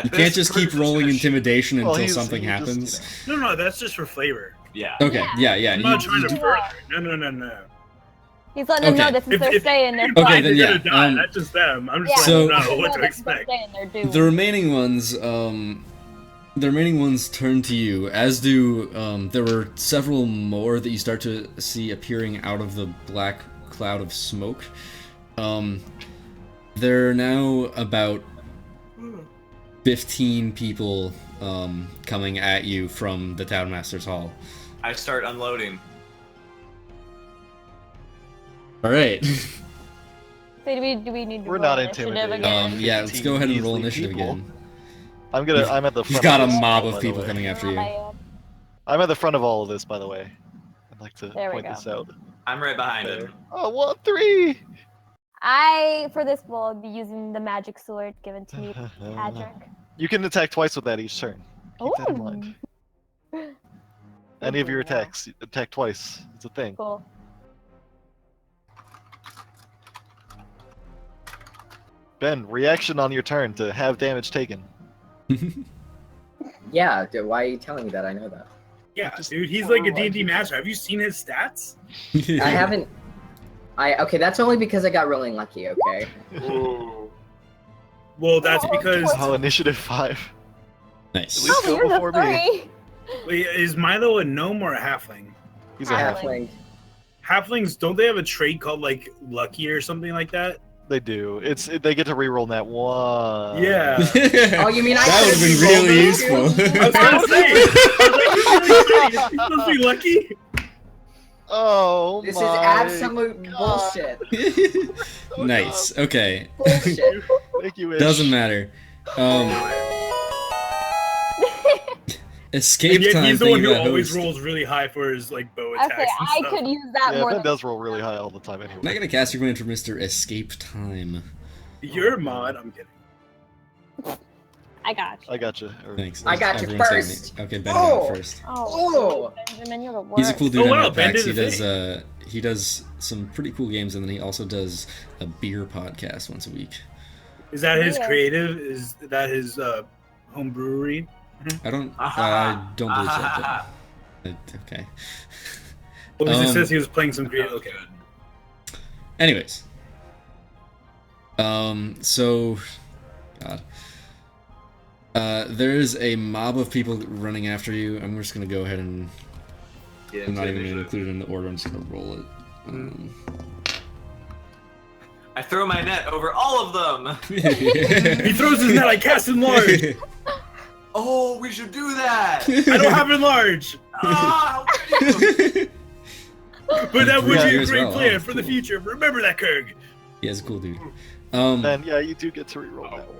you can't just keep rolling intimidation until something happens. Just, No, that's just for flavor. Yeah. Okay, yeah. I'm not trying to further. No. He's letting them know this is their stay in their Okay, then yeah. That's just them. I'm just so, letting them know what to expect. The remaining ones turn to you, as do there were several more that you start to see appearing out of the black cloud of smoke. There are now about 15 people coming at you from the Townmaster's Hall. I start unloading. All right. So do we need to We're roll not initiative intimidated. again? Yeah, let's go ahead and roll initiative again. I'm at the front. You've got a of this, mob by of the people way. coming after you. I'm at the front of all of this, by the way. I'd like to There we point go. this out. I'm right behind him. Oh, 1, 3. For this will be using the magic sword given to me, Patrick. You can attack twice with that each turn. Keep that in mind. Any of your attacks, attack twice. It's a thing. Cool. Ben, reaction on your turn to have damage taken. Yeah, dude, why are you telling me that? I know that. Yeah, dude, he's like a D&D master. Have you seen his stats? I haven't. Okay, that's only because I got really lucky. Okay. Well, that's because. Oh, initiative 5. Nice. At least go before me. Wait, is Milo a gnome or a halfling? He's a Halfling. Halflings, don't they have a trait called like lucky or something like that? They do. They get to reroll that 1. Yeah. Oh, you mean I That would have been really useful. I was gonna say. You're supposed to be lucky. Oh, This my is absolute God. bullshit. Nice. Okay. Bullshit. Thank you, Ish. Doesn't matter. Escape And yet time. he's the Thing one who about always host. rolls really high for his like bow attacks. Okay, and I stuff. could use that Yeah, more Ben than does roll really high all the time anyway. I'm not gonna cast your command for Mr. Escape Time. You're a mod. I'm kidding. I got you. I got you. Thanks. I got you Everyone's saying first. it. Okay, Ben Oh. got first. Oh, Benjamin, you're the worst. He's a cool dude. Oh, on wow, that Ben PAX. did He does some pretty cool games, and then he also does a beer podcast once a week. Is that his Yeah. creative? Is that his home brewery? I don't Aha. believe so. But, okay. Well, because it says he was playing some creative. Okay. Anyways. So, God. There's a mob of people running after you. I'm just gonna go ahead and. Yeah, I'm not even gonna initiative. include it in the order. I'm just gonna roll it. I throw my net over all of them. He throws his net. I cast him large. Oh, we should do that. I don't have enlarge, Ah, how could you? but that would Yeah, be you a as great well. plan Oh, for the cool. future. Remember that, Kurg. Yeah, it's a cool dude. Then yeah, you do get to reroll that one.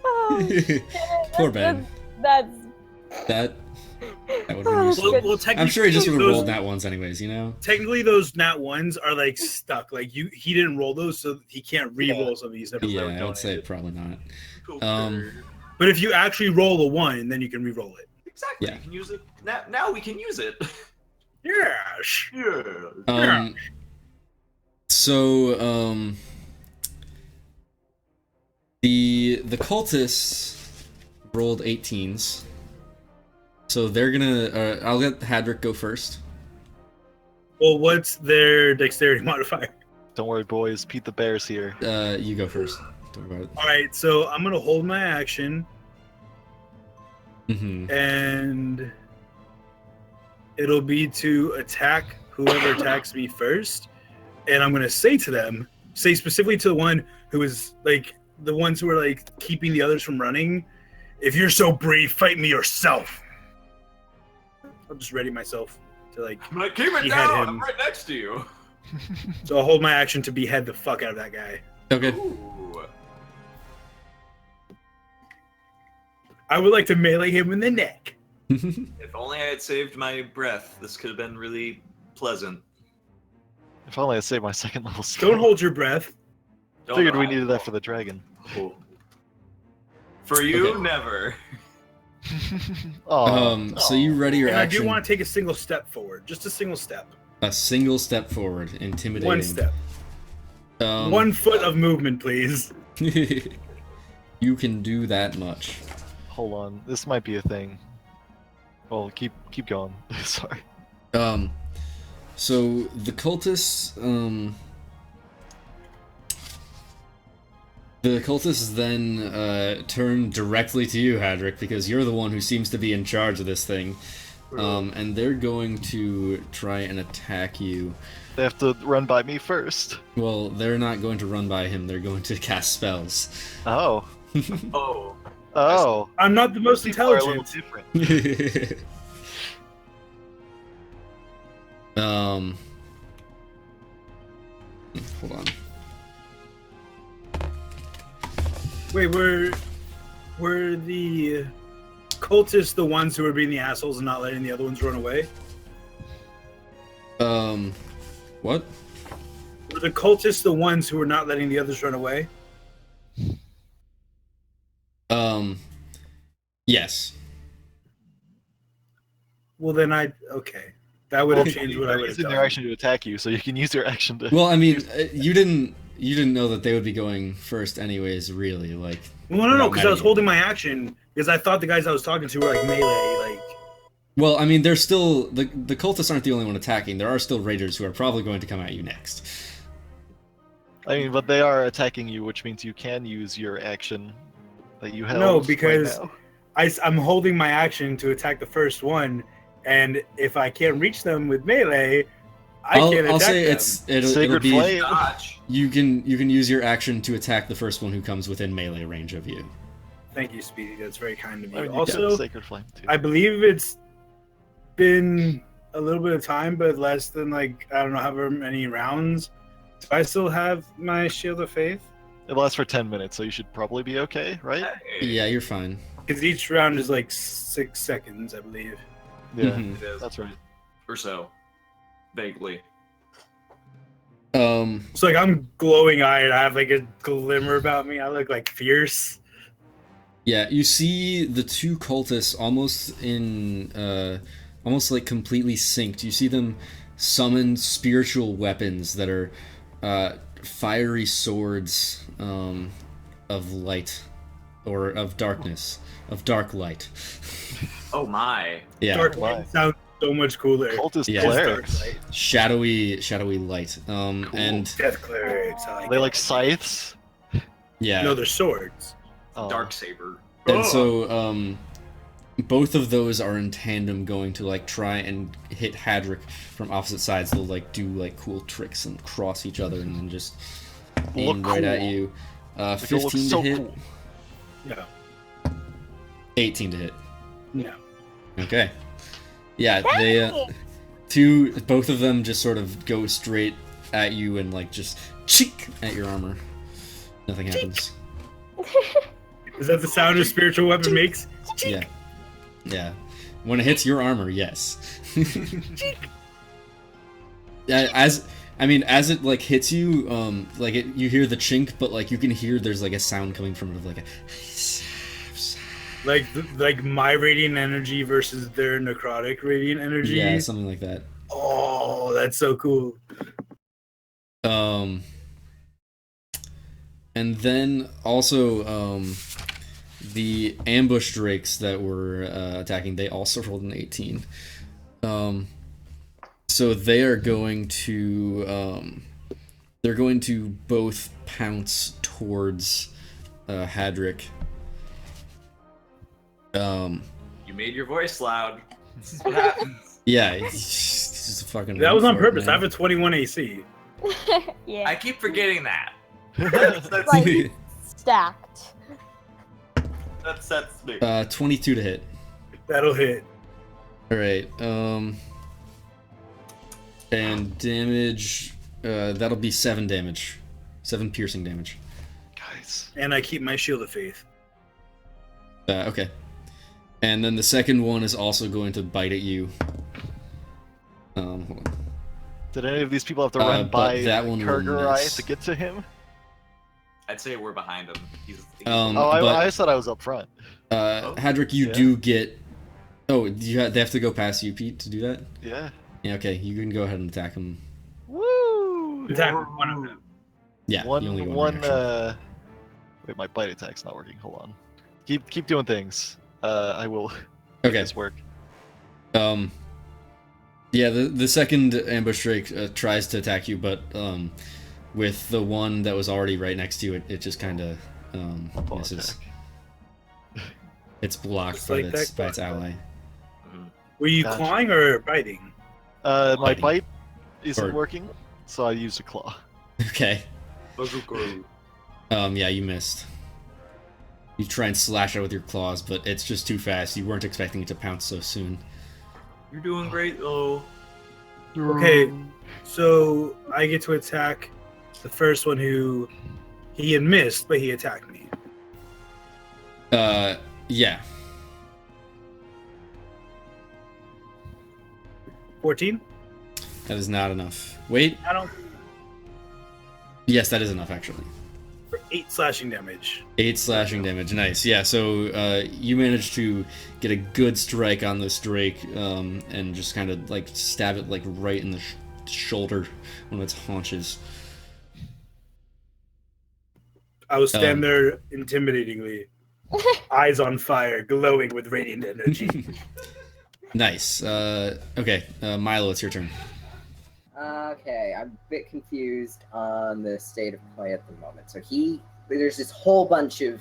Oh, Poor Ben. That's That would have been Oh, useful. good. Well, technically, I'm sure he just would have those- rolled that ones anyways, you know? Technically, those nat ones are like stuck. Like he didn't roll those, so he can't re-roll some of these. Yeah, Never I would say donated. probably not. Okay. But if you actually roll a 1, then you can re-roll it. Exactly. Yeah. You can use it now. We can use it. Yes. Yeah. So, the cultists rolled 18s. So they're gonna, I'll let Hadrick go first. Well, what's their dexterity modifier? Don't worry, boys. Pete the Bear's here. You go first. Don't worry about All right, so I'm gonna hold my action, it. Mm-hmm. and it'll be to attack whoever attacks me first. And I'm gonna say to them, say specifically to the one who is like the ones who are like keeping the others from running. If you're so brave, fight me yourself. I'll just ready myself to like. I'm like, keep it Behead down. him. I'm right next to you. So I'll hold my action to behead the fuck out of that guy. Okay. Ooh. I would like to melee him in the neck. If only I had saved my breath, this could have been really pleasant. If only I saved my second level skill. Don't hold your breath. Don't Figured know we how- needed that for the dragon. For you, Okay. never. So you ready your And I do action? want to take a single step forward. Just a single step. A single step forward, intimidating. One step. 1 foot of movement, please. You can do that much. Hold on, this might be a thing. Well, keep going. Sorry. So the cultists, then turn directly to you, Hadrick, because you're the one who seems to be in charge of this thing. And they're going to try and attack you. They have to run by me first. Well, they're not going to run by him. They're going to cast spells. Oh. Oh. Oh. I'm not the most People are a little intelligent. different. Hold on. Wait, were the cultists the ones who were being the assholes and not letting the other ones run away? What? Were the cultists the ones who were not letting the others run away? Yes. Well, then okay. That would have changed what I would have Using done. their action to attack you, so you can use your action to. Well, I mean, you didn't know that they would be going first, anyways. Really, like. Well, no, because I was Automatic. holding my action because I thought the guys I was talking to were like melee, like. Well, I mean, there's still the cultists aren't the only one attacking. There are still raiders who are probably going to come at you next. I mean, but they are attacking you, which means you can use your action that you held. No, right because now. I'm holding my action to attack the first one, and if I can't reach them with melee, I'll can't attack say them. it'll Sacred be Flame. Dodge. you can use your action to attack the first one who comes within melee range of you. Thank you, Speedy. That's very kind of I you. mean, you Also, got Sacred Flame too. I believe it's been a little bit of time, but less than like I don't know however many rounds. Do I still have my Shield of Faith? It lasts for 10 minutes, so you should probably be okay, right? Hey, Yeah, you're fine. Because each round is like 6 seconds, I believe. Yeah, Mhm. It is. that's right. Or so. Vaguely. It's like I'm glowing eyed. I have like a glimmer about me. I look like fierce. Yeah, you see the two cultists almost like completely synced. You see them summon spiritual weapons that are fiery swords of light, or of darkness, of dark light. Oh my. Yeah, Dark Why? light sounds so much cooler. Cultist Yeah. clerics. Dark light. shadowy light. And Death clerics. I like They it. like scythes. yeah, No, they're swords. Oh. Dark saber. and so both of those are in tandem going to like try and hit Hadrick from opposite sides. They'll like do like cool tricks and cross each other and then just aim Look right at cool. you. It 15 looks to so hit. cool. No. 18 to hit. No. Okay. Yeah, they both of them just sort of go straight at you and like just cheek at your armor. Nothing happens. Is that the sound a spiritual weapon makes? Yeah. Yeah. When it hits your armor, yes. Yeah, as it like hits you, you hear the chink, but like you can hear there's like a sound coming from it of like a like my radiant energy versus their necrotic radiant energy. Yeah, something like that. Oh, that's so cool. And then also the ambush drakes that were attacking, they also rolled an 18. So they are going to both pounce towards Hadric. You made your voice loud. This is what happens. Yeah, it's just fucking. That was on for it, purpose. man. I have a 21 AC. Yeah. I keep forgetting that. Like, stacked. That's me. 22 to hit. That'll hit. All right. And damage. That'll be 7 damage. 7 piercing damage. Guys. And I keep my shield of faith. Okay. And then the second one is also going to bite at you. Hold on. Did any of these people have to run but by that one will Kurgerai miss. to get to him? I'd say we're behind him. He's I said I was up front. Hadric, you do get. Oh, they have to go past you, Pete, to do that? Yeah. Yeah, okay. You can go ahead and attack him. Woo! Attack one of them. Yeah, you only get one reaction. wait, my bite attack's not working. Hold on. Keep doing things. I will make Okay. this work. Yeah, the second ambush drake tries to attack you, but with the one that was already right next to you, it just kind of misses. It's blocked Just by like its that ally. Were you Gotcha. clawing or biting? My Biting. bite isn't Or- working, so I used a claw. Okay. Yeah, you missed. You try and slash it with your claws, but it's just too fast. You weren't expecting it to pounce so soon. You're doing great though. Okay, so I get to attack the first one who he had missed, but he attacked me. Yeah. 14? That is not enough. Wait. I don't. Yes, that is enough, actually. For 8 slashing damage. 8 slashing damage. Nice. Yeah, so you managed to get a good strike on this drake and just kind of like stab it like right in the shoulder, one of its haunches. I was standing there intimidatingly, eyes on fire, glowing with radiant energy. Nice. Okay, Milo, it's your turn. Okay, I'm a bit confused on the state of play at the moment. So there's this whole bunch of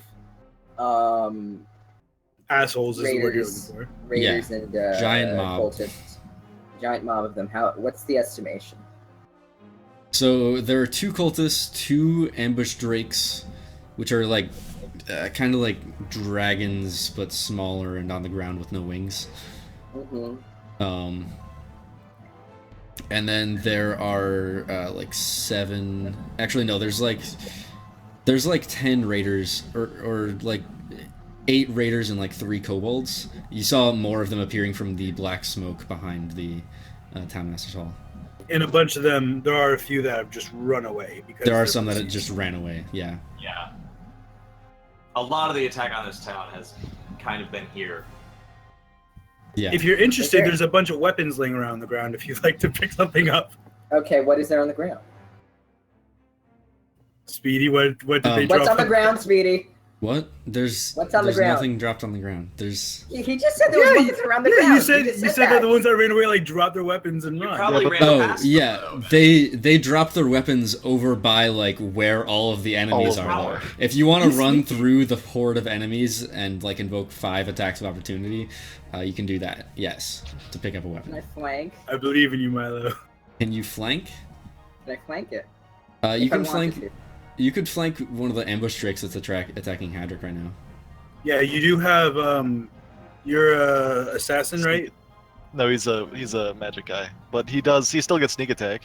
Assholes is the word you're Raiders. looking for. raiders and Giant mob. cultists. Giant mob of them. What's the estimation? So there are 2 cultists, 2 ambush drakes, which are like kind of like dragons but smaller and on the ground with no wings. Mm-hmm. And then there are like 7. Actually, no. There's like 10 raiders or like 8 raiders and like 3 kobolds. You saw more of them appearing from the black smoke behind the town master's hall. In a bunch of them, there are a few that have just run away. Because There are they're some that besieged. just ran away. Yeah. Yeah. A lot of the attack on this town has kind of been here. Yeah. If you're interested, Okay. there's a bunch of weapons laying around the ground if you'd like to pick something up. Okay, what is there on the ground? Speedy, what did they What's drop? on the ground, Speedy? What? There's What's on the there's ground? nothing dropped on the ground. There's He just said there was weapons around the ground. You said just you said said that that the ones that ran away like dropped their weapons and You run. probably Yeah, ran Oh past them, yeah, though. they dropped their weapons over by like where all of the enemies All are. of Though. them. If you want to run through the horde of enemies and like invoke 5 attacks of opportunity, you can do that. Yes, to pick up a Can I weapon. flank? I believe in you, Milo. Can you flank? Can I flank it? You If I can wanted flank. to. You could flank one of the ambush drakes that's attacking Hadric right now. Yeah, you do have you're a assassin, right? No, he's a magic guy, but he still gets sneak attack.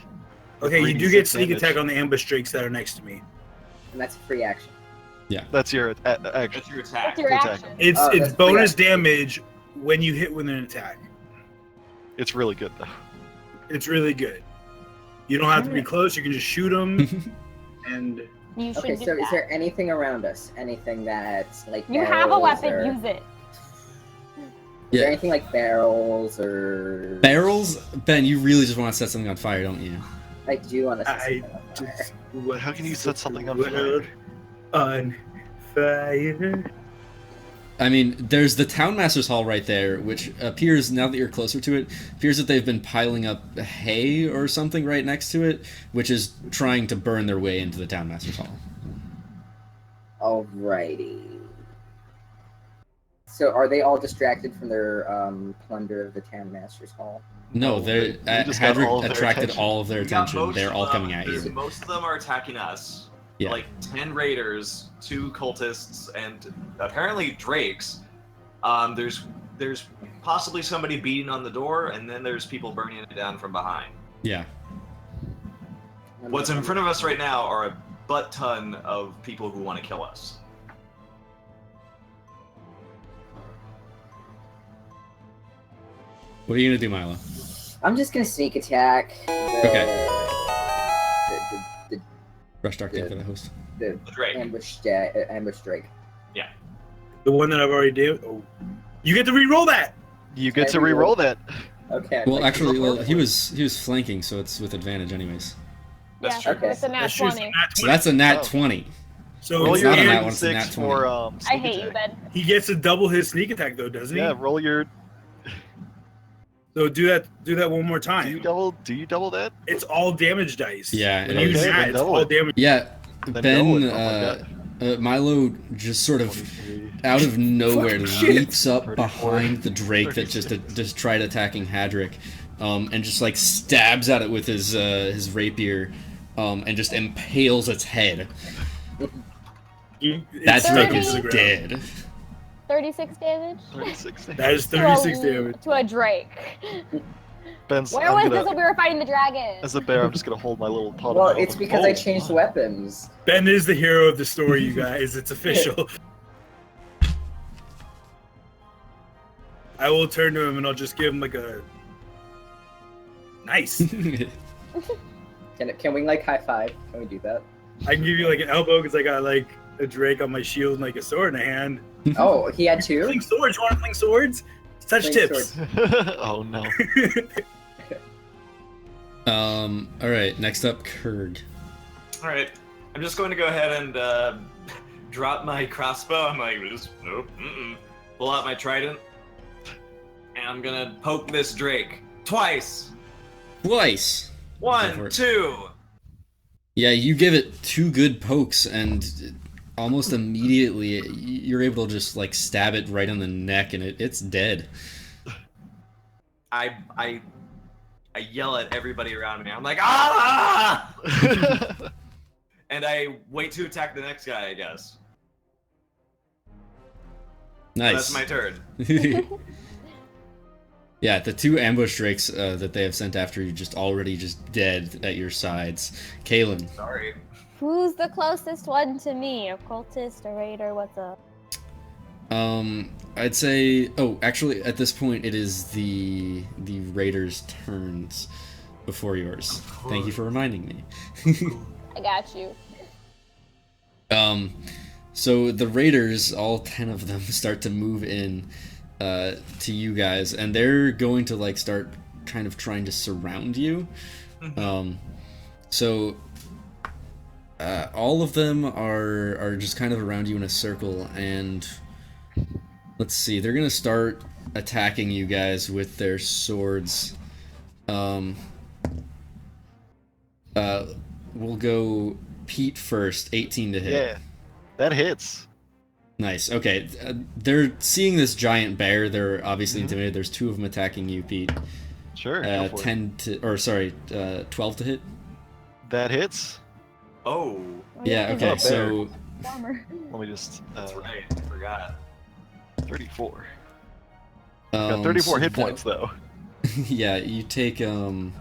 Okay, you do get sneak attack on the ambush drakes that are next to me. And that's a free action. Yeah. That's your action. That's your attack. That's your action. It's bonus damage when you hit with an attack. It's really good though. It's really good. You don't have to be close. You can just shoot them. And You should Okay, do so that. is there anything around us? Anything that's like You have a barrels weapon, or- use it. Is there anything like barrels or... Barrels? Ben, you really just want to set something on fire, don't you? I do want to set I something on fire. just How can you set something on world on fire. I mean, there's the Townmaster's Hall right there, which appears, now that you're closer to it, appears that they've been piling up hay or something right next to it, which is trying to burn their way into the Townmaster's Hall. Alrighty. So are they all distracted from their plunder of the Townmaster's Hall? No, they're we just got all of Hadric their attracted attention. all of their We got attention. most They're of all them- coming at you. Most of them are attacking us. Yeah. Like 10 raiders, 2 cultists, and apparently drakes. There's possibly somebody beating on the door, and then there's people burning it down from behind. Yeah. What's in front of us right now are a butt ton of people who want to kill us. What are you gonna do, Milo? I'm just gonna sneak attack. Okay. The Rush Dark for the host. The Drake. ambush Drake. The one that I've already did. Oh, you get to re-roll that. You get to re-roll that. Okay. Well, like, actually, he was flanking, so it's with advantage anyways. That's Yeah, true. it's a nat That's just 20. So that's a nat Oh. 20. So Roll it's your not a nat nat one, it's a nat 6 20. for I sneak hate you, attack. Ben. he gets to double his sneak attack though, doesn't he? Yeah, roll your. So do that one more time. Do you double that? It's all damage dice. Yeah, When it you is. use Okay, that, then it's double all it. damage. Yeah, Then Ben, double it. Oh my God. Milo just sort of 23. out of nowhere Fucking shit. leaps up 34, behind the Drake that just tried attacking Hadric, and just like stabs at it with his rapier, and just impales its head. That It's Drake stuck is into the ground. dead. 36 damage? 36. That is 36 damage. To a Drake. Ben's, Where I'm was gonna, this when we were fighting the dragon? As a bear, I'm just gonna hold my little pot. Well, of milk it's and- because I Oh, changed my. weapons. Ben is the hero of the story, you guys. It's official. I will turn to him and I'll just give him like a nice. Can we like high five? Can we do that? I can give you like an elbow because I got like a Drake on my shield and like a sword in a hand. Oh, he had two? Fling swords. You want to fling swords? Touch Fling tips. Oh no. All right. Next up, Kurg. All right, I'm just going to go ahead and drop my crossbow. I'm like, nope. Pull out my trident, and I'm gonna poke this Drake twice. Twice. Go for 1, it. 2. Yeah, you give it 2 good pokes, and almost immediately you're able to just like stab it right on the neck, and it's dead. I yell at everybody around me. I'm like, ah! And I wait to attack the next guy, I guess. Nice. That's my turn. Yeah, the 2 ambush drakes that they have sent after you already dead at your sides. Kaylin. Sorry. Who's the closest one to me? A cultist, a raider, what's up? I'd say. Oh, actually, at this point, it is the raiders' turns before yours. Thank you for reminding me. I got you. So the raiders, all 10 of them, start to move in to you guys, and they're going to like start kind of trying to surround you. So all of them are just kind of around you in a circle, and let's see, they're gonna start attacking you guys with their swords. We'll go Pete first, 18 to hit. Yeah, that hits. Nice. Okay, they're seeing this giant bear. They're obviously intimidated. There's 2 of them attacking you, Pete. Sure. Go for it. 12 to hit. That hits. Oh, Yeah. Okay. Oh, So Bummer. Let me just. that's right. I forgot. 34. Got 34 so hit that- points though. Yeah, you take 9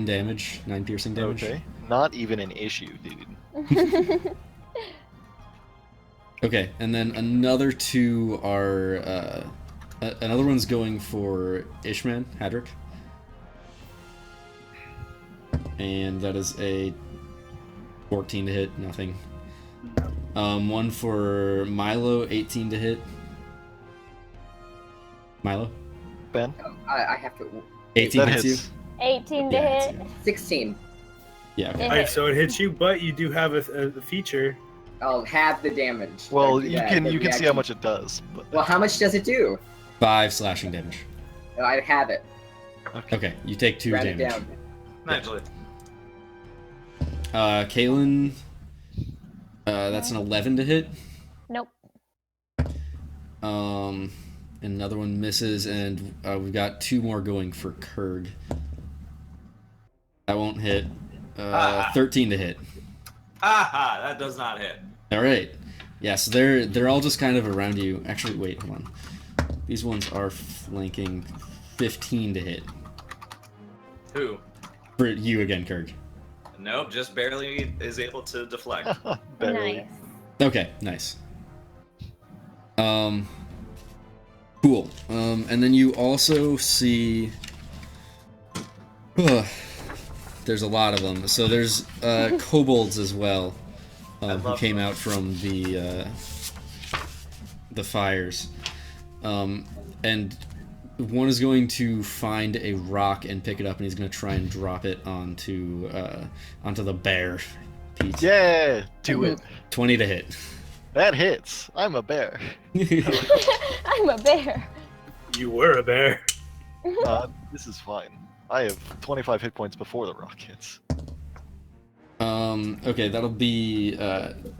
damage, 9 piercing damage. Okay. Not even an issue, dude. Okay, and then another 2 are another one's going for Ishman Hadrick, and that is a 14 to hit, nothing. One for Milo, 18 to hit. Milo, Ben. I have to. 18 That hits you. hits. 18 to Yeah, hit. hits you. 16. Yeah. Okay. It Alright, hit. so it hits you, but you do have a feature. I'll have the damage. Well, Or do you that, can the you can see how reaction. much it does. But Well, how much does it do? 5 slashing damage. I have it. Okay, you take 2 Round it damage. down. Naturally. Kaylin, that's an 11 to hit. Nope. Another one misses, and we've got 2 more going for Kurg. That won't hit. 13 to hit. Aha! That does not hit. All right. Yeah, so they're all just kind of around you. Actually, wait, hold on. These ones are flanking. 15 to hit Who? for you again, Kurg. Nope, just barely is able to deflect. barely. Nice. Okay, nice. Cool. And then you also see. There's a lot of them. So there's kobolds as well, who love came them. out from the fires, and one is going to find a rock and pick it up, and he's going to try and drop it onto the bear. Pete. Yeah, do it. 20 to hit. That hits. I'm a bear. I'm a bear. You were a bear. This is fine. I have 25 hit points before the rock hits. Okay, that'll be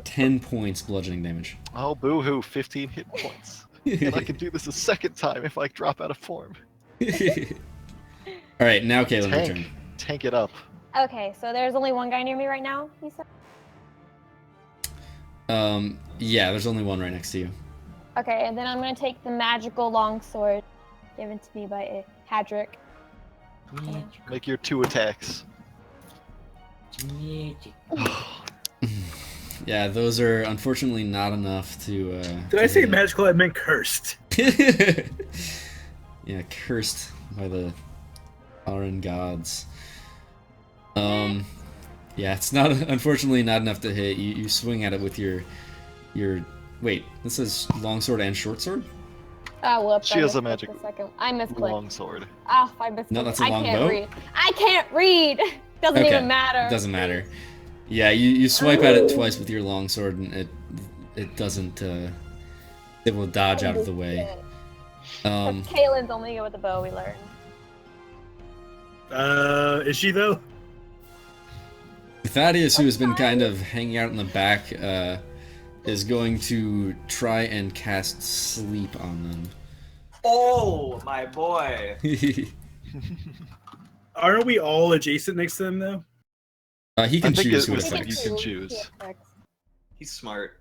10 points bludgeoning damage. Oh, boo-hoo, 15 hit points. And I can do this a second time if I drop out of form. Alright, now Caleb, your turn. Tank it up. Okay, so there's only one guy near me right now, you said? Yeah, there's only one right next to you. Okay, and then I'm gonna take the magical longsword given to me by Hadrick. Make your 2 attacks. Yeah, those are unfortunately not enough to. Did I say magical? I meant cursed. Yeah, cursed by the foreign gods. Yeah, it's not unfortunately not enough to hit. You swing at it with your. Wait, this is longsword and short sword? Oh, whoops. She I has a misclicked magic a second. I misclicked. Longsword. Oh, I misclicked. No, that's a I can't longbow? read. I can't read! Doesn't Okay, even matter. Doesn't matter. Yeah, you swipe at it twice with your longsword, and it doesn't. It will dodge out of the way. Kaylin's only good with the bow, we learned. Is she though? Thaddeus, who has been kind of hanging out in the back, is going to try and cast sleep on Oh, my boy. them. Aren't we all adjacent next to them though? He can I think choose it who was it like affects. you can choose. He's smart.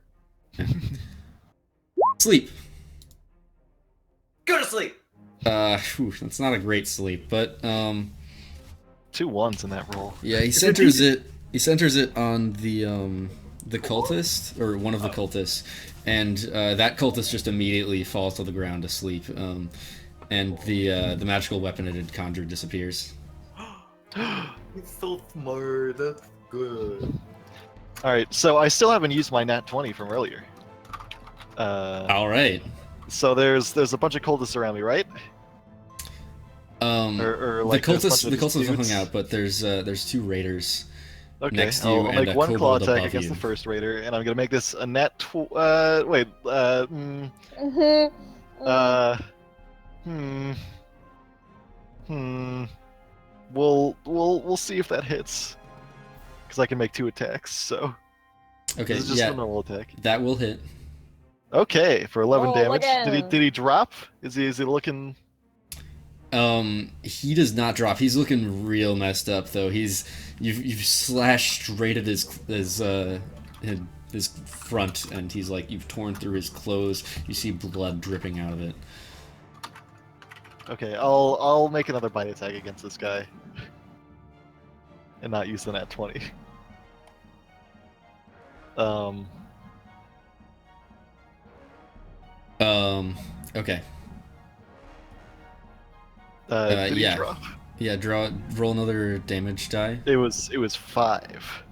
Sleep. Go to sleep. That's not a great sleep, but 2 1s in that roll. yeah, he centers it. He centers it on the cultist, or one of the cultists, and that cultist just immediately falls to the ground to sleep. And the magical weapon it had conjured disappears. He's so smart. That's good. Alright, so I still haven't used my nat 20 from earlier. All right. So there's a bunch of cultists around me, right? Or like the there's a bunch cultists of the these cultists dudes? hung out, but there's 2 raiders. Okay, next to you I'll and make a 1 claw kobold attack above against you. the first raider, and I'm gonna make this a nat We'll see if that hits, because I can make 2 attacks. So Okay, this is just yeah, a normal attack. that will hit. Okay, for 11 Oh, damage. look at Did him. he drop? Is he looking? He does not drop. He's looking real messed up though. You've slashed straight at his front, and he's like, you've torn through his clothes. You see blood dripping out of it. Okay, I'll make another bite attack against this guy. And not use the nat 20. Okay. Did he Yeah. drop? Yeah, roll another damage die. It was 5.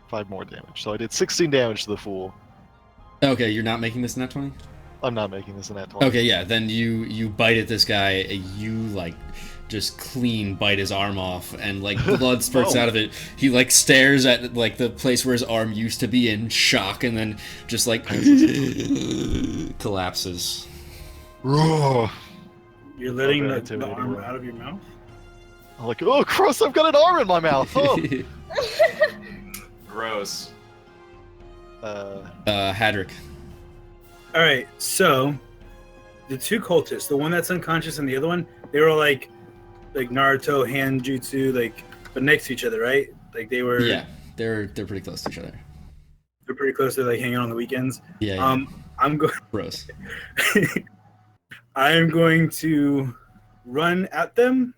5 more damage. So I did 16 damage to the fool. Okay, you're not making this nat 20? I'm not making this a nat 20. Okay, yeah, then you bite at this guy, you like just clean bite his arm off, and like blood spurts out of it. He like stares at like the place where his arm used to be in shock, and then just like collapses. You're letting the arm out of your mouth? I'm like, oh, gross, I've got an arm in my mouth. Oh. Gross. Hadrick. Alright, so the two cultists, the one that's unconscious and the other one, they were like Naruto hand jutsu, like, but next to each other, right? Like they were. Yeah, they're pretty close to each other. They're pretty close to like hanging out on the weekends. Yeah. Yeah. I'm going. Gross. I am going to run at them.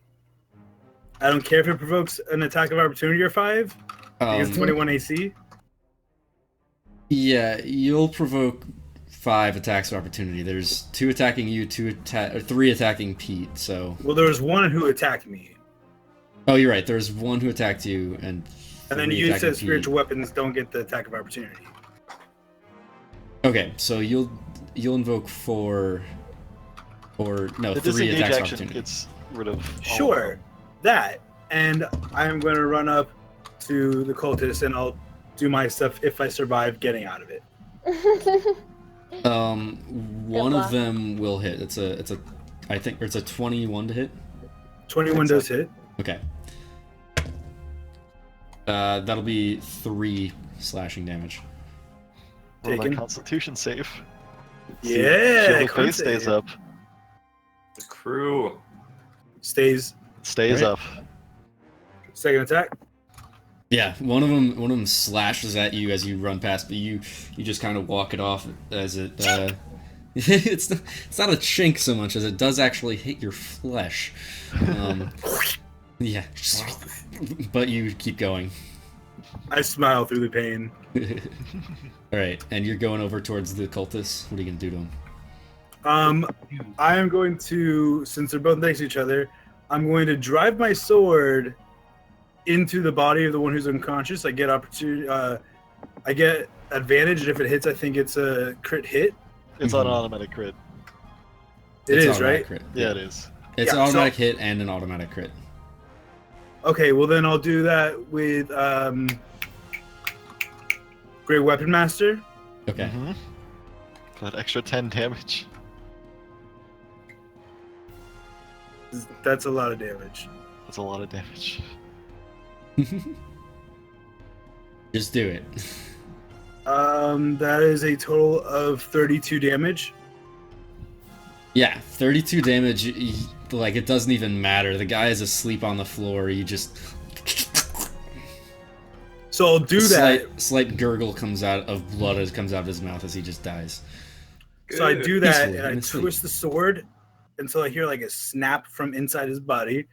I don't care if it provokes an attack of opportunity or 5. Because 21 AC. Yeah, you'll provoke 5 attacks of opportunity. There's 2 attacking you, 3 attacking Pete. So. Well, there was one who attacked me. Oh, you're right. There's one who attacked you, and then you said spiritual weapons don't get the attack of opportunity. Okay, so you'll invoke 4, or no, the 3 disengage attacks of action opportunity. gets rid of. Sure, that, and I'm going to run up to the cultist and I'll do my stuff if I survive getting out of it. One of them will hit. It's a 21 to hit. 21 does hit. Okay. That'll be 3 slashing damage. Roll my Taken. Constitution save. Yeah, Shield of con Faith stays save. up. The crew. Stays. Stays Right. up. Second attack. Yeah, one of them slashes at you as you run past, but you just kind of walk it off as it. It's not a chink so much as it does actually hit your flesh. Yeah, but you keep going. I smile through the pain. All right, and you're going over towards the cultists. What are you gonna do to them? I am going to, since they're both next to each other, I'm going to drive my sword into the body of the one who's unconscious. I get opportunity. I get advantage, and if it hits, I think it's a crit hit. It's on an automatic crit. It's automatic right? Crit. Yeah, it is. It's Yeah, an automatic hit and an automatic crit. Okay, well then I'll do that with Great Weapon Master. Okay. Mm-hmm. For that extra 10 damage. That's a lot of damage. That's a lot of damage. Just do it. That is a total of 32 damage. Yeah, 32 damage. Like it doesn't even matter. The guy is asleep on the floor. You just. So I'll do that. Slight gurgle comes out of blood as comes out of his mouth as he just dies. So I do that, Peacefully, and I in his sleep. twist the sword until I hear like a snap from inside his body,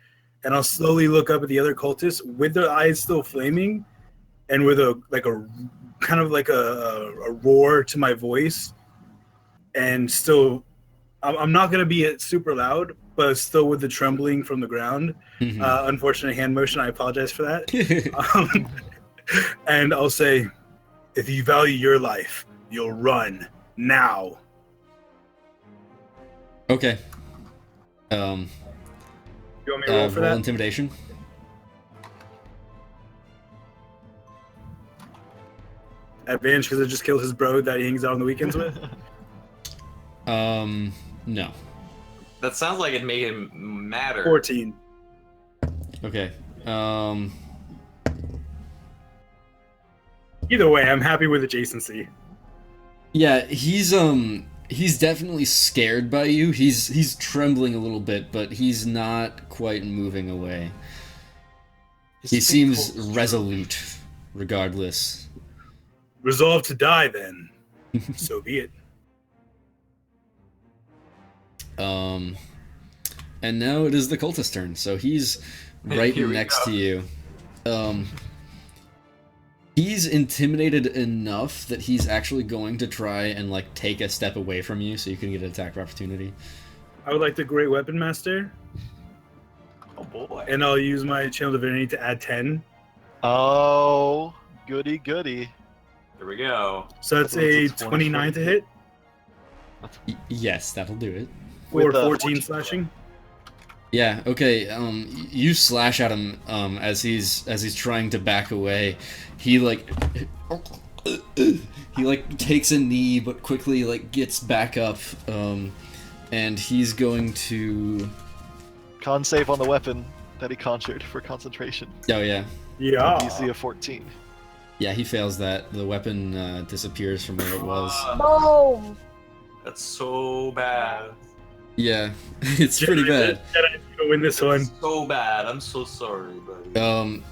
and I'll slowly look up at the other cultist with their eyes still flaming, and with a kind of like a roar to my voice, and still, I'm not gonna be super loud, but still with the trembling from the ground. Mhm. Unfortunate hand motion. I apologize for that. And I'll say, if you value your life, you'll run now. Okay. You want me to roll for Roll that? intimidation. Advantage because I just killed his bro that he hangs out on the weekends with. No. That sounds like it made him matter. 14. Okay. Either way, I'm happy with adjacency. Yeah, he's he's definitely scared by you. He's trembling a little bit, but he's not quite moving away. He seems resolute, regardless. Resolved to die, then. So be it. And now it is the cultist's turn. So he's right next to you. He's intimidated enough that he's actually going to try and like take a step away from you, so you can get an attack of opportunity. I would like the Great Weapon Master. Oh boy. And I'll use my Channel Divinity to add 10. Oh, goody goody. Here we go. So that's a 29 to hit. Yes, that'll do it. For 14 slashing. Yeah, okay, you slash at him, as he's trying to back away. He takes a knee, but quickly, gets back up, and he's going to... Con save on the weapon that he conjured for concentration. Oh, yeah. Yeah. DC of 14. Yeah, he fails that. The weapon, disappears from where it was. Boom! That's so bad. Yeah, it's pretty bad. Jedi's gonna win this one. So bad. I'm so sorry, buddy.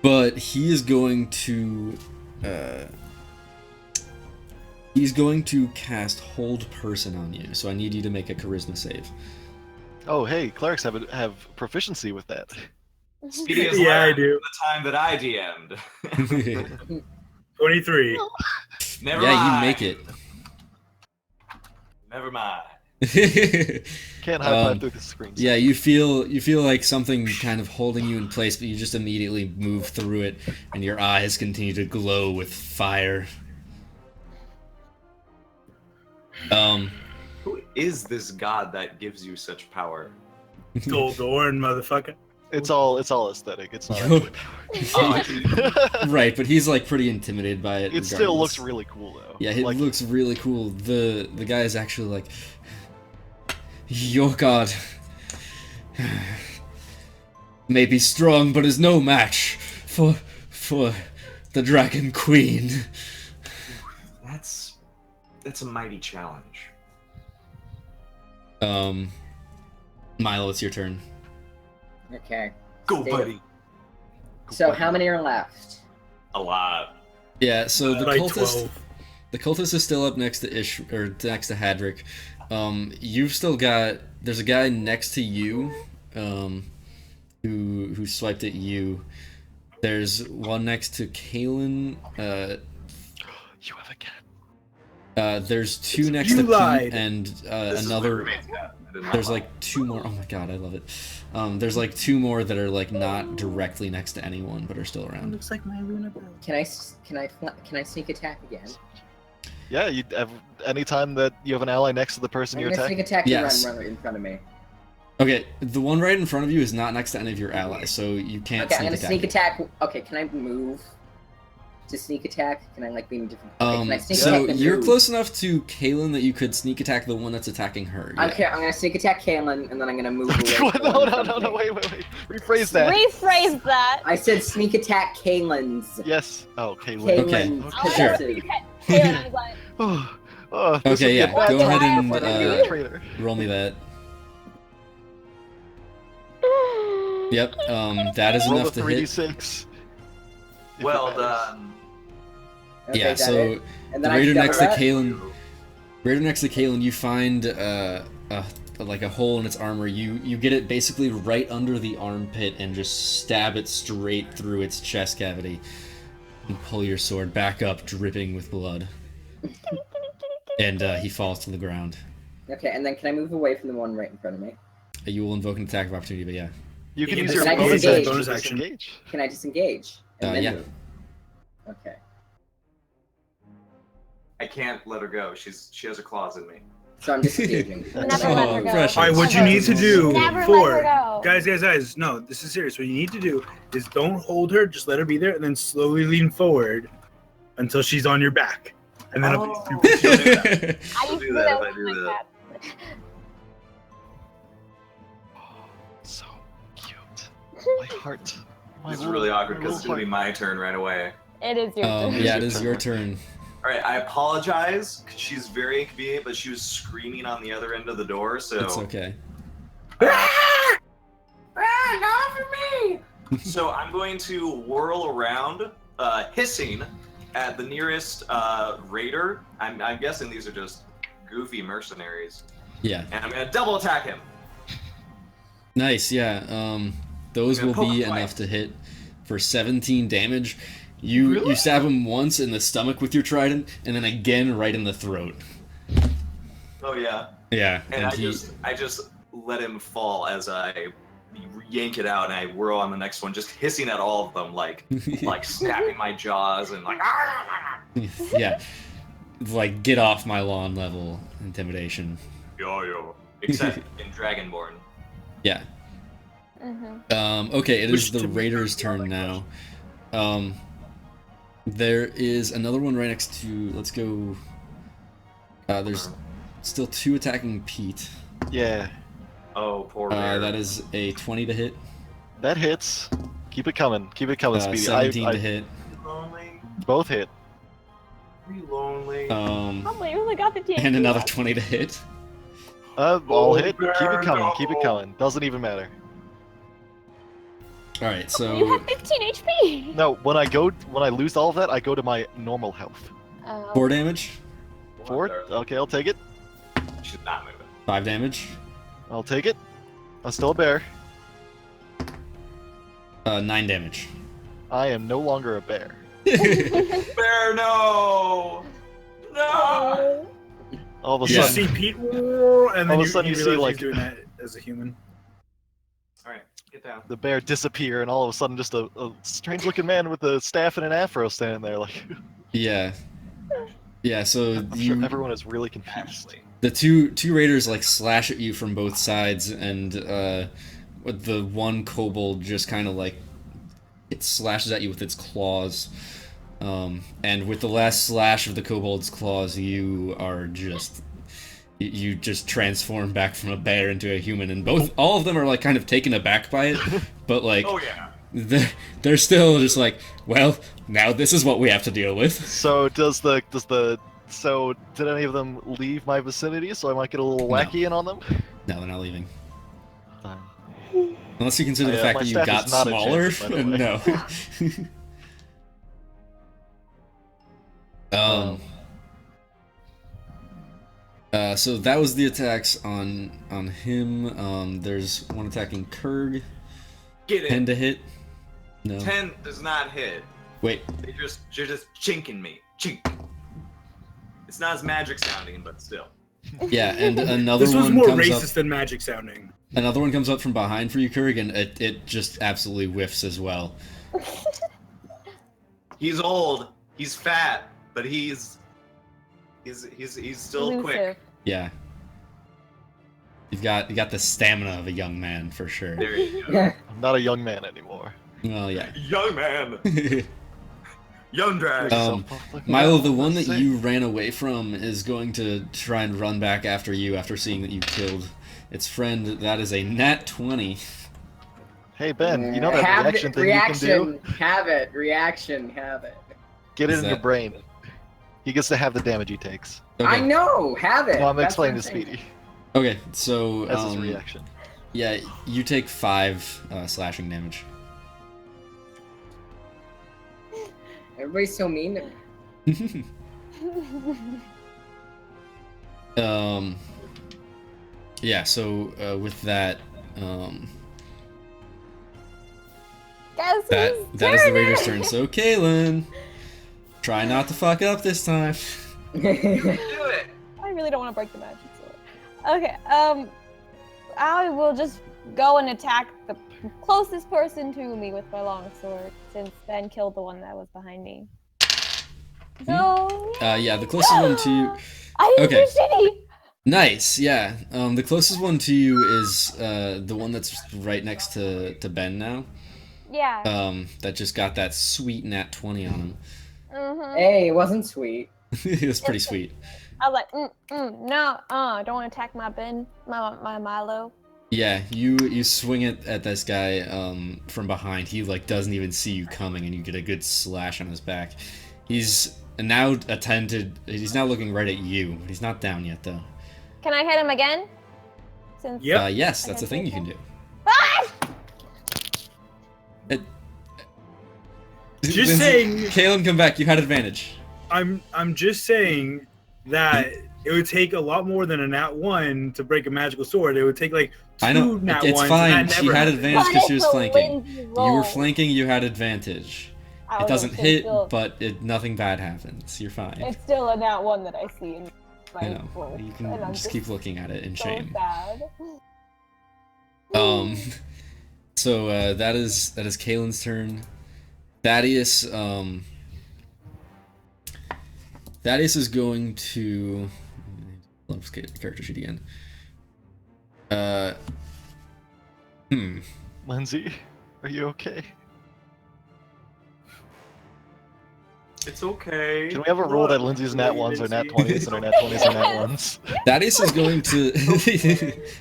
But he is going to cast Hold Person on you. So I need you to make a Charisma save. Oh, hey, clerics have proficiency with that. Speedy as Yeah, I learned do. The time that I DM'd. 23. Never Yeah, mind. you make it. Never mind. Can't high five through the screen. Yeah, you feel like something kind of holding you in place, but you just immediately move through it, and your eyes continue to glow with fire. Who is this god that gives you such power? Goldorn, motherfucker. It's all aesthetic. It's not actually power. Right, but he's pretty intimidated by it. It still regardless. looks really cool though. Yeah, it looks really cool. The guy is actually your god may be strong, but is no match for the Dragon Queen. That's a mighty challenge. Milo, it's your turn. Okay. Go, Stay- buddy. So how many are left? A lot. Yeah, so the Like cultist 12. the cultist is still up next to next to Hadric. You've still got there's a guy next to you, who swiped at you. There's one next to Kalen. You have a cat. There's two next You to Pete, lied. and This is my another. roommate's cat. I did not There's lie. two more. Oh my god, I love it. There's two more that are not directly next to anyone, but are still around. Looks like my Luna Bell. Can I sneak attack again? Yeah, you have anytime that you have an ally next to the person I'm you're gonna attacking. sneak attack Yes. and run in front of me. Okay, the one right in front of you is not next to any of your allies, so you can't Okay, I'm gonna sneak sneak attack. attack. Okay, can I move to sneak attack? Can I be in different? Okay, can I sneak So attack? then you're move? close enough to Kaylin that you could sneak attack the one that's attacking her. Yeah. Okay, I'm gonna sneak attack Kaylin, and then I'm gonna move away. no, from the one in front of me. wait. Rephrase that. Rephrase that. I said sneak attack Kaylin's. Yes. Oh, Kaylin. Okay, Kaylin's sure. possessive. Kaylin, I was like, This Okay, would be yeah, a bad go ahead time and, for a traitor. Roll me that. Yep, that is Roll enough the to hit. 3d6. Well done. Okay, Yeah, got so it. And then I right shove next to that. Kaylin, right next to Kaylin, you find a hole in its armor. You get it basically right under the armpit and just stab it straight through its chest cavity, and pull your sword back up, dripping with blood. And he falls to the ground. Okay, and then can I move away from the one right in front of me? You will invoke an attack of opportunity, but yeah. You can You use can your disengage. bonus Bonus action action. to disengage. Can I disengage? And then Yeah. move? Okay. I can't let her go. She has her claws in me. So I'm disengaging. Never let her go. precious. Alright, what you need to do Never let for her go. guys, no, this is serious. What you need to do is don't hold her, just let her be there, and then slowly lean forward until she's on your back, and then Oh. it'll be super I I'll used do to do that that if I with do my that. cat. So cute. My heart. My This is really awkward because it's little gonna be my turn right away. It is your turn. Yeah, it is your turn. All right, I apologize. 'Cause she's very inconvenient, but she was screaming on the other end of the door, so. It's okay. Not for me! So I'm going to whirl around, hissing at the nearest raider. I'm guessing these are just goofy mercenaries. Yeah. And I'm gonna double attack him. Nice, yeah. Those I'm will gonna be poke enough to hit for 17 damage. You stab him once in the stomach with your trident, and then again right in the throat. Oh yeah. Yeah. And I just let him fall as I yank it out, and I whirl on the next one, just hissing at all of them, like snapping my jaws and like. Yeah. Like, get off my lawn level intimidation. Yo. Except in Dragonborn. Yeah. Okay, it is the Raiders' turn now. There is another one right next to. Let's go. There's still 2 attacking Pete. Yeah. Oh, poor bear. That is a 20 to hit. That hits. Keep it coming. Keep it coming, Speedy. 17 to hit. Lonely. Both hit. Lonely. Oh, you only got the TNT. And another 20 to hit. All hit. Keep it coming. Keep it coming. Doesn't even matter. Alright, so. You have 15 HP. No, when I lose all of that, I go to my normal health. 4 damage. 4? Okay, I'll take it. She's not moving. 5 damage. I'll take it. I'm still a bear. 9 damage. I am no longer a bear. Bear, no! No! All of a You sudden, see Pete, and then all of a you sudden you see, realize like- he's doing that as a human. Alright, get down. the bear disappear, and all of a sudden, just a strange-looking man with a staff and an afro standing there. Like, Yeah. Yeah, so I'm sure everyone is really confused. Ashley. the two raiders like slash at you from both sides, and the one kobold just kind of like it slashes at you with its claws. And with the last slash of the kobold's claws, you just transform back from a bear into a human, and all of them are like kind of taken aback by it, but like Oh yeah. they're still just like, well, now this is what we have to deal with. So so did any of them leave my vicinity? So I might get a little No. wacky in on them. No, they're not leaving. Fine. Unless you consider the Yeah, fact my that you staff got is not smaller. enchanted, by the way. No. So that was the attacks on him. There's one attacking Kurg. Get it. 10 to hit. No. 10 does not hit. Wait. You're just chinking me. Chink. It's not as magic sounding, but still. Yeah, and another This was one more comes racist up. than magic sounding. Another one comes up from behind for you, Kurg, and it just absolutely whiffs as well. He's old. He's fat, but he's still quick. Elusive. Yeah. You got the stamina of a young man for sure. There you go. I'm not a young man anymore. Well, yeah. Young man. Young drag. Milo, the one that you ran away from is going to try and run back after you after seeing that you killed its friend. That is a nat 20. Hey Ben, you know that Have reaction it, thing you can do? have it. Reaction, have it. Get it Is in your that- brain. He gets to have the damage he takes. Okay. I know, have it. No, I'm That's what explaining to saying. Speedy. Okay, so That's his reaction. yeah, you take 5 slashing damage. Everybody's so mean to me. Yeah, so with that, Guess that whose is the turn Raider's it turn. is? So Kaylin, try not to fuck up this time. Do it. I really don't want to break the magic sword. Okay, I will just go and attack the closest person to me with my longsword, since Ben killed the one that was behind me. So Yeah, the closest one to you. I didn't Okay. do shitty. Nice, yeah. The closest one to you is the one that's right next to Ben now. Yeah. That just got that sweet nat 20 on him. Hey, it wasn't sweet. It was pretty sweet. I was like, no, don't want to attack my Ben, my Milo. Yeah, you swing it at this guy from behind. He like doesn't even see you coming, and you get a good slash on his back. He's now attended. He's now looking right at you. He's not down yet, though. Can I hit him again? Since Yep. Yes, that's a thing you can do. Ah! Just saying. Kalen, come back. You had advantage. I'm just saying that it would take a lot more than a nat 1 to break a magical sword. It would take like 2 I know. nat It's 1s. fine. And that She never had happened. advantage because she was But it's a flanking. Lindsay You roll. were flanking. You had advantage. I It was doesn't gonna say hit, still- but nothing bad happens. You're fine. It's still a nat 1 that I see in my I know. board, You and I'm can just keep looking at it in so shame. sad. So that is Kalen's turn. Thaddeus Thaddeus is going to let's get the character sheet again. Lindsay, are you okay? It's okay. Can we have a rule that Lindsay's nat 1s are nat 20s and her nat 20s are nat 1s? Thaddeus is going to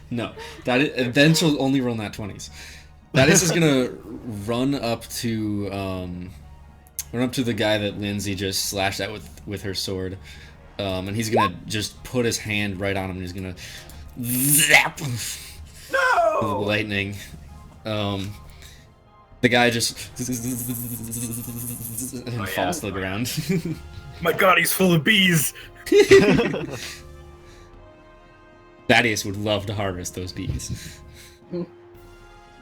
no. Then she'll only roll nat 20s. Thaddeus is gonna run up to the guy that Lindsay just slashed at with her sword, and he's gonna just put his hand right on him. And he's gonna zap with the lightning. The guy just and falls to the ground. My God, he's full of bees. Thaddeus would love to harvest those bees.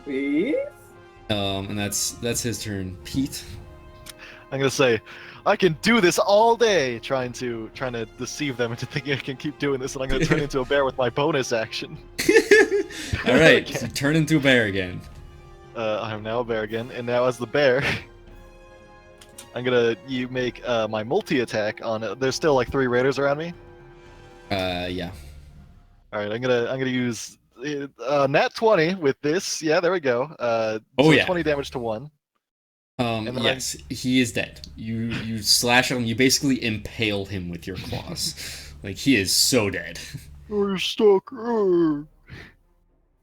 Bees? And that's his turn. Pete. I'm gonna say, I can do this all day, trying to deceive them into thinking I can keep doing this, and I'm gonna turn into a bear with my bonus action. All right, so turn into a bear again. I am now a bear again, and now as the bear, I'm gonna make my multi-attack on it. There's still like 3 raiders around me. Yeah. All right, I'm gonna use nat 20 with this. Yeah, there we go. Oh, so yeah. 20 damage to 1. And then Yes, he is dead. You slash at him. You basically impale him with your claws. Like he is so dead. You're stuck. And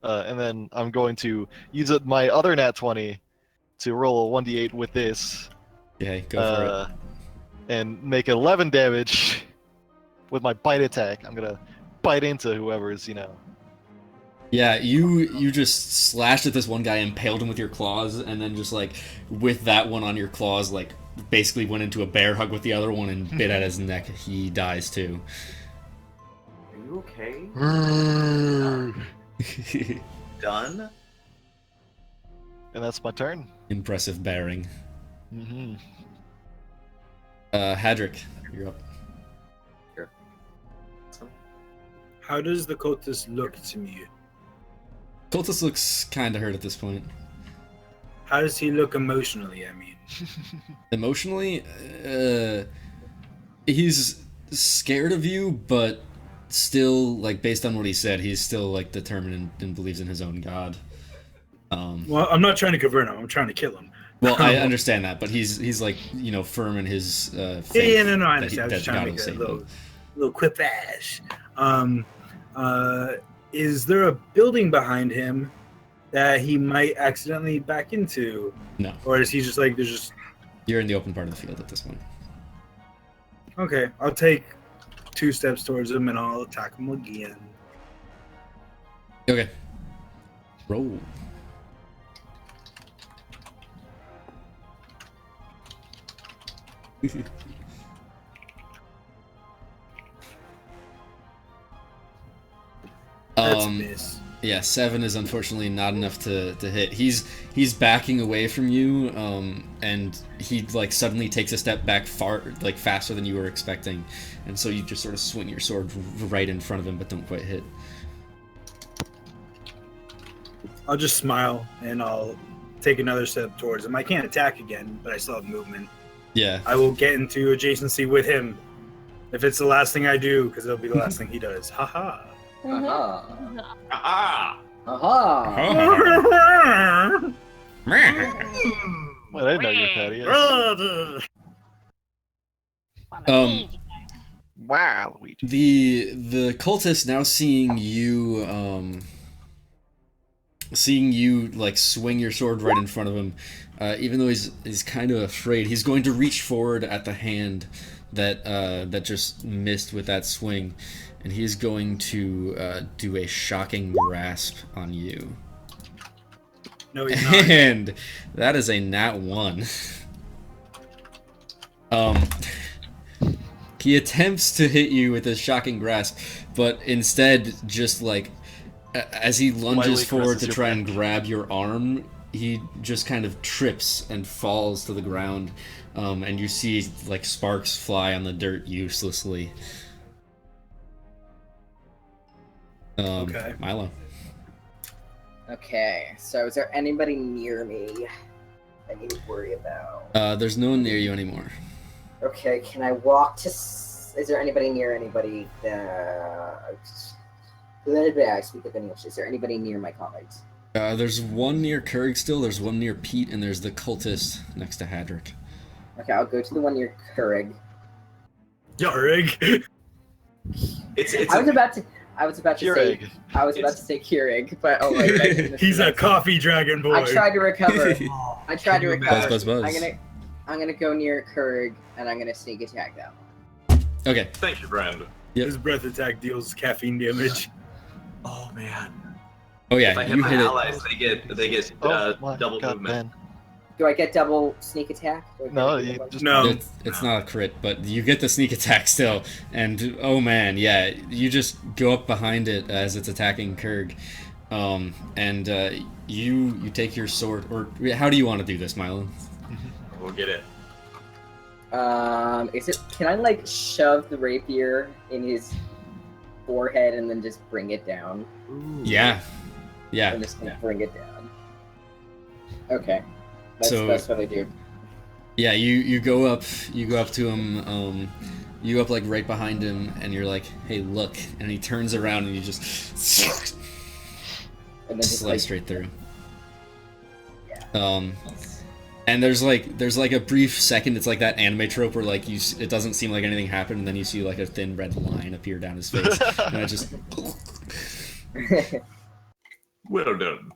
then I'm going to use my other nat 20 to roll a 1d8 with this. Okay, go for it. And make 11 damage with my bite attack. I'm gonna bite into whoever's, Yeah, you just slashed at this one guy, impaled him with your claws, and then just like with that one on your claws, like basically went into a bear hug with the other one and bit at his neck. He dies too. Are you okay? And Done? that's my turn. Impressive bearing. Mm-hmm. Hadrick, you're up. How does the cultist look to me? Cultist looks kind of hurt at this point. How does he look emotionally, I mean? Emotionally, he's scared of you, but still, like, based on what he said, he's still, like, determined and believes in his own god. Well, I'm not trying to convert him. I'm trying to kill him. Well, I understand that, but he's like, firm in his faith. Yeah, no, I that understand. I was just that trying God to will make a save little, him. little quipash. Is there a building behind him that he might accidentally back into? No. Or is he just like, there's just... You're in the open part of the field at this point. Okay, I'll take 2 steps towards him and I'll attack him again. Okay. Roll. That's a miss. Yeah, 7 is unfortunately not enough to hit. He's backing away from you, and he like suddenly takes a step back faster than you were expecting, and so you just sort of swing your sword right in front of him, but don't quite hit. I'll just smile and I'll take another step towards him. I can't attack again, but I still have movement. Yeah. I will get into adjacency with him if it's the last thing I do, because it'll be the last thing he does. Haha. Aha. Ah! Aha. Well, I didn't know you were Thaddeus. Wow, Luigi. The cultist now seeing you seeing you like swing your sword right in front of him, even though he's kind of afraid, he's going to reach forward at the hand that just missed with that swing, and he's going to do a shocking grasp on you. No, he's not. And that is a nat 1. He attempts to hit you with a shocking grasp, but instead just like as he lunges forward to try and grab your arm, he just kind of trips and falls to the ground, and you see like sparks fly on the dirt uselessly. Okay. Milo. Okay, so is there anybody near me I need to worry about? There's no one near you anymore. Okay, can I walk to... Is there anybody near anybody? I speak of English. Is there anybody near my comrades? There's one near Kurg still, there's one near Pete, and there's the cultist next to Hadrick. Okay, I'll go to the one near Kurg. Keurig. I was about to say Keurig, but oh wait. He's a coffee dragon boy. I tried to recover. Buzz. I'm gonna go near Kurg, and I'm gonna sneak attack that one. Okay. Thank you, friend. Yep. His breath attack deals caffeine damage. Oh man. Oh yeah, if I hit you my hit allies, they get double movement. Ben. Do I get double sneak attack? No, you just No. It's not a crit, but you get the sneak attack still. And oh man, yeah, you just go up behind it as it's attacking Kurg, and you take your sword. Or how do you want to do this, Milo? We'll get it. Can I like shove the rapier in his forehead and then just bring it down? Ooh. Yeah. I'm just gonna bring it down. Okay. That's what I do. Yeah, you go up to him, you go up like right behind him, and you're like, hey, look, and he turns around and you just And then slice straight through. Yeah. And there's like a brief second, it's like that anime trope where like it doesn't seem like anything happened, and then you see like a thin red line appear down his face, and I just Well done.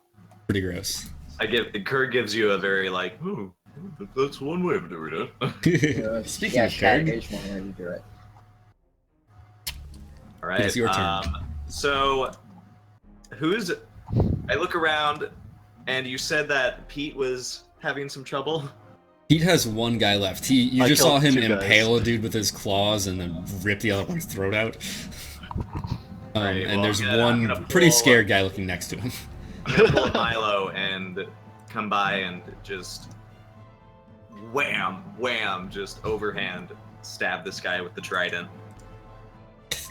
pretty gross. Kurg gives you a very like, ooh, that's one way of doing it. Speaking of Kurg, one way to do it. All right. It's your turn. So, I look around, and you said that Pete was having some trouble. Pete has one guy left. You I just saw killed him 2 guys. impale a dude with his claws and then rip the other one's throat out. Right, and well, there's I'm gonna one pretty pull- scared guy looking next to him. I'm gonna pull Milo and come by and just wham, just overhand stab this guy with the trident.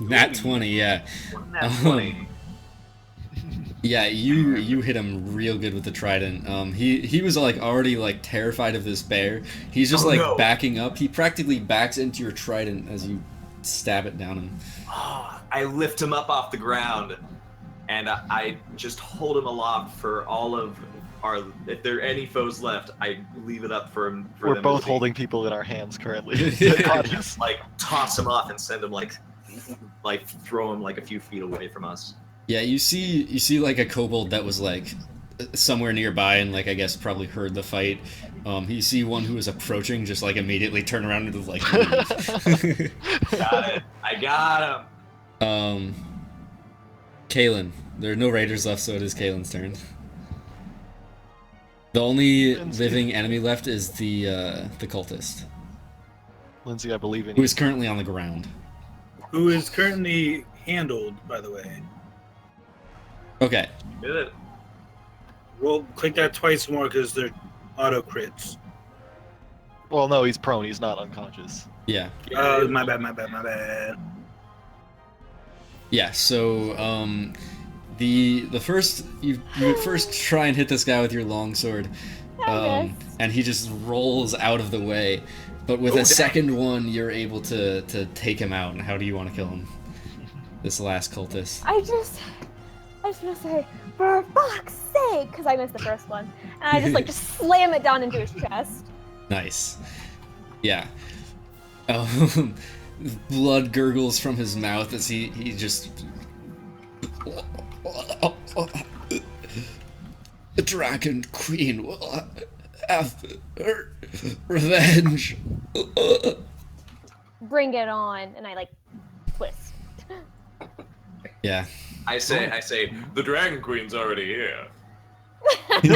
Nat 20, yeah. Nat 20. Yeah, you hit him real good with the trident. He was like already like terrified of this bear. He's just backing up. He practically backs into your trident as you stab it down him. I lift him up off the ground, and I just hold him aloft for all of our. If there are any foes left, I leave it up for him. We're them both to see. holding people in our hands currently. I just like toss him off and send him like throw him like a few feet away from us. Yeah, you see like a kobold that was like somewhere nearby and like I guess probably heard the fight. You see one who is approaching, just like immediately turn around and like leave. Got it. I got him. Kalen. There are no raiders left, so it is Kalen's turn. The only living enemy left is the cultist, Lindsay, I believe in who you. is currently on the ground. Who is currently handled, by the way. Okay. Did it. We'll click that twice more because they're auto crits. Well, no, he's prone. He's not unconscious. Yeah. My bad. Yeah. So the first you would first try and hit this guy with your longsword, and he just rolls out of the way. But with a second one, you're able to take him out. And how do you want to kill him? This last cultist. I just want to say, for fuck's sake, because I missed the first one, and I just slam it down into his chest. Nice. Yeah. Blood gurgles from his mouth as he just The Dragon Queen will have her revenge. Bring it on, and I like twist. Yeah. I say, the Dragon Queen's already here. Oh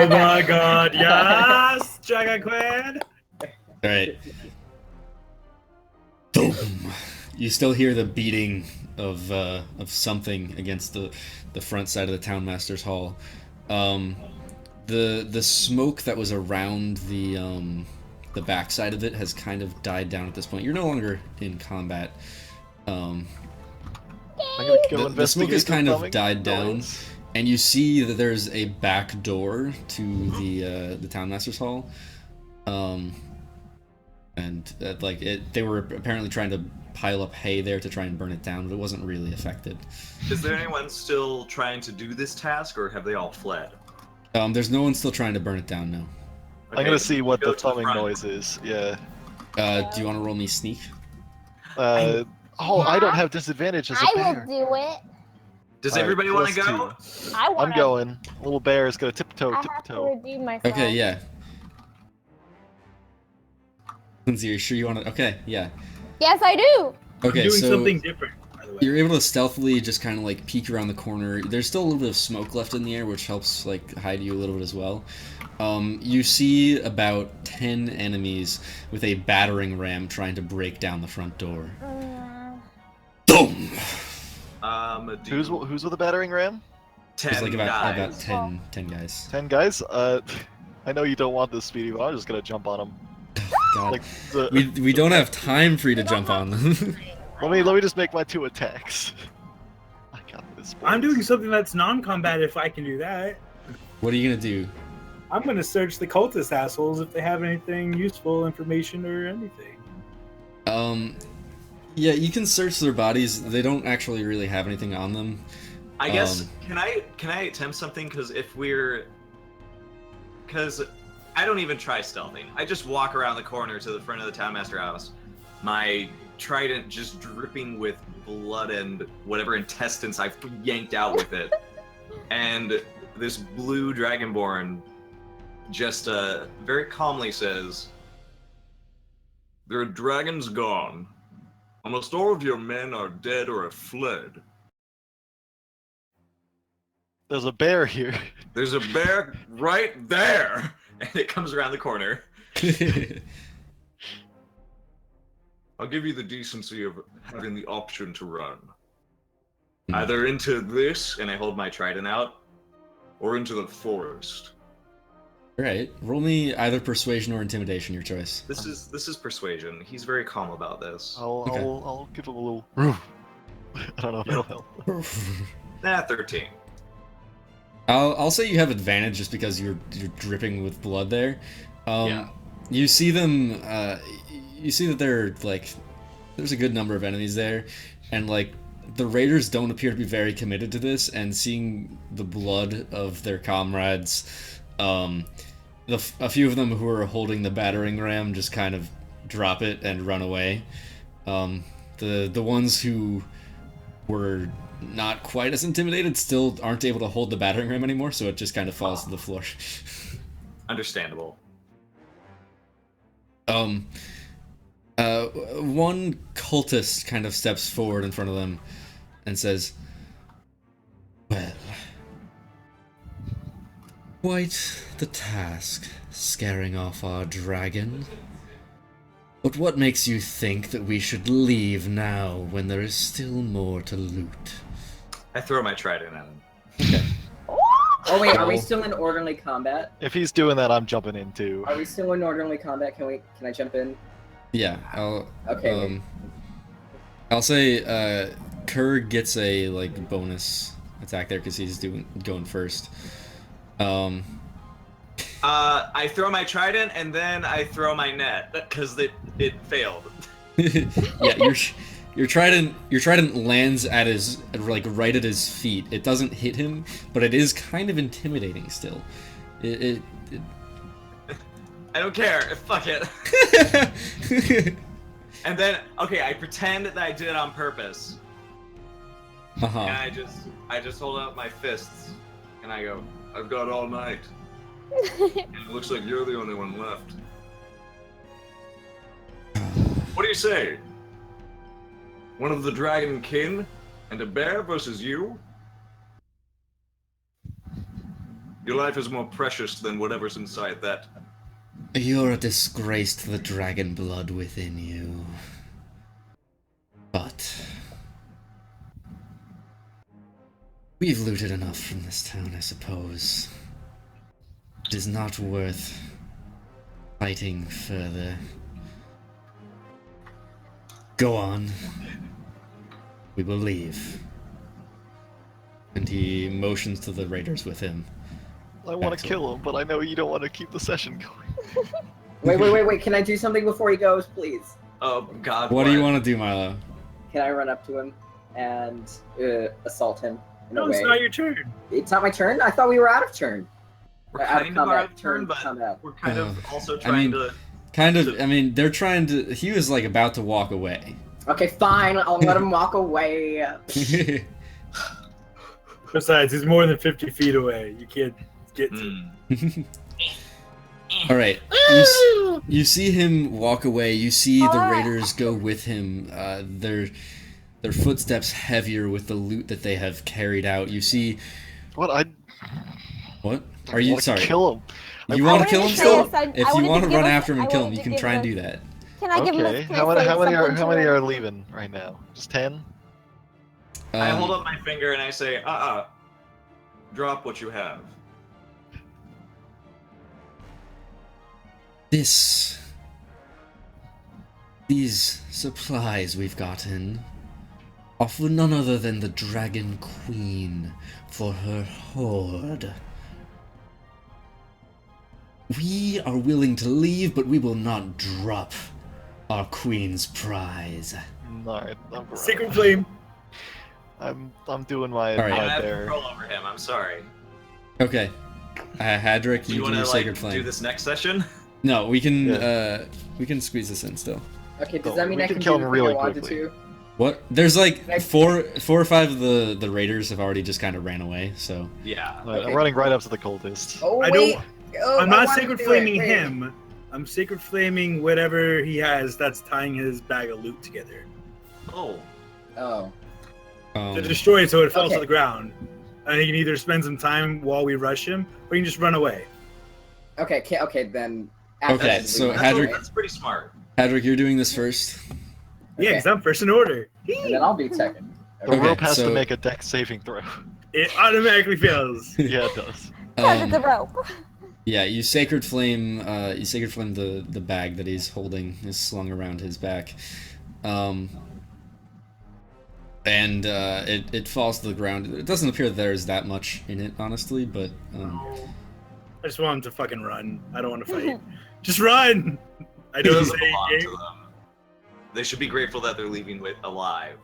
my god, yes! Dragon Queen! Alright. Boom. You still hear the beating of something against the front side of the Townmaster's Hall. The smoke that was around the backside of it has kind of died down at this point. You're no longer in combat. I'm gonna go The smoke has investigate kind the of plumbing died down, noise. and you see that there's a back door to the Townmaster's Hall. They were apparently trying to pile up hay there to try and burn it down, but it wasn't really affected. Is there anyone still trying to do this task, or have they all fled? There's no one still trying to burn it down, no. I'm gonna see what go the to plumbing front. noise is. Yeah. Do you want to roll me sneak? I don't have disadvantage as a I bear. will do it. Does Alright, everybody want to plus go? I want. I'm going. Little bear is gonna tiptoe, I have to tiptoe. redeem myself. Okay, yeah. Lindsay, are you sure you want to? Okay, yeah. Yes, I do. Okay, I'm doing so something different, by the way. you're able to stealthily just kind of like peek around the corner. There's still a little bit of smoke left in the air, which helps like hide you a little bit as well. You see about 10 enemies with a battering ram trying to break down the front door. Boom! Who's with the battering ram? 10 There's like about guys. 10 guys. 10 guys. I know you don't want this, Speedy, but I'm just gonna jump on them. God. Like the, We don't have time for you to jump on them. let me just make my 2 attacks. I got this. I'm boys. doing something that's non-combat if I can do that. What are you gonna do? I'm gonna search the cultist assholes if they have anything useful, information, or anything. Yeah, you can search their bodies. They don't actually really have anything on them. I guess can I attempt something? Because I don't even try stealthing. I just walk around the corner to the front of the Townmaster house. My trident just dripping with blood and whatever intestines I've yanked out with it. And this blue dragonborn just very calmly says, "Their dragon's gone. Almost all of your men are dead or have fled. There's a bear here. There's a bear right there!" And it comes around the corner. I'll give you the decency of having the option to run. Either into this, and I hold my trident out, or into the forest. Alright, roll me either persuasion or intimidation, your choice. This is persuasion. He's very calm about this. I'll give him a little. I don't know if it'll help. 13. I'll say you have advantage just because you're dripping with blood there. Yeah. You see them. You see that there's a good number of enemies there, and like the raiders don't appear to be very committed to this. And seeing the blood of their comrades, a few of them who are holding the battering ram just kind of drop it and run away. The ones who were not quite as intimidated still aren't able to hold the battering ram anymore, so it just kind of falls to the floor. Understandable. One cultist kind of steps forward in front of them and says, "Well, quite the task, scaring off our dragon. But what makes you think that we should leave now when there is still more to loot?" I throw my trident at him. Okay. Oh wait, are we still in orderly combat? If he's doing that, I'm jumping in too. Are we still in orderly combat? Can I jump in? Yeah, Okay. I'll say Kerr gets a like bonus attack there because he's going first. I throw my trident and then I throw my net because it failed. Yeah, your trident lands at his right at his feet. It doesn't hit him, but it is kind of intimidating still. It I don't care. Fuck it. And then I pretend that I did it on purpose. Uh-huh. And I just hold up my fists And I go, I've got all night. And it looks like you're the only one left. What do you say? One of the dragon kin and a bear versus you? Your life is more precious than whatever's inside that. You're a disgrace to the dragon blood within you. But we've looted enough from this town, I suppose. It is not worth fighting further. Go on. We will leave. And he motions to the raiders with him. I want to kill him, but I know you don't want to keep the session going. Wait. Can I do something before he goes, please? Oh, God. What do you want to do, Milo? Can I run up to him and assault him in a No, way? it's not your turn. It's not my turn? I thought we were out of turn. We're Out of kind of out of combat, turn, but combat. we're kind of also I trying mean, to... I mean, they're trying to... He was, like, about to walk away. Okay, fine. I'll let him walk away. Besides, he's more than 50 feet away. You can't get to Alright, you see him walk away, you see the raiders go with him, their footsteps heavier with the loot that they have carried out. You see... What? What? Are you... Sorry. Kill him. You want to kill him still? I If you wanted want to to give run us- after him I and kill him, wanted you to can give try and us- do that. Can I give him Okay. a How many something to are leaving right now? Just 10? I hold up my finger and I say, drop what you have. These supplies we've gotten are for none other than the Dragon Queen for her horde. We are willing to leave, but we will not drop our Queen's prize. Alright, Sacred Flame. I'm doing my All right. I don't my have bear. control over him, I'm sorry. Okay. Hadrick, Do you you do want your to, Sacred like, Flame. do this next session? No, we can squeeze this in still. Okay, does Oh, that mean we I can can kill do him the thing really I wanted quickly. to? What? There's like four or five of the raiders have already just kind of ran away, so... Yeah. Alright, Okay. I'm running right up to the cultist. Oh, I wait. don't- Oh, I'm I not wanted sacred to do flaming it. Wait. him. I'm sacred flaming whatever he has that's tying his bag of loot together. Oh. Oh. To destroy it so it falls Okay. to the ground. And he can either spend some time while we rush him, or he can just run away. Okay, then... Okay, after so we- Hadrick- That's pretty smart. Hadrick, you're doing this first. Yeah, because I'm first in order. And then I'll be second. The Okay, rope has so- to make a dex saving throw. It automatically fails. Yeah, it does. Because it's a rope. Yeah, you sacred flame the bag that he's holding is slung around his back. And it falls to the ground. It doesn't appear that there's that much in it, honestly, but I just want him to fucking run. I don't want to fight. Just run! I It don't doesn't say belong game. to them. They should be grateful that they're leaving with alive.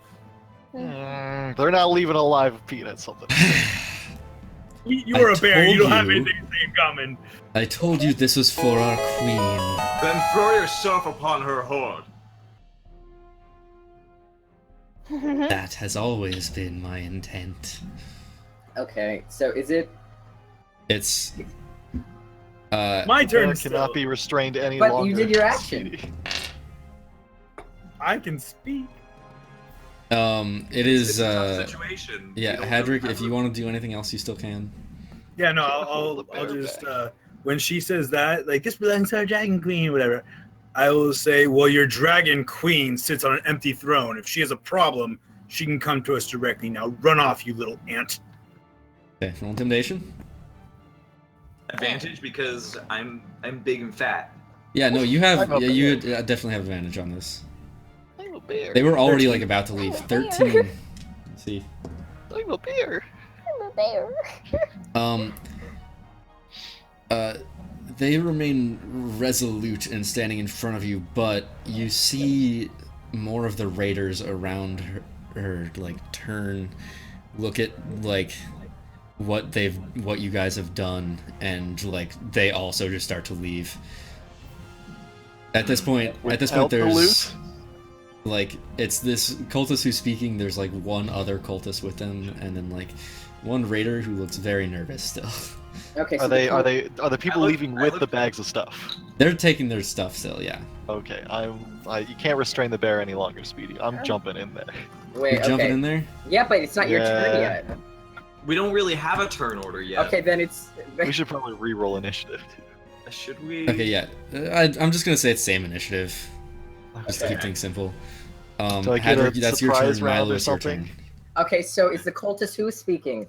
They're not leaving alive with Pete at something. You are a bear. You told don't have you. anything to say in common. I told you this was for our queen. Then throw yourself upon her horde. That has always been my intent. Okay, so is it... It's My turn. Bear Still. cannot be restrained any But longer. you did your action. I can speak. it is It's a tough situation. yeah, You don't Hadrick, know if you want to do anything else, you still can. Yeah, no, Hold the I'll bear just back. when she says that, like this belongs to our dragon queen, whatever. I will say, well, your dragon queen sits on an empty throne. If she has a problem, she can come to us directly. Now run off, you little ant. Okay, roll intimidation. Advantage because I'm big and fat. Yeah, no, you have. I'm a Yeah, you definitely have advantage on this. I'm a bear. They were already 13. like about to leave. I'm a bear. 13. Let's see. I'm a bear. I'm a bear. They remain resolute and standing in front of you, but you see more of the raiders around her like turn, look at like what you guys have done, and like they also just start to leave. At this point, Without the there's loot? like it's this cultist who's speaking. There's like one other cultist with them, and then like one raider who looks very nervous still. Okay. So Are the people leaving with the bags of stuff? They're taking their stuff still. Yeah. Okay, you can't restrain the bear any longer, Speedy. I'm jumping in there. Wait. You're jumping in there. Yeah, but it's not your turn Yeah. yet. We don't really have a turn order yet. Okay, then it's. We should probably re-roll initiative. Should we? Okay, yeah. I'm just gonna say it's same initiative. Just to Okay. keep things simple. Do I get Hadrick, a that's your surprise turn. round Milo, or it's your something? turn. Okay, so is the cultist who is speaking?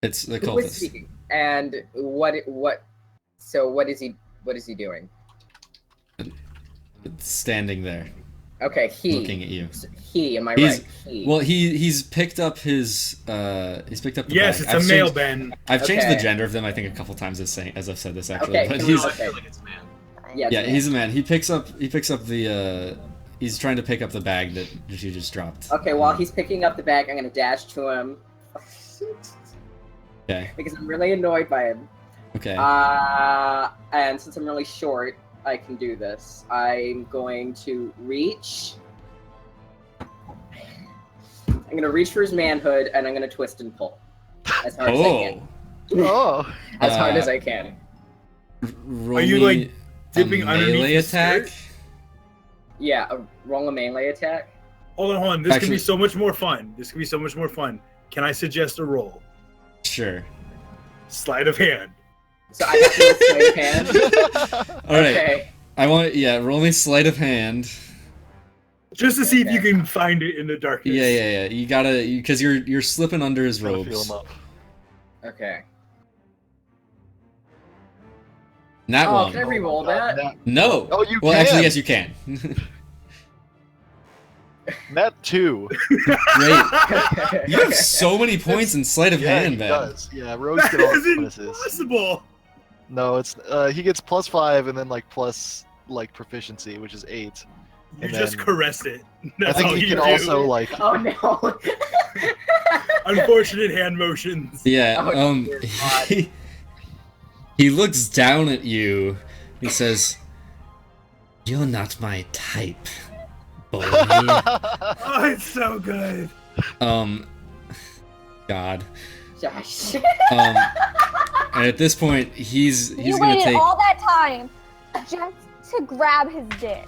It's the Who is cultist. speaking? And what? So what is he? What is he doing? It's standing there, Okay, he. looking at you. He. Am I He's- right? He. Well, he's picked up his he's picked up the Yes, bag. it's a I've male changed- Ben. I've changed the Okay. gender of them, I think, a couple times as I've said this actually. Okay, But can we- he's, I Okay. feel like it's man. Yeah. yeah, it's he's a man. He picks up the he's trying to pick up the bag that you just dropped. Okay, while he's picking up the bag, I'm gonna dash to him. Okay. Because I'm really annoyed by him. Okay. And since I'm really short, I can do this. I'm going to reach. I'm gonna reach for his manhood, and I'm gonna twist and pull as hard as I can. Oh, As hard Uh, as I can. Roll Are you, me like, a dipping underneath melee the attack? skirt? Yeah, roll a melee attack. Hold on. This could Actually- be so much more fun. Can I suggest a roll? Sure. Sleight of hand. So I have to roll sleight of hand. All right. Okay. I want roll me sleight of hand. Just to see if you Okay. can find it in the darkness. Yeah. You gotta because you're slipping under his gotta feel robes. him up. Okay. Nat Oh, one. can I re-roll that? No. Oh, you well, can. actually, yes, you can. Nat 2. Great. You have so many points in sleight of Yeah, hand, he man. does. Yeah, Rogues That get all is the bonuses. impossible. No, it's he gets +5 and then like plus like proficiency, which is 8. You And just then- caress it. I That's think all he you can do. also like Oh no. Unfortunate hand motions. Yeah. Oh, dear God. He looks down at you. He says, "You're not my type, boy." Oh, it's so good. God. Josh. And at this point, he's You gonna waited take. all that time just to grab his dick.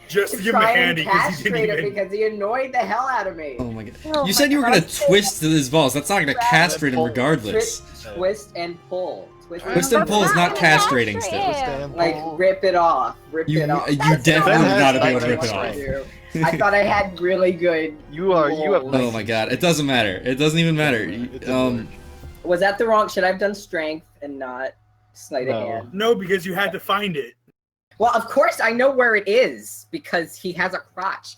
Just To to give him a try and handy because he castrate didn't him even. because he annoyed the hell out of me. Oh my god! Oh You my said you were gonna God. twist his balls. That's not gonna castrate him pull. regardless. Twist and pull. Twist and pull is not castrating still. stand Like pull. rip it off. Rip You it off. definitely Ben would has not have been able to rip 19 it off. strength. I thought I had really good. You have rolls. Oh my god! It doesn't matter. It doesn't even matter. It didn't work. Was that the wrong? Should I have done strength and not sleight of No. hand? No, because you had to find it. Well, of course I know where it is because he has a crotch.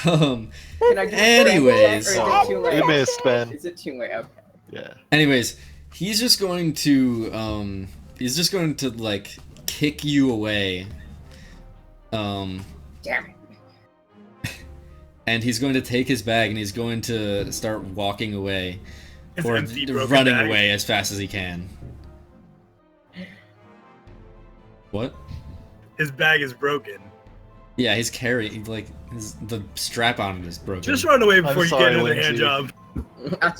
um. Can I do Anyways. strength check, or is it too You late? missed, Ben. Is it too late? Okay. Yeah. Anyways, he's just going to like kick you away. Damn it. And he's going to take his bag and he's going to start walking away His or empty, broken running bag. away as fast as he can. What? His bag is broken. Yeah, he's carrying the strap on it is broken. Just run away before you sorry, get another Lindsay. hand job.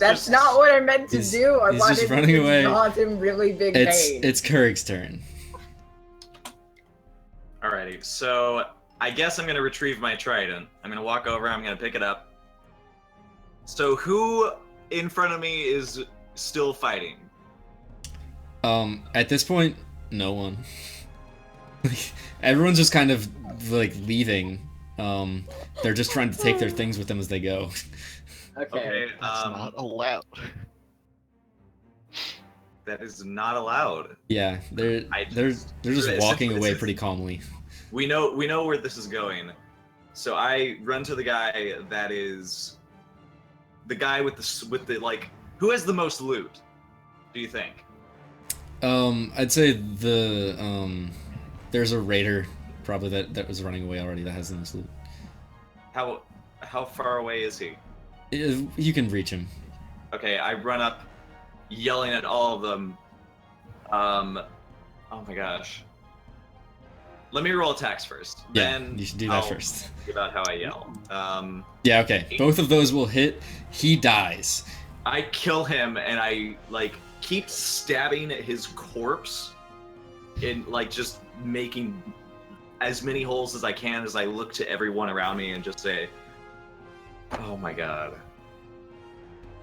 That's not what I meant to He's- do. I he's wanted just running to away. cause him really big pain. It's Kurg's turn. Alrighty, so I guess I'm gonna retrieve my trident. I'm gonna walk over, I'm gonna pick it up. So who in front of me is still fighting? At this point, no one. Everyone's just kind of like leaving. They're just trying to take their things with them as they go. Okay. That's not allowed. That is not allowed. Yeah, they're just This walking away is- pretty calmly. We know where this is going. So I run to the guy that is the guy with the like who has the most loot, do you think? I'd say there's a raider probably that was running away already that has the most loot. How far away is he? You can reach him. Okay, I run up yelling at all of them. Oh my gosh. let me roll attacks first. Yeah, Then you should do that I'll first. think about how I yell. Yeah, okay. Both of those will hit. He dies. I kill him and I like keep stabbing at his corpse and like just making as many holes as I can as I look to everyone around me and just say, "Oh my god."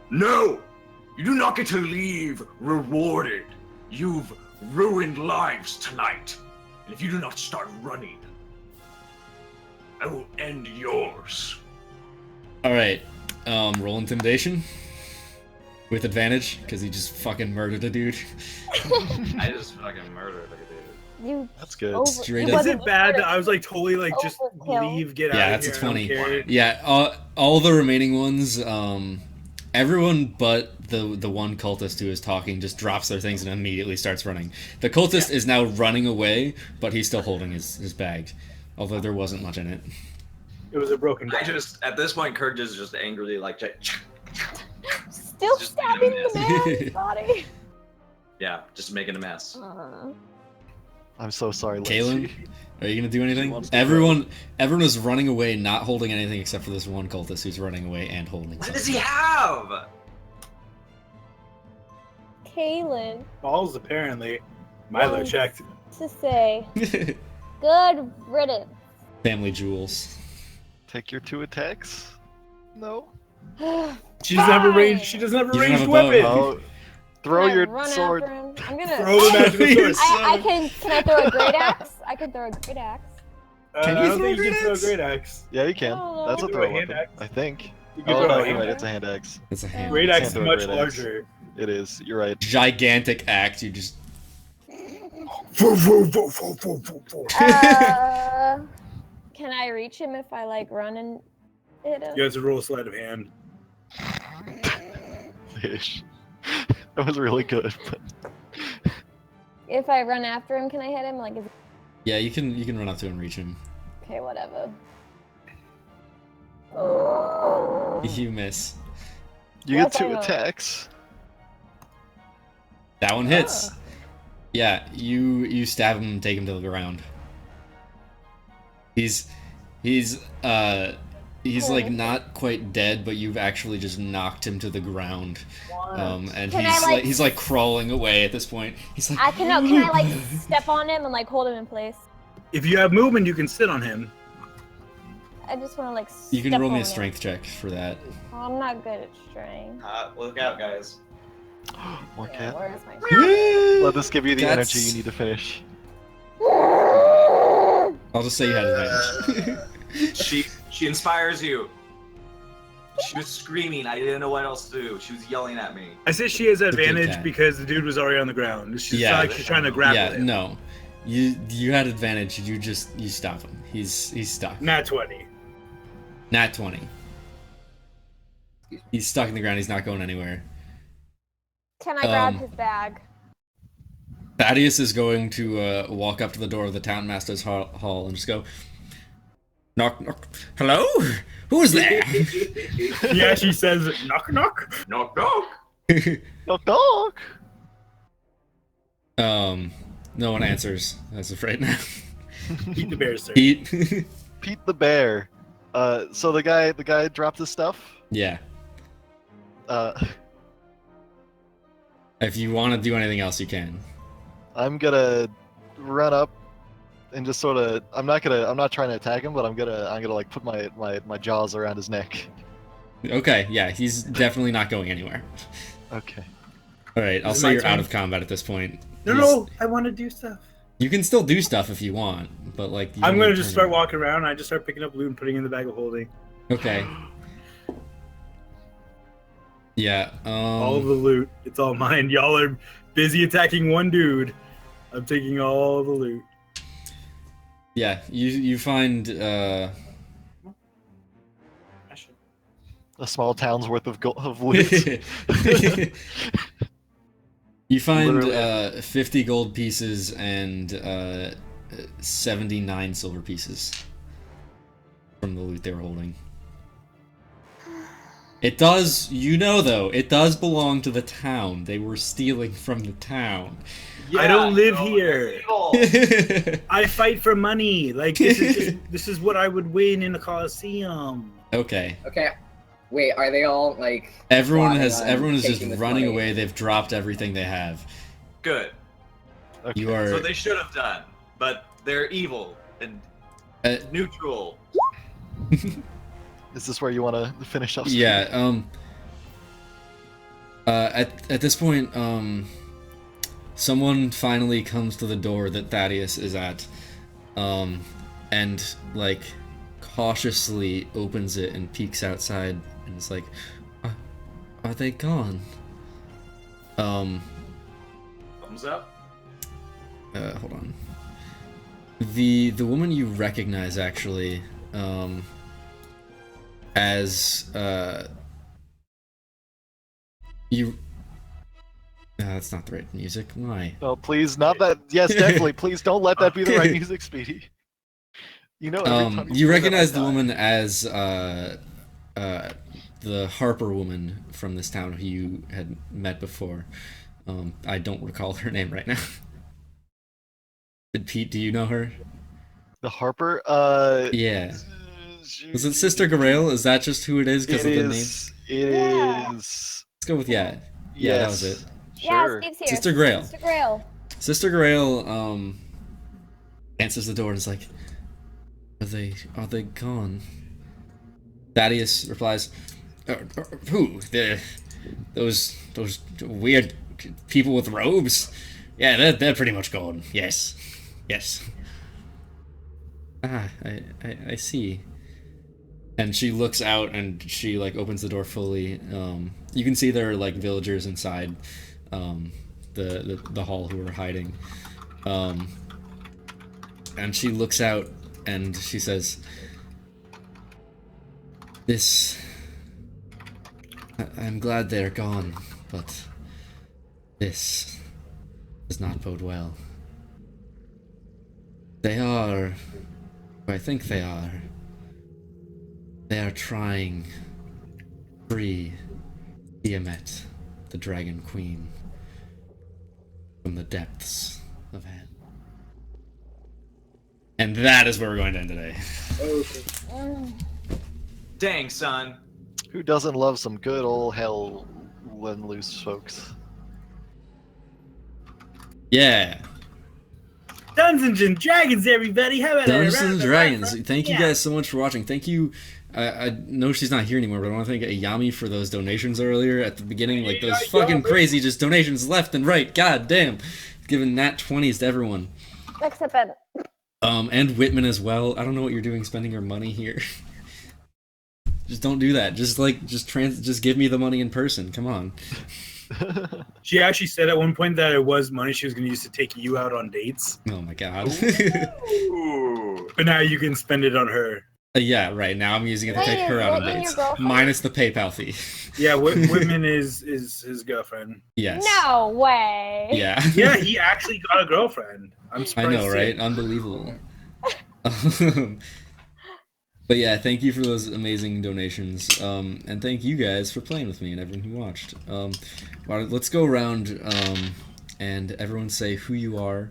No! You do not get to leave rewarded. You've ruined lives tonight. And if you do not start running, I will end yours. Alright. Roll intimidation. With advantage, because he just fucking murdered a dude. I just fucking murdered a dude. You That's good. Straight it up. Is it bad that I was like totally like just Overkill. leave, get Yeah, out of that's here? what's I don't funny. care. Yeah, all the remaining ones, everyone but the one cultist who is talking just drops their things and immediately starts running. The cultist is now running away, but he's still holding his bag, although there wasn't much in it. It was a broken I bag. just at this point Kirk is just angrily like Still Just stabbing making a the man's body. yeah, just making a mess. I'm so sorry, Kaylin, Lacey. are you gonna do She anything? wants to Everyone is running away, not holding anything except for this one cultist who's running away and holding What something. does he have? Kaylin, Balls, apparently. Milo Um, checked. to say, good riddance. Family jewels. Take your 2 attacks. No. She doesn't have a range. Fine. She doesn't have a You don't ranged have a bow. weapon. Oh, throw Can I your run sword. after him? I'm gonna. Throw the magical sword. I can I throw a great axe? I can throw a great axe. Can you I don't throw think you great can throw a axe? great axe. Yeah, you can. Oh. That's You a can throw throw a hand weapon, axe. I think. You can Oh throw no, a you're hand right. axe. It's a hand axe. It's a hand. Great Can't axe is throw a much great axe. larger. It is. You're right. Gigantic axe. You just. Can I reach him if I like run and hit him? You have to roll a sleight of hand. Ish. That was really good. But If I run after him, can I hit him? Like, is Yeah, you can run up to him and reach him. okay, whatever. You miss. you Yes, get I 2 know. attacks. That one hits. Yeah, you stab him and take him to the ground. He's like not quite dead, but you've actually just knocked him to the ground. And Can I, like- he's like crawling away at this point. He's like, Can I like step on him and like hold him in place? If you have movement, you can sit on him. I just want to like. you can step roll me on a him. strength check for that. Oh, I'm not good at strength. Look out, guys. More Yeah, cat. where's my? Let this give you the That's- energy you need to finish. I'll just say you had advantage. She inspires you. She was screaming. I didn't know what else to do. She was yelling at me. I say she has big advantage cat. because the dude was already on the ground. She's Yeah. not like she's trying to grapple Yeah, him. no. You had advantage. You stop him. He's stuck. Nat 20. Nat 20. He's stuck in the ground. He's not going anywhere. Can I grab Um, his bag? Thaddeus is going to walk up to the door of the townmaster's hall and just go, knock, knock. Hello? Who is there? Yeah, she says, knock, knock. Knock, knock. Knock knock. No one answers as of right now. Eat the bears, sir. Pete? Pete the bear. So the guy dropped his stuff. Yeah. Uh, If you want to do anything else, you can. I'm gonna run up and just sort of. I'm not trying to attack him, but I'm gonna like put my jaws around his neck. Okay, yeah, he's definitely not going anywhere. Okay. Alright, I'll Is it say my you're out turn? of combat at this point. No, I want to do stuff. You can still do stuff if you want, but like... you I'm don't gonna need just turn start your- walking around. And I just start picking up loot and putting it in the bag of holding. Okay. Yeah, All of the loot. It's all mine. Y'all are busy attacking one dude. I'm taking all the loot. yeah, you find, A small town's worth of loot. you find Literally. 50 gold pieces and 79 silver pieces from the loot they were holding. It does, you know though, it does belong to the town. They were stealing from the town. I don't live no, here. they're evil. I fight for money. Like this is what I would win in a Coliseum. Okay. Okay. Wait, are they all like? Everyone plotting is on just taking this running money? away. They've dropped everything they have. Good. Okay. You That's are what they should have done. But they're evil and neutral. Is this where you want to finish up? yeah, at this point, someone finally comes to the door that Thaddeus is at, and like cautiously opens it and peeks outside, and it's like, are they gone? Thumbs up. Hold on. The woman you recognize actually, as you. That's not the right music. Why? Oh, please, not that. Yes, definitely. Please don't let that be the right music, Speedy. You know, every time You say that, recognize I the die. woman as the Harper woman from this town who you had met before. I don't recall her name right now. Pete, do you know her? The Harper. Yeah. Was it Sister Grail? Is that just who it is because of the name? Let's It Yeah. is. go with yeah. Yeah, that was Yes. it. Sure. Yeah, Steve's here. Sister Grail. Sister Grail. Sister Grail answers the door and is like, are they gone? Thaddeus replies, who? Those weird people with robes? Yeah, they're pretty much gone. Yes. Ah, I see. And she looks out and she like opens the door fully. You can see there are like villagers inside the hall who are hiding. And she looks out and she says, I'm glad they're gone, but this does not bode well. They are, or I think they are trying to free Tiamat, the Dragon Queen, from the depths of hell. And that is where we're going to end today. Dang, son. Who doesn't love some good old hell when loose, folks? Yeah. Dungeons and Dragons, everybody. How about Dungeons that? and Dragons. Thank you Yeah. guys so much for watching. Thank you. I know she's not here anymore, but I want to thank Ayami for those donations earlier at the beginning. Like those fucking crazy just donations left and right. God damn. Giving nat 20s to everyone. Except Ben. And Whitman as well. I don't know what you're doing spending your money here. Just don't do that. Just give me the money in person. Come on. She actually said at one point that it was money she was going to use to take you out on dates, Oh my god. Ooh. but now you can spend it on her. Yeah, right. Now I'm using it to Wait, take her is out on Whitman your dates. girlfriend? Minus the PayPal fee. Yeah, Whitman is his girlfriend. Yes. No way. Yeah. Yeah, he actually got a girlfriend. I'm I surprised. know, right? Unbelievable. But yeah, thank you for those amazing donations, and thank you guys for playing with me and everyone who watched. Let's go around and everyone say who you are,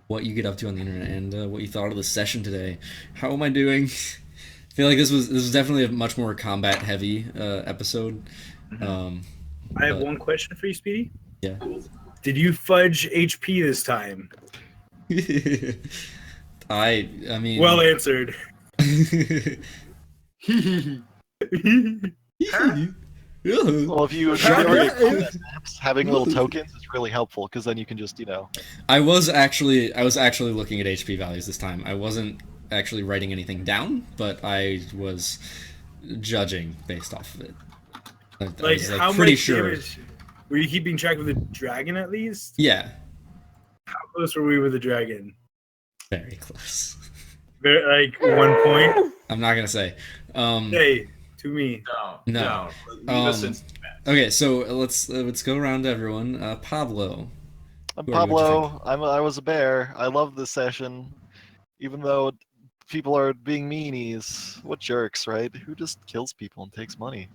what you get up to on the internet, and what you thought of the session today. How am I doing? I feel like this was definitely a much more combat heavy episode. I have but- one question for you, Speedy. Yeah. Did you fudge HP this time? I mean. Well answered. Well, if you already combat maps, having little tokens is really helpful because then you can just, I was actually looking at HP values this time. I wasn't actually writing anything down, but I was judging based off of it. I was, how pretty much sure. damage? Were you keeping track of the dragon at least? Yeah, How close were we with the dragon? very close. Like 1 point. I'm not gonna say. Hey, to me. No. Leave us in suspense. Okay, so let's go around to everyone. Pablo. I'm Who are you? What'd you Pablo. I was a bear. I love this session. Even though people are being meanies. What jerks, right? Who just kills people and takes money?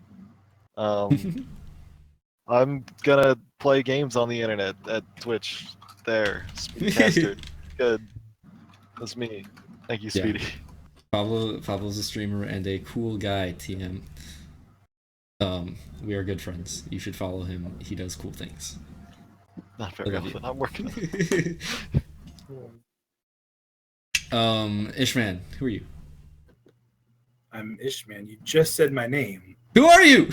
I'm gonna play games on the internet at Twitch. There, Speedcaster. Good. That's me. Thank you, Yeah. Speedy. Pablo's a streamer and a cool guy, TM. We are good friends. You should follow him. He does cool things. Not very I love often. you. I'm working on it. Ishman, who are you? I'm Ishman. You just said my name. Who are you?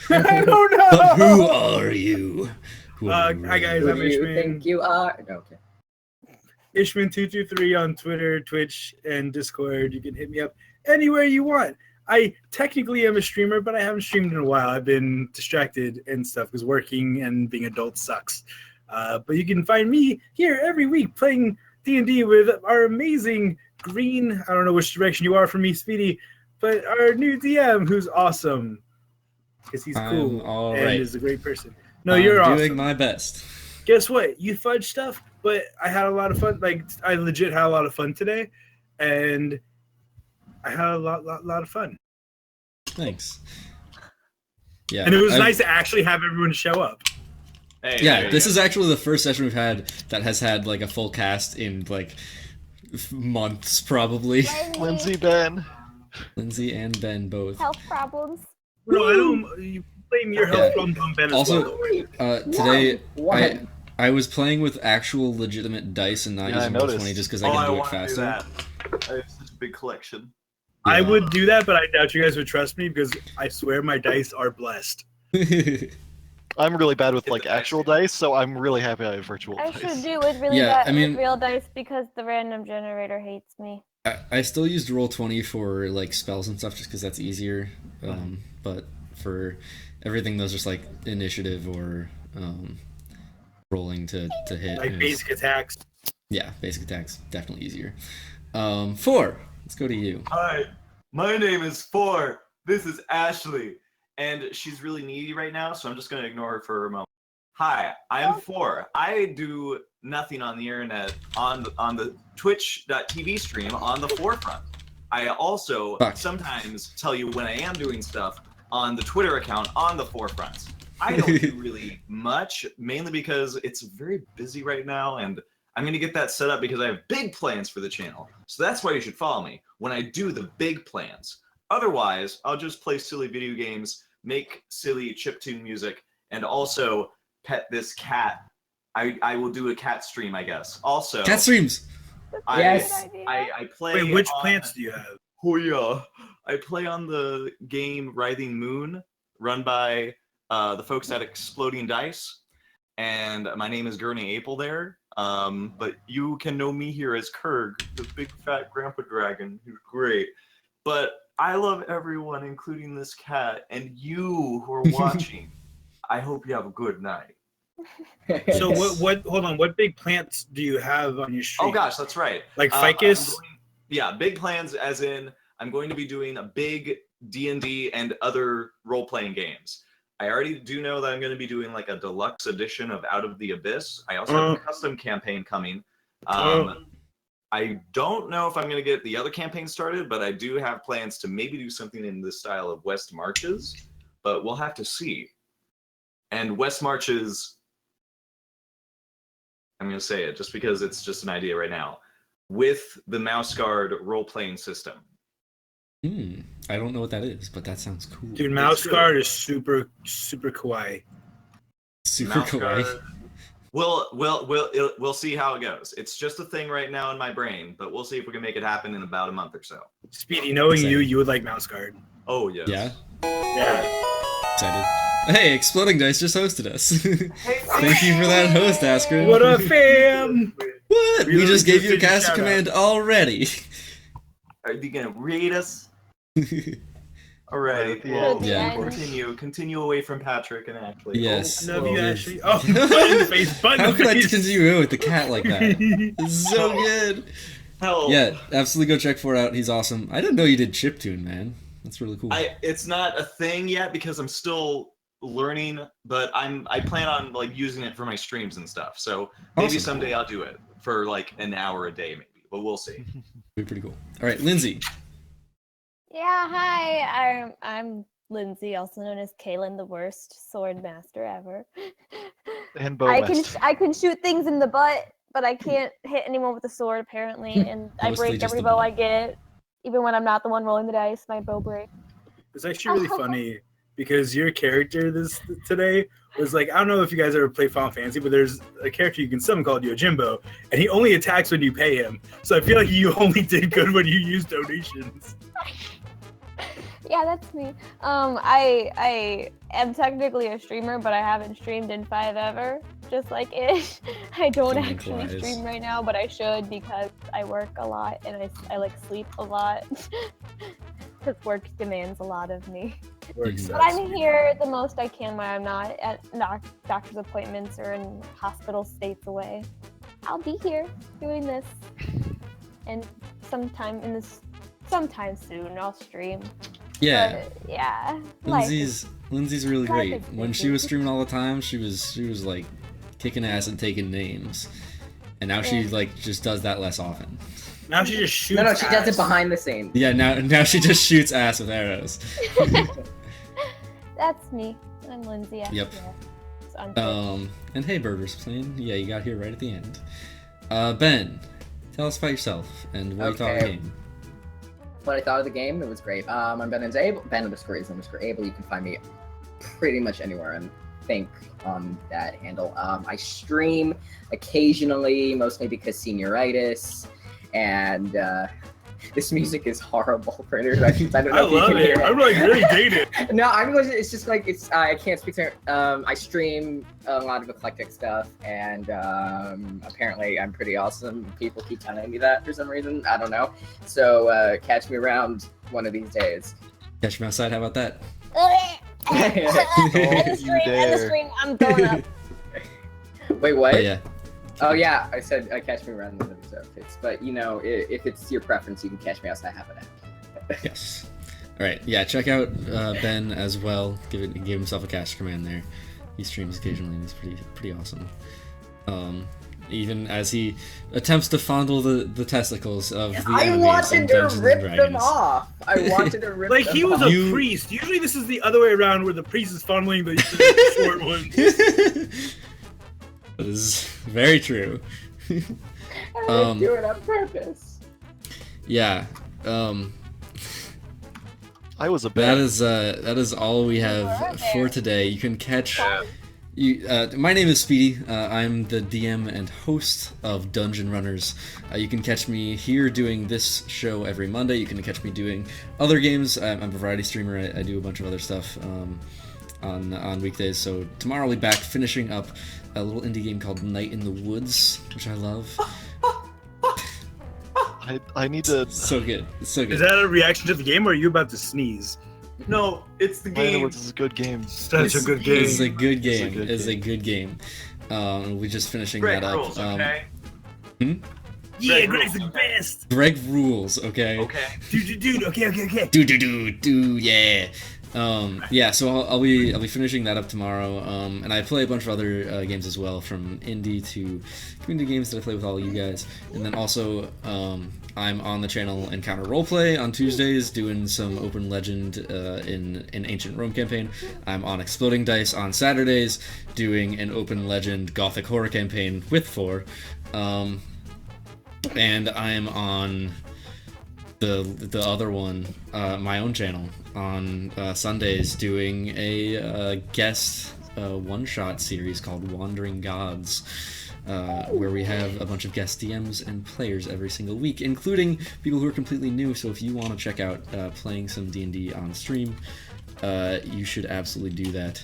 I don't know. But who are you? Who are you Hi guys, Who I'm do you Ishman. think you are? No, okay. Ishman223 on Twitter, Twitch, and Discord. You can hit me up anywhere you want. I technically am a streamer, but I haven't streamed in a while. I've been distracted and stuff because working and being adult sucks. But you can find me here every week playing D&D with our amazing green, I don't know which direction you are from me, Speedy, but our new DM who's awesome because he's cool all and right. is a great person. No, you're awesome. doing my best. Guess what? You fudge stuff, but I had a lot of fun. Like, I legit had a lot of fun today, and I had a lot of fun. Thanks. Yeah, And it was nice to actually have everyone show up. Hey, Yeah, this is actually the first session we've had that has had like a full cast in like months, probably. Lindsay, Ben. Lindsay and Ben both. Health problems. No, I don't. You blame your health problems on Ben as Also, well. today One. I was playing with actual legitimate dice and not Yeah, I using noticed. Roll20 just because I Oh, can I do it want to do faster. that. I have such a big collection. I Yeah. would do that, but I doubt you guys would trust me because I swear my dice are blessed. I'm really bad with Hit like the actual dice, so I'm really happy I have virtual I dice. should do with really Yeah, bad I mean- with real dice because the random generator hates me. I still used Roll20 for like spells and stuff just because that's easier. But for everything, those just like initiative or rolling to hit. Like is- basic attacks. Yeah, basic attacks definitely easier. 4. Let's go to you. Hi, my name is Four. This is Ashley, and she's really needy right now, so I'm just gonna ignore her for a moment. Hi, I'm Four. I do nothing on the internet on the Twitch.tv stream on the forefront. I also Fuck. sometimes tell you when I am doing stuff on the Twitter account on the forefront. I don't do really much, mainly because it's very busy right now, and I'm going to get that set up because I have big plans for the channel. So that's why you should follow me when I do the big plans. Otherwise, I'll just play silly video games, make silly chiptune music, and also pet this cat. I will do a cat stream, I guess. Also, Cat streams! Yes. I play. Wait, which on- plants do you have? Oh yeah, I play on the game Writhing Moon, run by the folks at Exploding Dice, and my name is Gurney Apel there. But you can know me here as Kurg, the big fat grandpa dragon, who's great. But I love everyone, including this cat, and you who are watching. I hope you have a good night. So what? Hold on. What big plants do you have on your stream? Oh gosh, that's right. Like I'm ficus? yeah, big plans as in I'm going to be doing a big D&D and other role-playing games. I already do know that I'm going to be doing like a deluxe edition of Out of the Abyss. I also have a custom campaign coming. I don't know if I'm going to get the other campaign started, but I do have plans to maybe do something in the style of West Marches, but we'll have to see. And West Marches, I'm going to say it just because it's just an idea right now, with the Mouse Guard role-playing system. I don't know what that is, but that sounds cool. Dude, Mouse Guard is super kawaii. Super Mouse kawaii. Guard. We'll see how it goes. It's just a thing right now in my brain, but we'll see if we can make it happen in about a month or so. Speedy, knowing Same. you would like Mouse Guard. Oh yes. Yeah? Yeah. Excited. Hey, Exploding Dice just hosted us. Thank you for that host, Askren. What up, fam? What? We Really just gave just you a did a cast shout-out. command already. Are you gonna read us? All Right right. at the Well, end. Yeah. Continue away from Patrick and Ashley. Yes. Love Oh, you, yes. Ashley. Oh, button in the face, button How in the could I face. continue with the cat like that? It's so good. Hell. Yeah, absolutely go check 4 out. He's awesome. I didn't know you did chiptune, man. That's really cool. It's not a thing yet because I'm still learning, but I plan on like using it for my streams and stuff. So maybe Awesome. someday I'll do it for like an hour a day, maybe. But we'll see. Be pretty cool. All right, Lindsay. Yeah, hi. I'm Lindsay, also known as Kaylin, the worst sword master ever. And bowmaster. I can shoot things in the butt, but I can't hit anyone with a sword apparently, and I Mostly break just every the bow butt. I get, even when I'm not the one rolling the dice. My bow breaks. It's actually really funny because your character today was like, I don't know if you guys ever play Final Fantasy, but there's a character you can summon called Yojimbo, and he only attacks when you pay him. So I feel like you only did good when you used donations. Yeah, that's me. I am technically a streamer, but I haven't streamed in 5 ever. Just like Ish. I don't Don't actually implies. stream right now, but I should because I work a lot and I like sleep a lot. Because work demands a lot of me. Mhm. But I'm here the most I can when I'm not at doctor's appointments or in hospital states away. I'll be here doing this, and sometime soon I'll stream. Yeah. But, yeah. life is- Lindsay's really life great. is When she busy. was streaming all the time, she was like kicking ass and taking names. And now she Yeah. like just does that less often. Now she just shoots. No, she does ass. it behind the scenes. Yeah, now she just shoots ass with arrows. That's me. I'm Lindsay. Yep. It's on Twitch. And hey, Burger's playing. Yeah, you got here right at the end. Ben, tell us about yourself and what you thought of the Okay. game. What I thought of the game, it was great. I'm Ben and Abel. Ben_Able. You can find me pretty much anywhere and think on that handle. I stream occasionally, mostly because senioritis, and this music is horrible for introductions. I don't know I if you love can it. hear it. I'm like really digging it. No, it's just like I can't speak to. I stream a lot of eclectic stuff, and apparently I'm pretty awesome. People keep telling me that for some reason. I don't know. So catch me around one of these days. Catch me outside. How about that? End the dare. stream, I'm going up. Wait, what? Oh yeah. Oh yeah, I said catch me around one of these outfits. But you know, if it's your preference, you can catch me outside half an hour. Yes. All right. Yeah. Check out Ben as well. Give himself a cast command there. He streams occasionally and he's pretty awesome. Even as he attempts to fondle the testicles of the I enemies in wanted to Dungeons and rip them Dragons. off. I wanted to rip Like them he was off. a priest. Usually this is the other way around, where the priest is funneling the short ones. That is very true. I didn't do it on purpose. Yeah. I was a That bad. is all we have for today. You can catch. My name is Speedy. I'm the DM and host of DungeonRunners. You can catch me here doing this show every Monday. You can catch me doing other games. I'm a variety streamer. I do a bunch of other stuff on weekdays. So tomorrow I'll be back finishing up a little indie game called Night in the Woods, which I love. I need to. So good. It's so good. Is that a reaction to the game, or are you about to sneeze? No, it's the Night in the game. Woods is a good game. Such a good game. It's a good It's a game. good It's a game. good game. We're just finishing Greg that up. rules, okay? Yeah, Greg Greg's the rules, best. Greg rules, okay? Okay. Dude. Okay. Do, yeah. Yeah, so I'll be finishing that up tomorrow. And I play a bunch of other games as well, from indie to community games that I play with all you guys. And then also, I'm on the channel Encounter Roleplay on Tuesdays, doing some Open Legend in an Ancient Rome campaign. I'm on Exploding Dice on Saturdays, doing an Open Legend Gothic horror campaign with 4. And I'm on the other one, my own channel, on Sundays, doing a guest one-shot series called Wandering Gods, where we have a bunch of guest DMs and players every single week, including people who are completely new. So if you want to check out playing some D&D on stream, you should absolutely do that.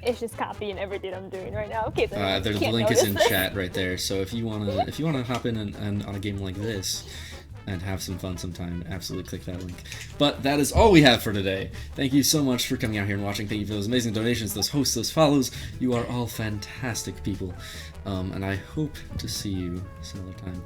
It's just copying everything I'm doing right now. Okay, The link is in chat right there. So if you wanna hop in and on a game like this and have some fun sometime, absolutely click that link. But that is all we have for today. Thank you so much for coming out here and watching. Thank you for those amazing donations, those hosts, those follows. You are all fantastic people, and I hope to see you some other time.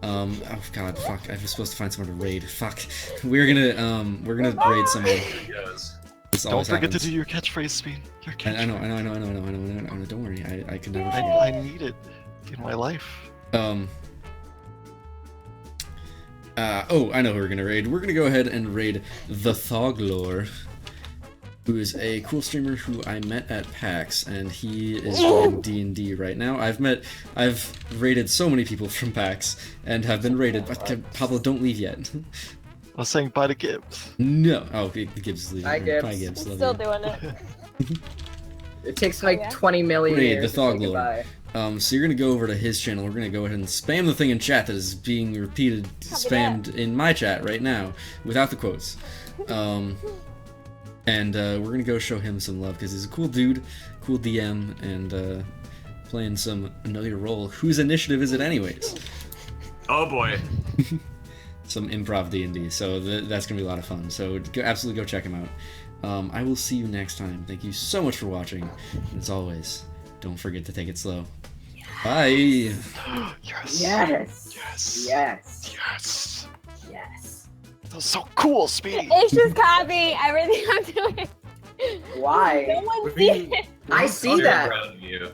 Oh god, fuck! I was supposed to find someone to raid. Fuck. We're gonna raid someone. Yes. This Don't always forget happens. to do your catchphrase, Speed. Your catchphrase. I know. Don't worry. I can never forget. I need it in my life. Oh, I know who we're gonna raid. We're gonna go ahead and raid the Thoglore, who is a cool streamer who I met at PAX, and he is doing D&D right now. I've raided so many people from PAX, and have been raided. But Pablo, don't leave yet. I was saying bye to Gibbs. No. Oh, Gibbs is leaving. Hi, Gibbs. Bye, Gibbs. I'm Love still you. doing it. It takes like yeah? 20 million Raid years the to say Thoglore. goodbye. So you're gonna go over to his channel. We're gonna go ahead and spam the thing in chat that is being repeated, spammed in my chat right now, without the quotes. And we're gonna go show him some love because he's a cool dude, cool DM, and playing some Know Your Role. Whose initiative is it, anyways? Oh boy. Some improv D&D. So that's gonna be a lot of fun. So absolutely go check him out. I will see you next time. Thank you so much for watching. And as always, don't forget to take it slow. Bye. Yes. Yes. Yes. Yes. Yes. Yes. That was so cool, Speedy. It's just copy everything I'm doing. Why? No one sees it. I see I'm that. proud of you.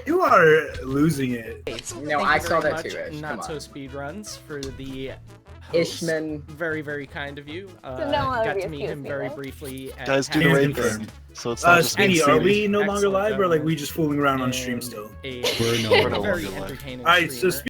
You are losing it. No, I saw that too, Ish. Come Not so on. speed runs for the host. Ishman. Very, very kind of you. no one got would to be meet him accused very either. briefly. At Guys, do the Hands raid confirmed. thing. So it's not just Speedy, are we no longer Excellent live, or like gentleman. we just fooling around on and stream still? A We're no longer very live. entertaining Alright, so streamer.